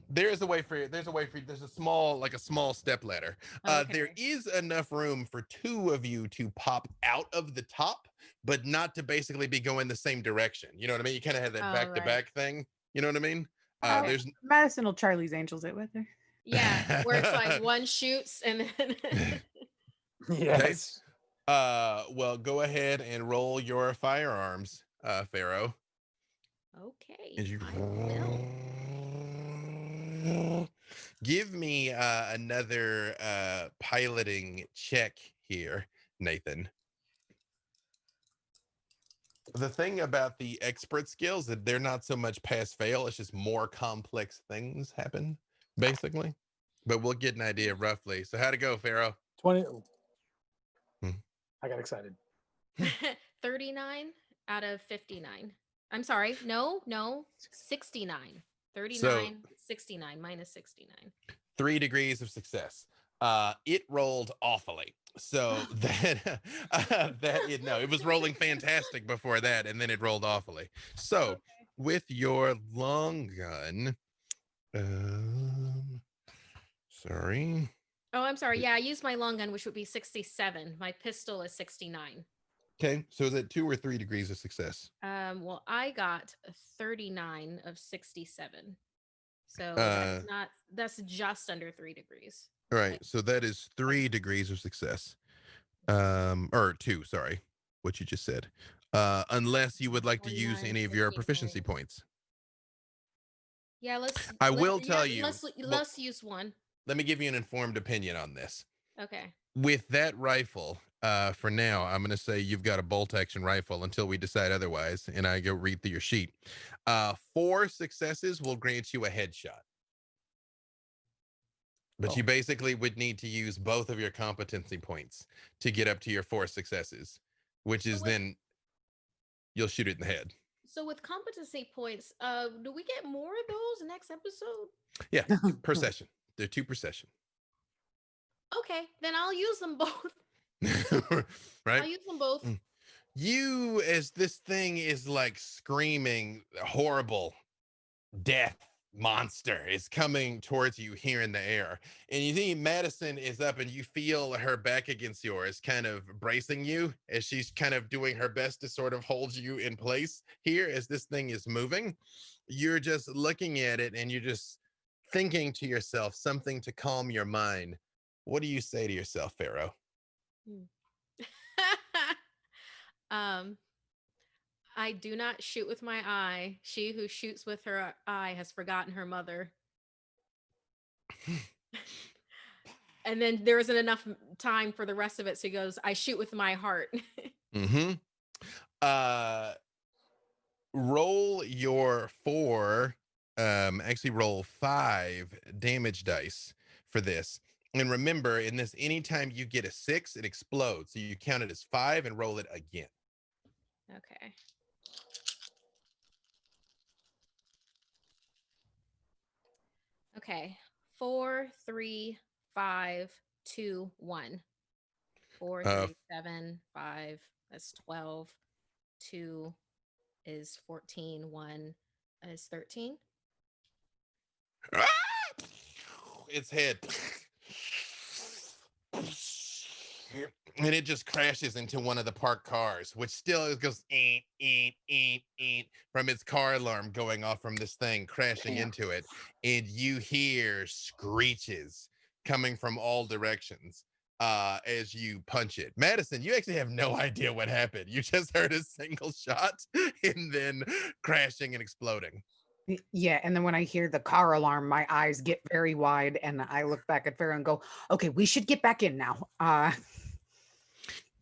There's a way for there's a small step ladder. Okay. There is enough room for two of you to pop out of the top, but not to basically be going the same direction. You know what I mean? You kind of have that back-to-back thing. You know what I mean? There's Madison will Charlie's Angels it with her. Yeah, where it's like one shoots and then Yes. well, go ahead and roll your firearms, Pharaoh. Okay. As you I will. give me another piloting check here, Nathan. The thing about the expert skills that they're not so much pass fail, it's just more complex things happen, basically. But we'll get an idea roughly. So how'd it go, Pharaoh? 20. Hmm. I got excited. 39 out of 59. I'm sorry. No. 69. 39, So- 69, minus 69. 3 degrees of success. It rolled awfully. So that it was rolling fantastic before that, and then it rolled awfully. So with your long gun, sorry. Oh, I'm sorry. Yeah, I used my long gun, which would be 67. My pistol is 69. Okay, so is it 2 or 3 degrees of success? Well, I got a 39 of 67. So that's just under 3 degrees. All right, so that is 3 degrees of success. Or 2, sorry, what you just said. Unless you would like to use 49, any of your 60 proficiency points. points. Yeah, I will tell you. Let's use one. Let me give you an informed opinion on this. Okay. With that rifle, for now, I'm going to say you've got a bolt action rifle until we decide otherwise, and I go read through your sheet. 4 successes will grant you a headshot. But you basically would need to use both of your competency points to get up to your 4 successes, which is then you'll shoot it in the head. So with competency points, do we get more of those next episode? Yeah, per session. They're 2 per session. Okay, then I'll use them both. Right? I'll use them both. You, as this thing is like screaming horrible death monster is coming towards you here in the air, and you see Madison is up and you feel her back against yours, kind of bracing you as she's kind of doing her best to sort of hold you in place here as this thing is moving. You're just looking at it and you're just thinking to yourself something to calm your mind. What do you say to yourself, Pharaoh? I do not shoot with my eye. She who shoots with her eye has forgotten her mother. And then there isn't enough time for the rest of it. So he goes, I shoot with my heart. Roll your 4, actually roll 5 damage dice for this. And remember, in this, anytime you get a 6, it explodes. So you count it as 5 and roll it again. Okay. Okay. 4, 3, 5, 2, 1. 4, 3, 7, 5. That's 12. 2 is 14. 1 is 13. Its head. And it just crashes into one of the parked cars, which still goes from its car alarm going off from this thing crashing into it. And you hear screeches coming from all directions as you punch it. Madison, you actually have no idea what happened. You just heard a single shot and then crashing and exploding. Yeah, and then when I hear the car alarm, my eyes get very wide, and I look back at Pharaoh and go, okay, we should get back in now.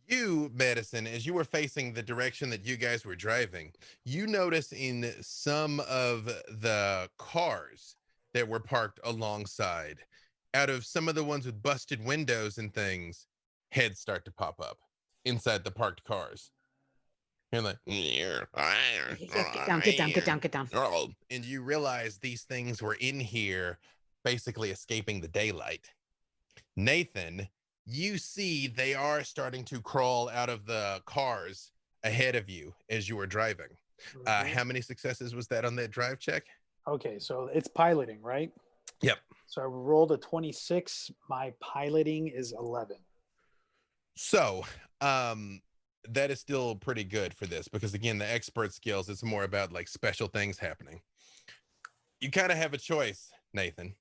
You, Madison, as you were facing the direction that you guys were driving, you notice in some of the cars that were parked alongside, out of some of the ones with busted windows and things, heads start to pop up inside the parked cars. And like, Get down. And you realize these things were in here basically escaping the daylight. Nathan, you see they are starting to crawl out of the cars ahead of you as you were driving. How many successes was that on that drive check? Okay, so it's piloting, right? Yep. So I rolled a 26. My piloting is 11. So that is still pretty good for this, because again, the expert skills, it's more about like special things happening. You kind of have a choice, Nathan.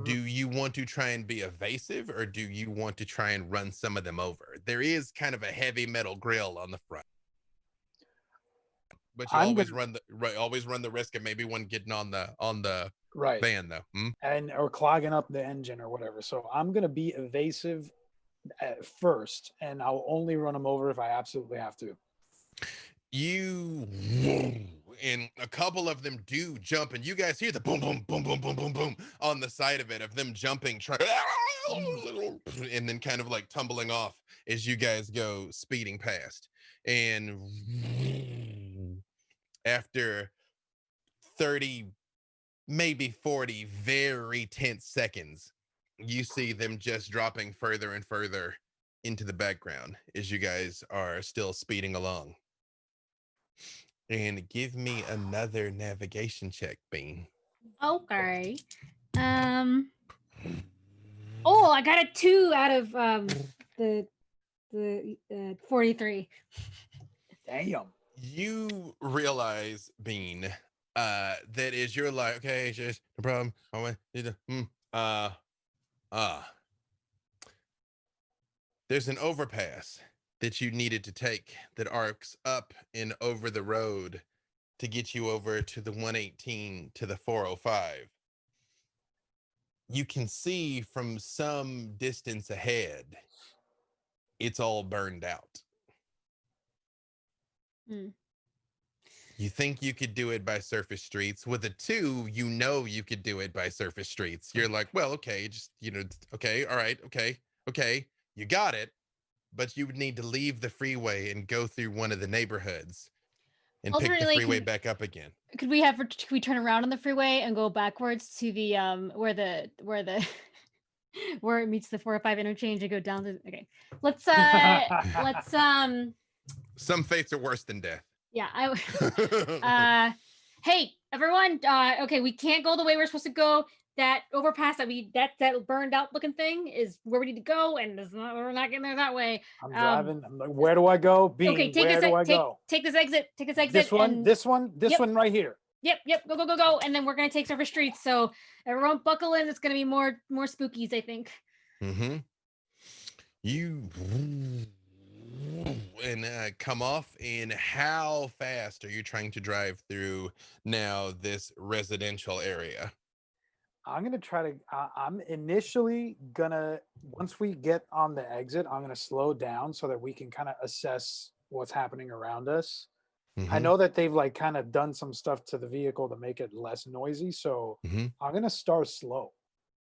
Do you want to try and be evasive, or do you want to try and run some of them over? There is kind of a heavy metal grill on the front, but you always run the risk of maybe one getting on the right van though, and or clogging up the engine or whatever. So I'm gonna be evasive at first, and I'll only run them over if I absolutely have to. And a couple of them do jump, and you guys hear the boom, boom, boom, boom, boom, boom, boom on the side of it, of them jumping, and then kind of like tumbling off as you guys go speeding past. And after 30, maybe 40 very tense seconds, you see them just dropping further and further into the background as you guys are still speeding along. And give me another navigation check, Bean. Okay. Oh, I got a 2 out of the 43. Damn. You realize, Bean, that is you're like, okay, just no problem. I want you to, there's an overpass that you needed to take that arcs up and over the road to get you over to the 118 to the 405. You can see from some distance ahead, it's all burned out. You think you could do it by surface streets. With a 2, you know you could do it by surface streets. You're like, well, okay, just, okay, all right, okay, you got it. But you would need to leave the freeway and go through one of the neighborhoods and pick the freeway back up again. Could we turn around on the freeway and go backwards to the where where it meets the 405 interchange and go down to let's some fates are worse than death. Yeah, hey everyone, okay, we can't go the way we're supposed to go. That overpass that burned out looking thing is where we need to go, and we're not getting there that way. I'm driving. I'm like, where do I go? Bean, okay, where do I go? Take this exit. Take this exit. This one right here. Yep. Go. And then we're gonna take surface streets. So everyone buckle in. It's gonna be more spookies, I think. Mm-hmm. You and come off. And how fast are you trying to drive through now this residential area? I'm gonna try to. I'm initially gonna, once we get on the exit, I'm gonna slow down so that we can kind of assess what's happening around us. I know that they've like kind of done some stuff to the vehicle to make it less noisy, so I'm gonna start slow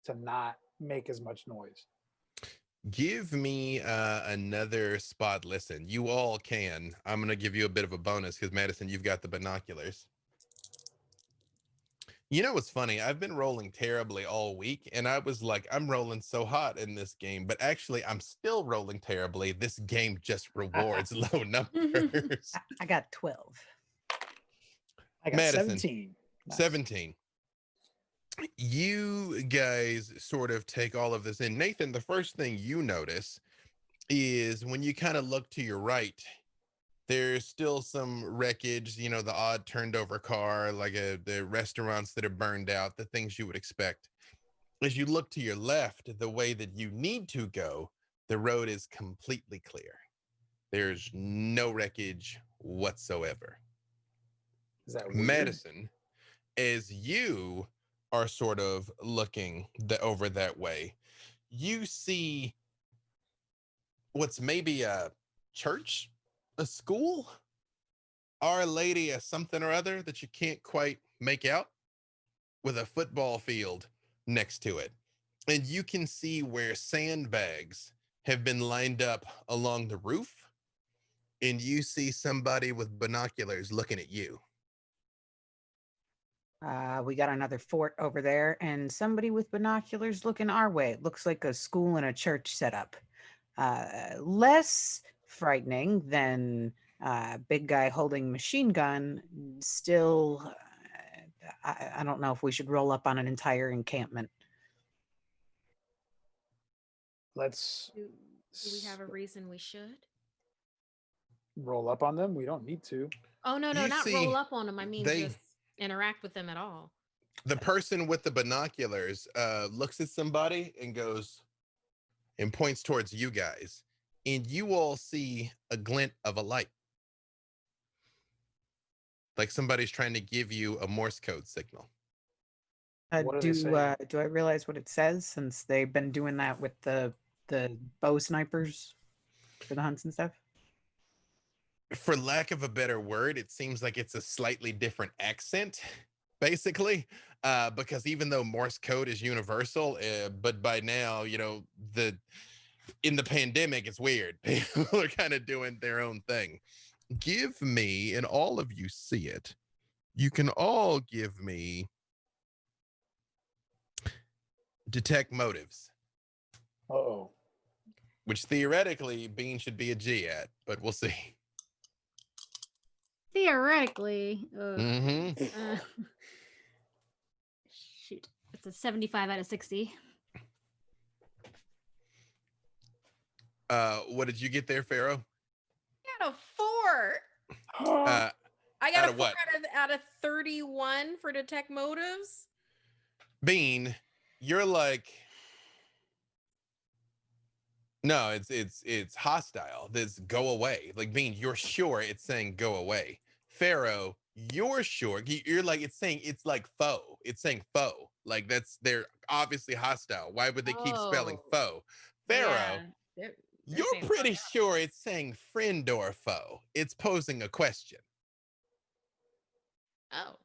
to not make as much noise. Give me another spot listen. You all can. I'm gonna give you a bit of a bonus because Madison, you've got the binoculars. You know what's funny? I've been rolling terribly all week, and I was like, I'm rolling so hot in this game, but actually I'm still rolling terribly. This game just rewards low numbers. I got 12. I got Madison, 17. Nice. 17. You guys sort of take all of this in. Nathan, the first thing you notice is when you kind of look to your right, there's still some wreckage, the odd turned over car, like the restaurants that are burned out, the things you would expect. As you look to your left, the way that you need to go, the road is completely clear. There's no wreckage whatsoever. Is that weird? Madison, as you are sort of looking over that way, you see what's maybe a church, a school, Our Lady of something or other that you can't quite make out, with a football field next to it. And you can see where sandbags have been lined up along the roof, and you see somebody with binoculars looking at you. We got another fort over there and somebody with binoculars looking our way. It looks like a school and a church setup. Less frightening than big guy holding machine gun. Still, I don't know if we should roll up on an entire encampment. Let's. Do we have a reason we should? Roll up on them? We don't need to. Oh, no, You not see, roll up on them. I mean, just interact with them at all. The person with the binoculars looks at somebody and goes and points towards you guys, and you all see a glint of a light, like somebody's trying to give you a Morse code signal. Do I realize what it says, since they've been doing that with the bow snipers for the hunts and stuff? For lack of a better word, it seems like it's a slightly different accent, basically, because even though Morse code is universal, but by now, in the pandemic, it's weird. People are kind of doing their own thing. Give me, and all of you see it, you can all give me detect motives. Uh-oh. Which theoretically Bean should be a G at, but we'll see. Theoretically. Mm-hmm. Shoot. It's a 75 out of 60. What did you get there, Pharaoh? Got a 4. Uh, I got out a of 4 what? out of 31 for detect motives. Bean, you're like, no, it's hostile. This go away. Like Bean, you're sure it's saying go away. Pharaoh, you're sure. You're like it's saying it's like foe. It's saying foe. Like they're obviously hostile. Why would they keep spelling Oh, foe? Pharaoh, yeah. They're you're saying pretty sure it's saying friend or foe. It's posing a question. oh.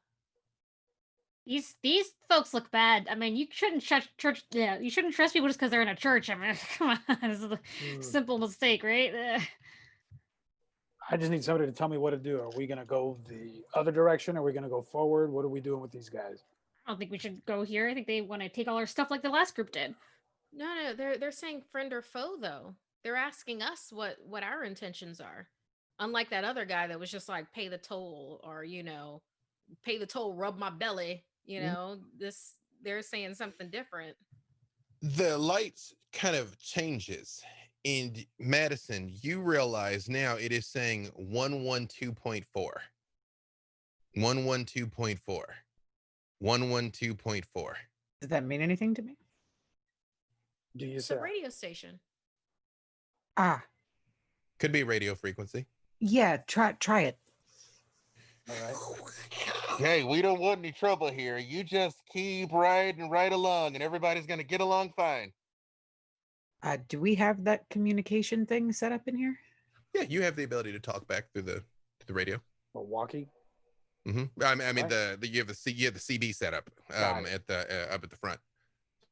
These folks look bad. I mean, you shouldn't trust church. Yeah, you shouldn't trust people just because they're in a church. I mean, come on, this is a simple mistake, right? I just need somebody to tell me what to do. Are we going to go the other direction? Are we going to go forward? What are we doing with these guys? I don't think we should go here. I think they want to take all our stuff like the last group did. No, they're saying friend or foe though. They're asking us what our intentions are. Unlike that other guy that was just like pay the toll or pay the toll, rub my belly, they're saying something different. The lights kind of changes. In Madison, you realize now it is saying 112.4. 112.4. 112.4. Does that mean anything to me? Do you It's say? a radio station. Ah, Could be radio frequency. yeah. Try it. All right. Hey, we don't want any trouble here. You just keep riding right along and everybody's going to get along fine. Do we have that communication thing set up in here? Yeah, you have the ability to talk back through the radio. A walkie? Mm-hmm. I mean, Right. you have the CB set up Got it. at the up at the front.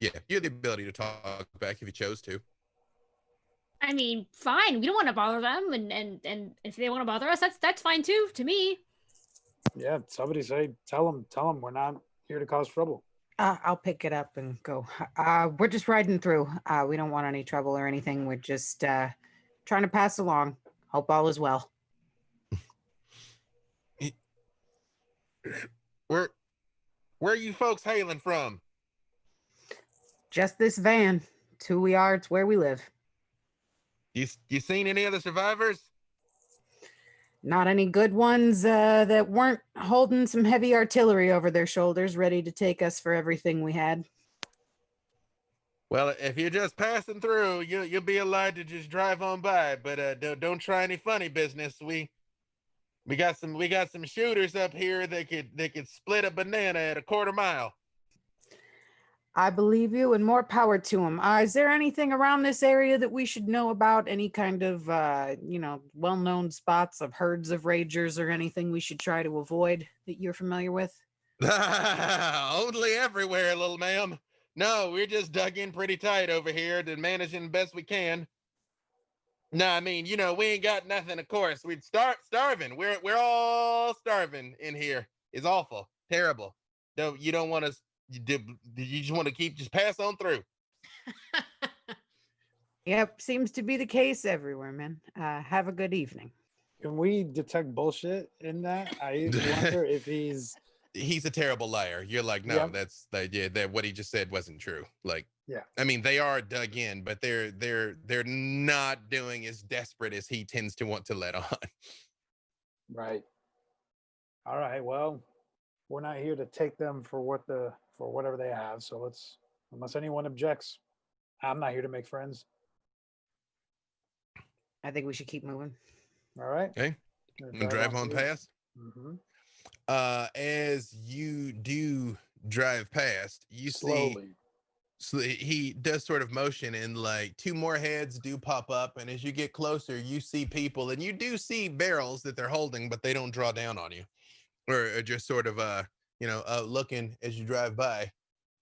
Yeah, you have the ability to talk back if you chose to. I mean, fine. We don't want to bother them, and if they want to bother us, that's fine too. To me, Yeah. Somebody say, tell them we're not here to cause trouble. I'll pick it up and go. We're just riding through. We don't want any trouble or anything. We're just trying to pass along. Hope all is well. Where are you folks hailing from? Just this van. It's who we are. It's where we live. You seen any other survivors? Not any good ones that weren't holding some heavy artillery over their shoulders, ready to take us for everything we had. Well, if you're just passing through, you'll be allowed to just drive on by, but don't try any funny business. We got some shooters up here that could split a banana at a quarter mile. I believe you, and more power to them. Is there anything around this area that we should know about? Any kind of, well-known spots of herds of ragers or anything we should try to avoid that you're familiar with? Only everywhere, little ma'am. No, we're just dug in pretty tight over here to managing the best we can. No, I mean, we ain't got nothing, of course. We'd start starving. We're all starving in here. It's awful. Terrible. You don't want us, you just want to just pass on through. Yep, seems to be the case everywhere, man. Have a good evening. Can we detect bullshit in that? I wonder if He's a terrible liar. You're like, no, Yeah. that's that what he just said wasn't true. Like, Yeah. I mean, they are dug in, but they're not doing as desperate as he tends to want to let on. Right. All right. Well, we're not here to take them for whatever they have. So unless anyone objects, I'm not here to make friends. I think we should keep moving. All right. Okay. And drive on past. Mm-hmm. As you do drive past, you Slowly. see he does sort of motion and like two more heads do pop up. And as you get closer, you see people and you do see barrels that they're holding, but they don't draw down on you or just sort of, looking as you drive by.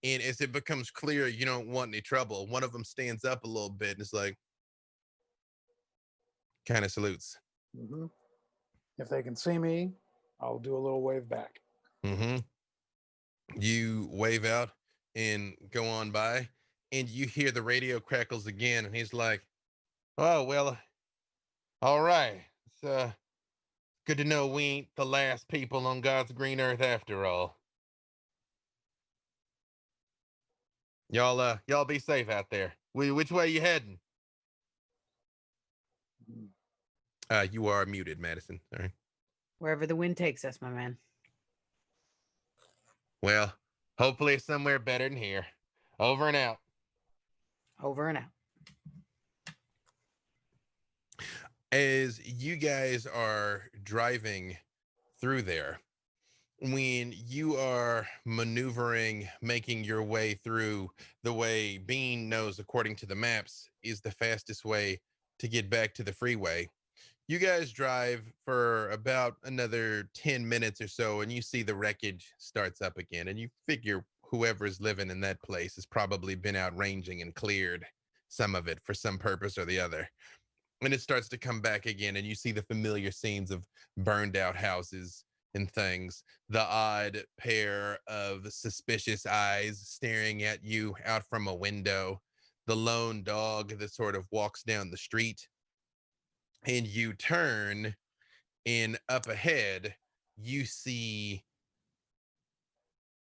And as it becomes clear, you don't want any trouble. One of them stands up a little bit and it's like, kind of salutes. Mm-hmm. If they can see me, I'll do a little wave back. Mm-hmm. You wave out and go on by, and you hear the radio crackles again, and he's like, "Oh well, all right. It's good to know we ain't the last people on God's green earth after all. Y'all be safe out there. Which way you heading?" You are muted, Madison. All right. Wherever the wind takes us, my man. Well, hopefully somewhere better than here. Over and out. Over and out. As you guys are driving through there, when you are maneuvering, making your way through the way Bean knows, according to the maps, is the fastest way to get back to the freeway, you guys drive for about another 10 minutes or so, and you see the wreckage starts up again, and you figure whoever's living in that place has probably been out ranging and cleared some of it for some purpose or the other. And it starts to come back again, and you see the familiar scenes of burned out houses and things, the odd pair of suspicious eyes staring at you out from a window, the lone dog that sort of walks down the street. And you turn, and up ahead, you see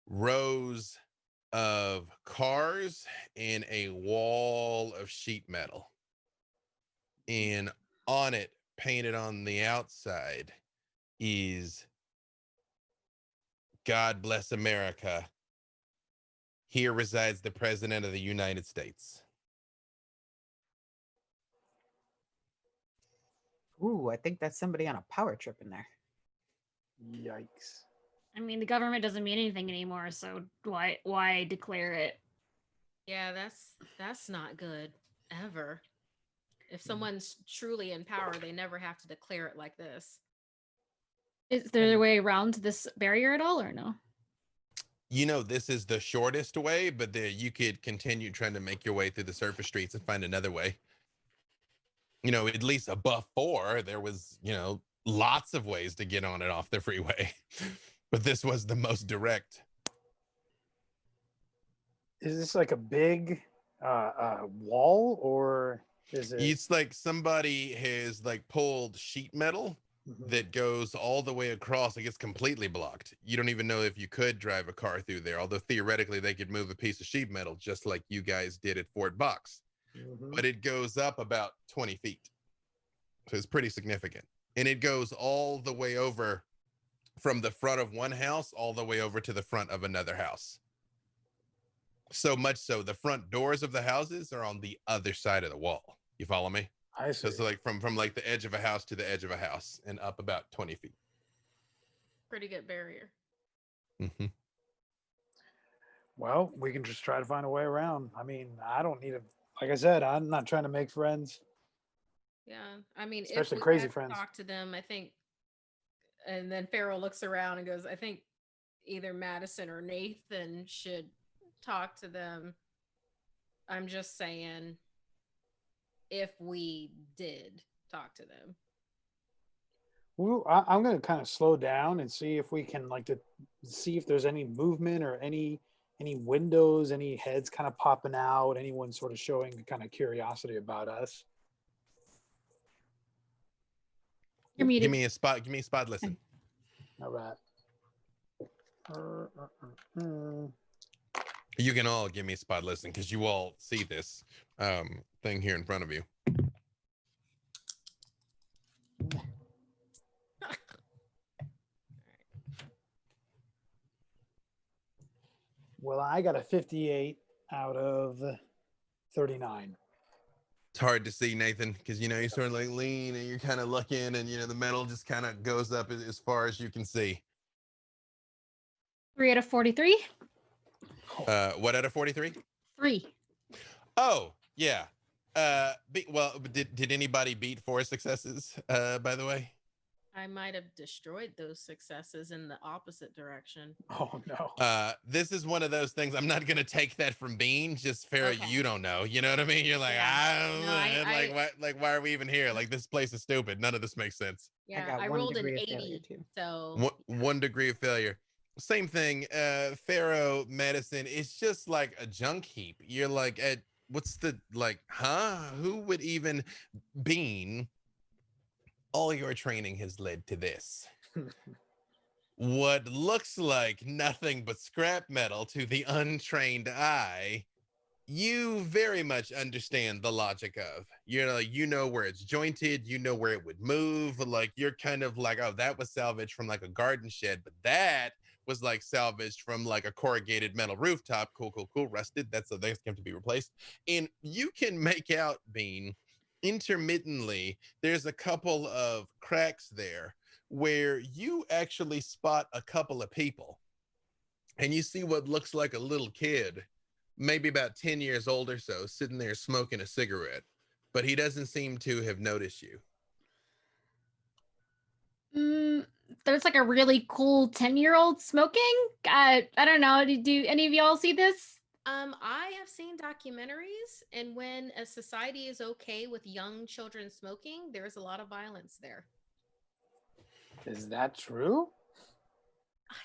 rows of cars and a wall of sheet metal. And on it, painted on the outside, is "God bless America. Here resides the President of the United States." Ooh, I think that's somebody on a power trip in there. Yikes. I mean, the government doesn't mean anything anymore, so why declare it? Yeah, that's not good ever. If someone's truly in power, they never have to declare it like this. Is there a way around this barrier at all, or no? You know, this is the shortest way, but you could continue trying to make your way through the surface streets and find another way. You know, at least before there was, lots of ways to get on and off the freeway, but this was the most direct. Is this like a big wall, or is it? It's like somebody has like pulled sheet metal that goes all the way across. Like, it's completely blocked. You don't even know if you could drive a car through there, although theoretically they could move a piece of sheet metal just like you guys did at Fort Box. But it goes up about 20 feet. So it's pretty significant. And it goes all the way over from the front of one house all the way over to the front of another house. So much so the front doors of the houses are on the other side of the wall. You follow me? I see. So it's like from like the edge of a house to the edge of a house and up about 20 feet. Pretty good barrier. Mm-hmm. Well, we can just try to find a way around. I mean, I don't need like I said, I'm not trying to make friends. Yeah, I mean, Especially if we crazy had to friends. talk to them, I think. And then Farrell looks around and goes, "I think either Madison or Nathan should talk to them." I'm just saying, if we did talk to them. Well, I'm going to kind of slow down and see if we can see if there's any movement or any windows, any heads kind of popping out, anyone sort of showing kind of curiosity about us. You're muted. Give me a spot listen. All right. You can all give me a spot listen because you all see this thing here in front of you. Well, I got a 58 out of 39. It's hard to see, Nathan, because you sort of like lean and you're kind of looking, and the metal just kind of goes up as far as you can see. 3 out of 43. What out of 43? 3. Oh, yeah. Did anybody beat 4 successes? By the way, I might have destroyed those successes in the opposite direction. Oh no. This is one of those things. I'm not gonna take that from Bean. Just fair, Okay. you don't know. You know what I mean? You're like, why are we even here? Like, this place is stupid. None of this makes sense. Yeah, got I 1 rolled an degree of failure, 80. too. So 1 degree of failure. Same thing. Pharaoh medicine. It's just like a junk heap. You're like, what's the who would even Bean? All your training has led to this. What looks like nothing but scrap metal to the untrained eye, you very much understand the logic of, you know where it's jointed, you know where it would move. Like you're kind of like, oh, that was salvaged from like a garden shed, but that was like salvaged from like a corrugated metal rooftop. Cool, cool, cool. Rusted. That's going to be replaced. And you can make out, Bean, intermittently, there's a couple of cracks there where you actually spot a couple of people, and you see what looks like a little kid, maybe about 10 years old or so, sitting there smoking a cigarette, but he doesn't seem to have noticed you. There's like a really cool 10-year-old smoking. I don't know. Do any of y'all see this? I have seen documentaries, and when a society is okay with young children smoking, there's a lot of violence there. Is that true?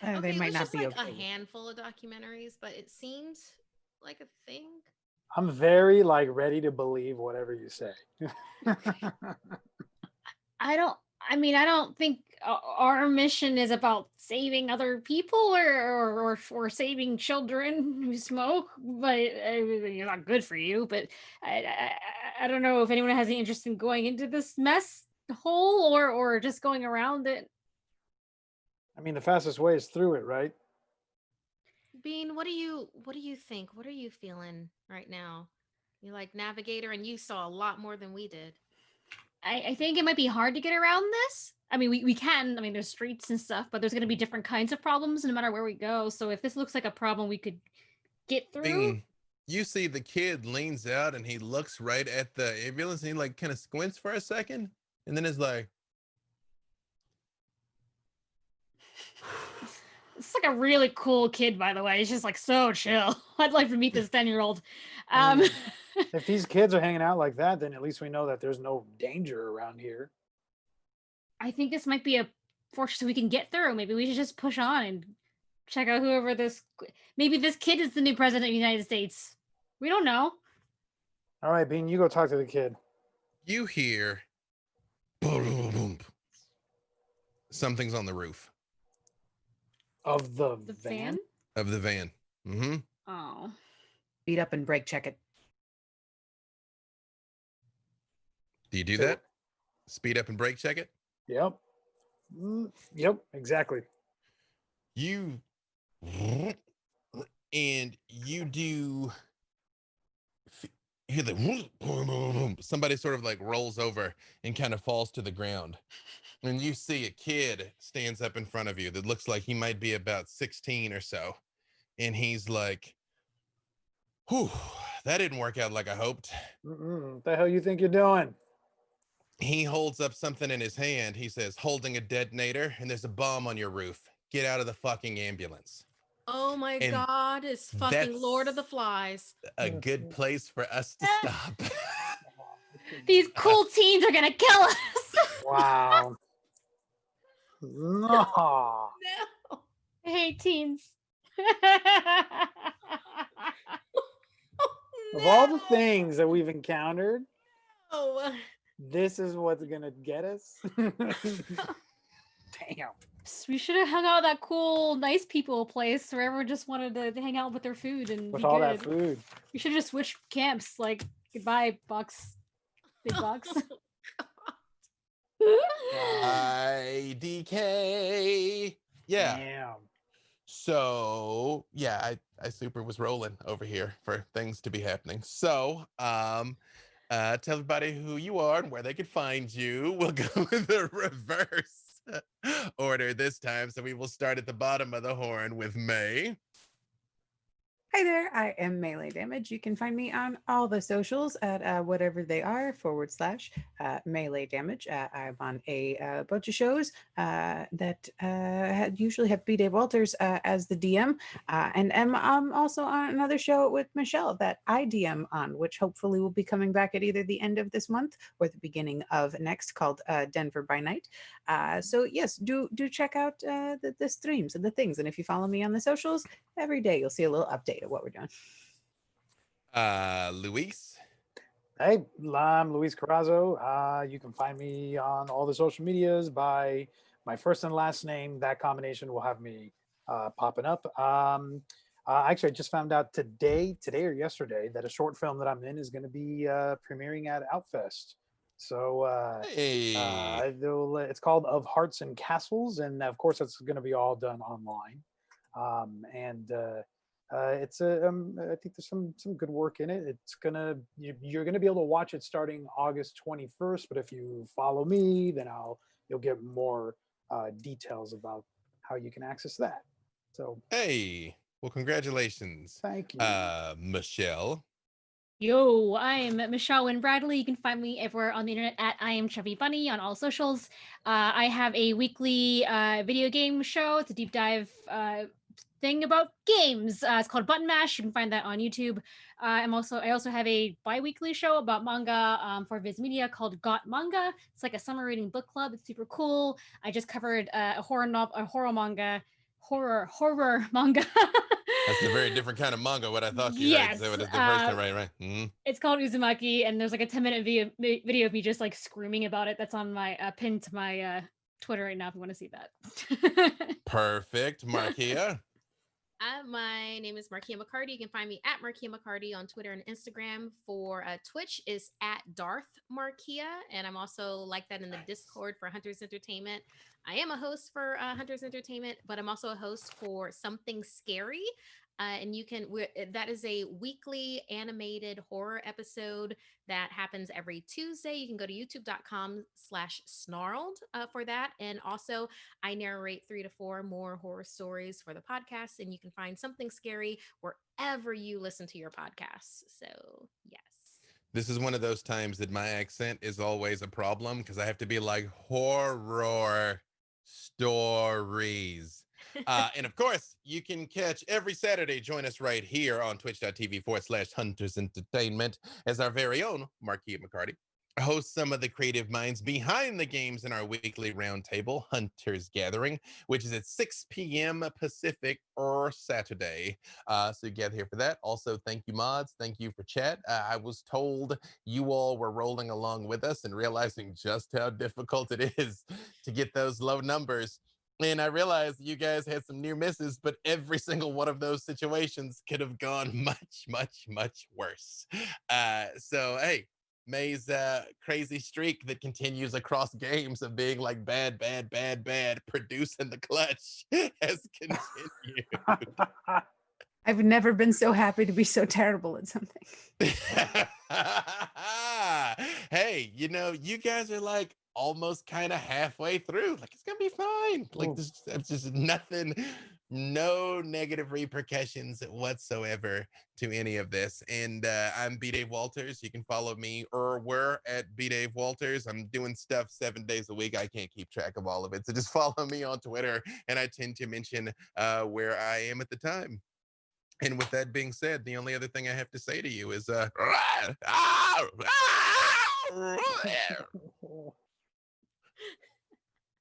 Okay, They might there's not just be like okay a with it. handful of documentaries, but it seems like a thing. I'm very like ready to believe whatever you say. I don't think our mission is about saving other people or saving children who smoke, but it's not good for you. But I don't know if anyone has any interest in going into this mess hole or just going around it. I mean, the fastest way is through it, right? Bean, what do you think? What are you feeling right now? You're like navigator, and you saw a lot more than we did. I think it might be hard to get around this. I mean, we can. I mean, there's streets and stuff, but there's going to be different kinds of problems no matter where we go. So if this looks like a problem we could get through. Bean, you see the kid leans out and he looks right at the ambulance and he like kind of squints for a second and then is like, It's like a really cool kid, by the way. He's just like so chill. I'd like to meet this 10-year-old. If these kids are hanging out like that, then at least we know that there's no danger around here. I think this might be a fortress we can get through. Maybe we should just push on and check out whoever this. Maybe this kid is the new president of the United States. We don't know. All right, Bean, you go talk to the kid. you hear boom, boom, boom. Something's on the roof Of the van? of the van. Mm-hmm. Oh. Speed up and brake check it. Do you do So- that? Speed up and brake check it? Yep. Yep, exactly. You and you do you hear the boom, boom, boom. Somebody sort of like rolls over and kind of falls to the ground. And you see a kid stands up in front of you that looks like he might be about 16 or so. And he's like, whew, that didn't work out like I hoped. What the hell you think you're doing? He holds up something in his hand. He says, holding a detonator, and there's a bomb on your roof. Get out of the fucking ambulance. Oh my And God, it's fucking Lord of the Flies. A good place for us to stop. These cool teens are gonna kill us. Wow. No. No. I hate teens. Of all the things that we've encountered, No. this is what's gonna get us. Damn. We should have hung out at that cool, nice people place where everyone just wanted to hang out with their food and With be all good. that food. We should have just switched camps. Like, goodbye, Bucks. Big Bucks. IDK. Yeah. Damn. So yeah, I super was rolling over here for things to be happening. So tell everybody who you are and where they could find you. We'll go with the reverse order this time. So we will start at the bottom of the horn with May. Hi there, I am Melee Damage. You can find me on all the socials at whatever they are / Melee Damage. I'm on a bunch of shows that usually have B. Dave Walters as the DM, and I'm also on another show with Michelle that I DM on, which hopefully will be coming back at either the end of this month or the beginning of next, called Denver by Night. So yes, do check out the streams and the things, and if you follow me on the socials, every day you'll see a little update of what we're doing. Luis. Hey, I'm Luis Carrazzo. You can find me on all the social medias by my first and last name. That combination will have me popping up. Actually, I just found out today or yesterday, that a short film that I'm in is going to be premiering at Outfest. So Hey. it's called Of Hearts and Castles, and of course, it's going to be all done online. And it's I think there's some good work in it. It's you're gonna be able to watch it starting August 21st. But if you follow me, then you'll get more details about how you can access that. So Hey. Well, congratulations, thank you. Michelle. Yo, I'm Michelle Wynn Bradley. You can find me everywhere on the internet at I am Chubby Bunny on all socials. I have a weekly video game show. It's a deep dive thing about games. It's called Button Mash. You can find that on YouTube. I also have a bi-weekly show about manga for Viz Media called Got Manga. It's like a summer reading book club. It's super cool. I just covered a horror manga. That's a very different kind of manga. What I thought you Yes, right. So it's the first one, right? Mm-hmm. it's called Uzumaki, and there's like a 10-minute video of me just like screaming about it. That's on my pinned to my Twitter right now if you want to see that. Perfect, Markia. My name is Markia McCarty. You can find me at Markia McCarty on Twitter and Instagram. For Twitch is at Darth Markia, and I'm also like that in the Discord for Hunters Entertainment. I am a host for Hunters Entertainment, but I'm also a host for Something Scary. And that is a weekly animated horror episode that happens every Tuesday. You can go to youtube.com/snarled for that. And also, I narrate 3 to 4 more horror stories for the podcast, and you can find Something Scary wherever you listen to your podcasts. So, yes. This is one of those times that my accent is always a problem because I have to be like horror stories. And of course, you can catch every Saturday. Join us right here on twitch.tv/Hunters Entertainment as our very own Markia McCarty hosts some of the creative minds behind the games in our weekly roundtable, Hunters Gathering, which is at 6 p.m. Pacific or Saturday. So you gather here for that. Also, thank you, mods. Thank you for chat. I was told you all were rolling along with us and realizing just how difficult it is to get those low numbers. And I realized you guys had some near misses, but every single one of those situations could have gone much, much, much worse. So, hey, May's crazy streak that continues across games of being like bad, producing the clutch has continued. I've never been so happy to be so terrible at something. Hey, you guys are like almost kind of halfway through. Like, it's gonna be fine. Like, there's just nothing, no negative repercussions whatsoever to any of this. And I'm B Dave Walters. You can follow me, or we're at B Dave Walters. I'm doing stuff 7 days a week. I can't keep track of all of it, so just follow me on Twitter, and I tend to mention where I am at the time. And with that being said, the only other thing I have to say to you is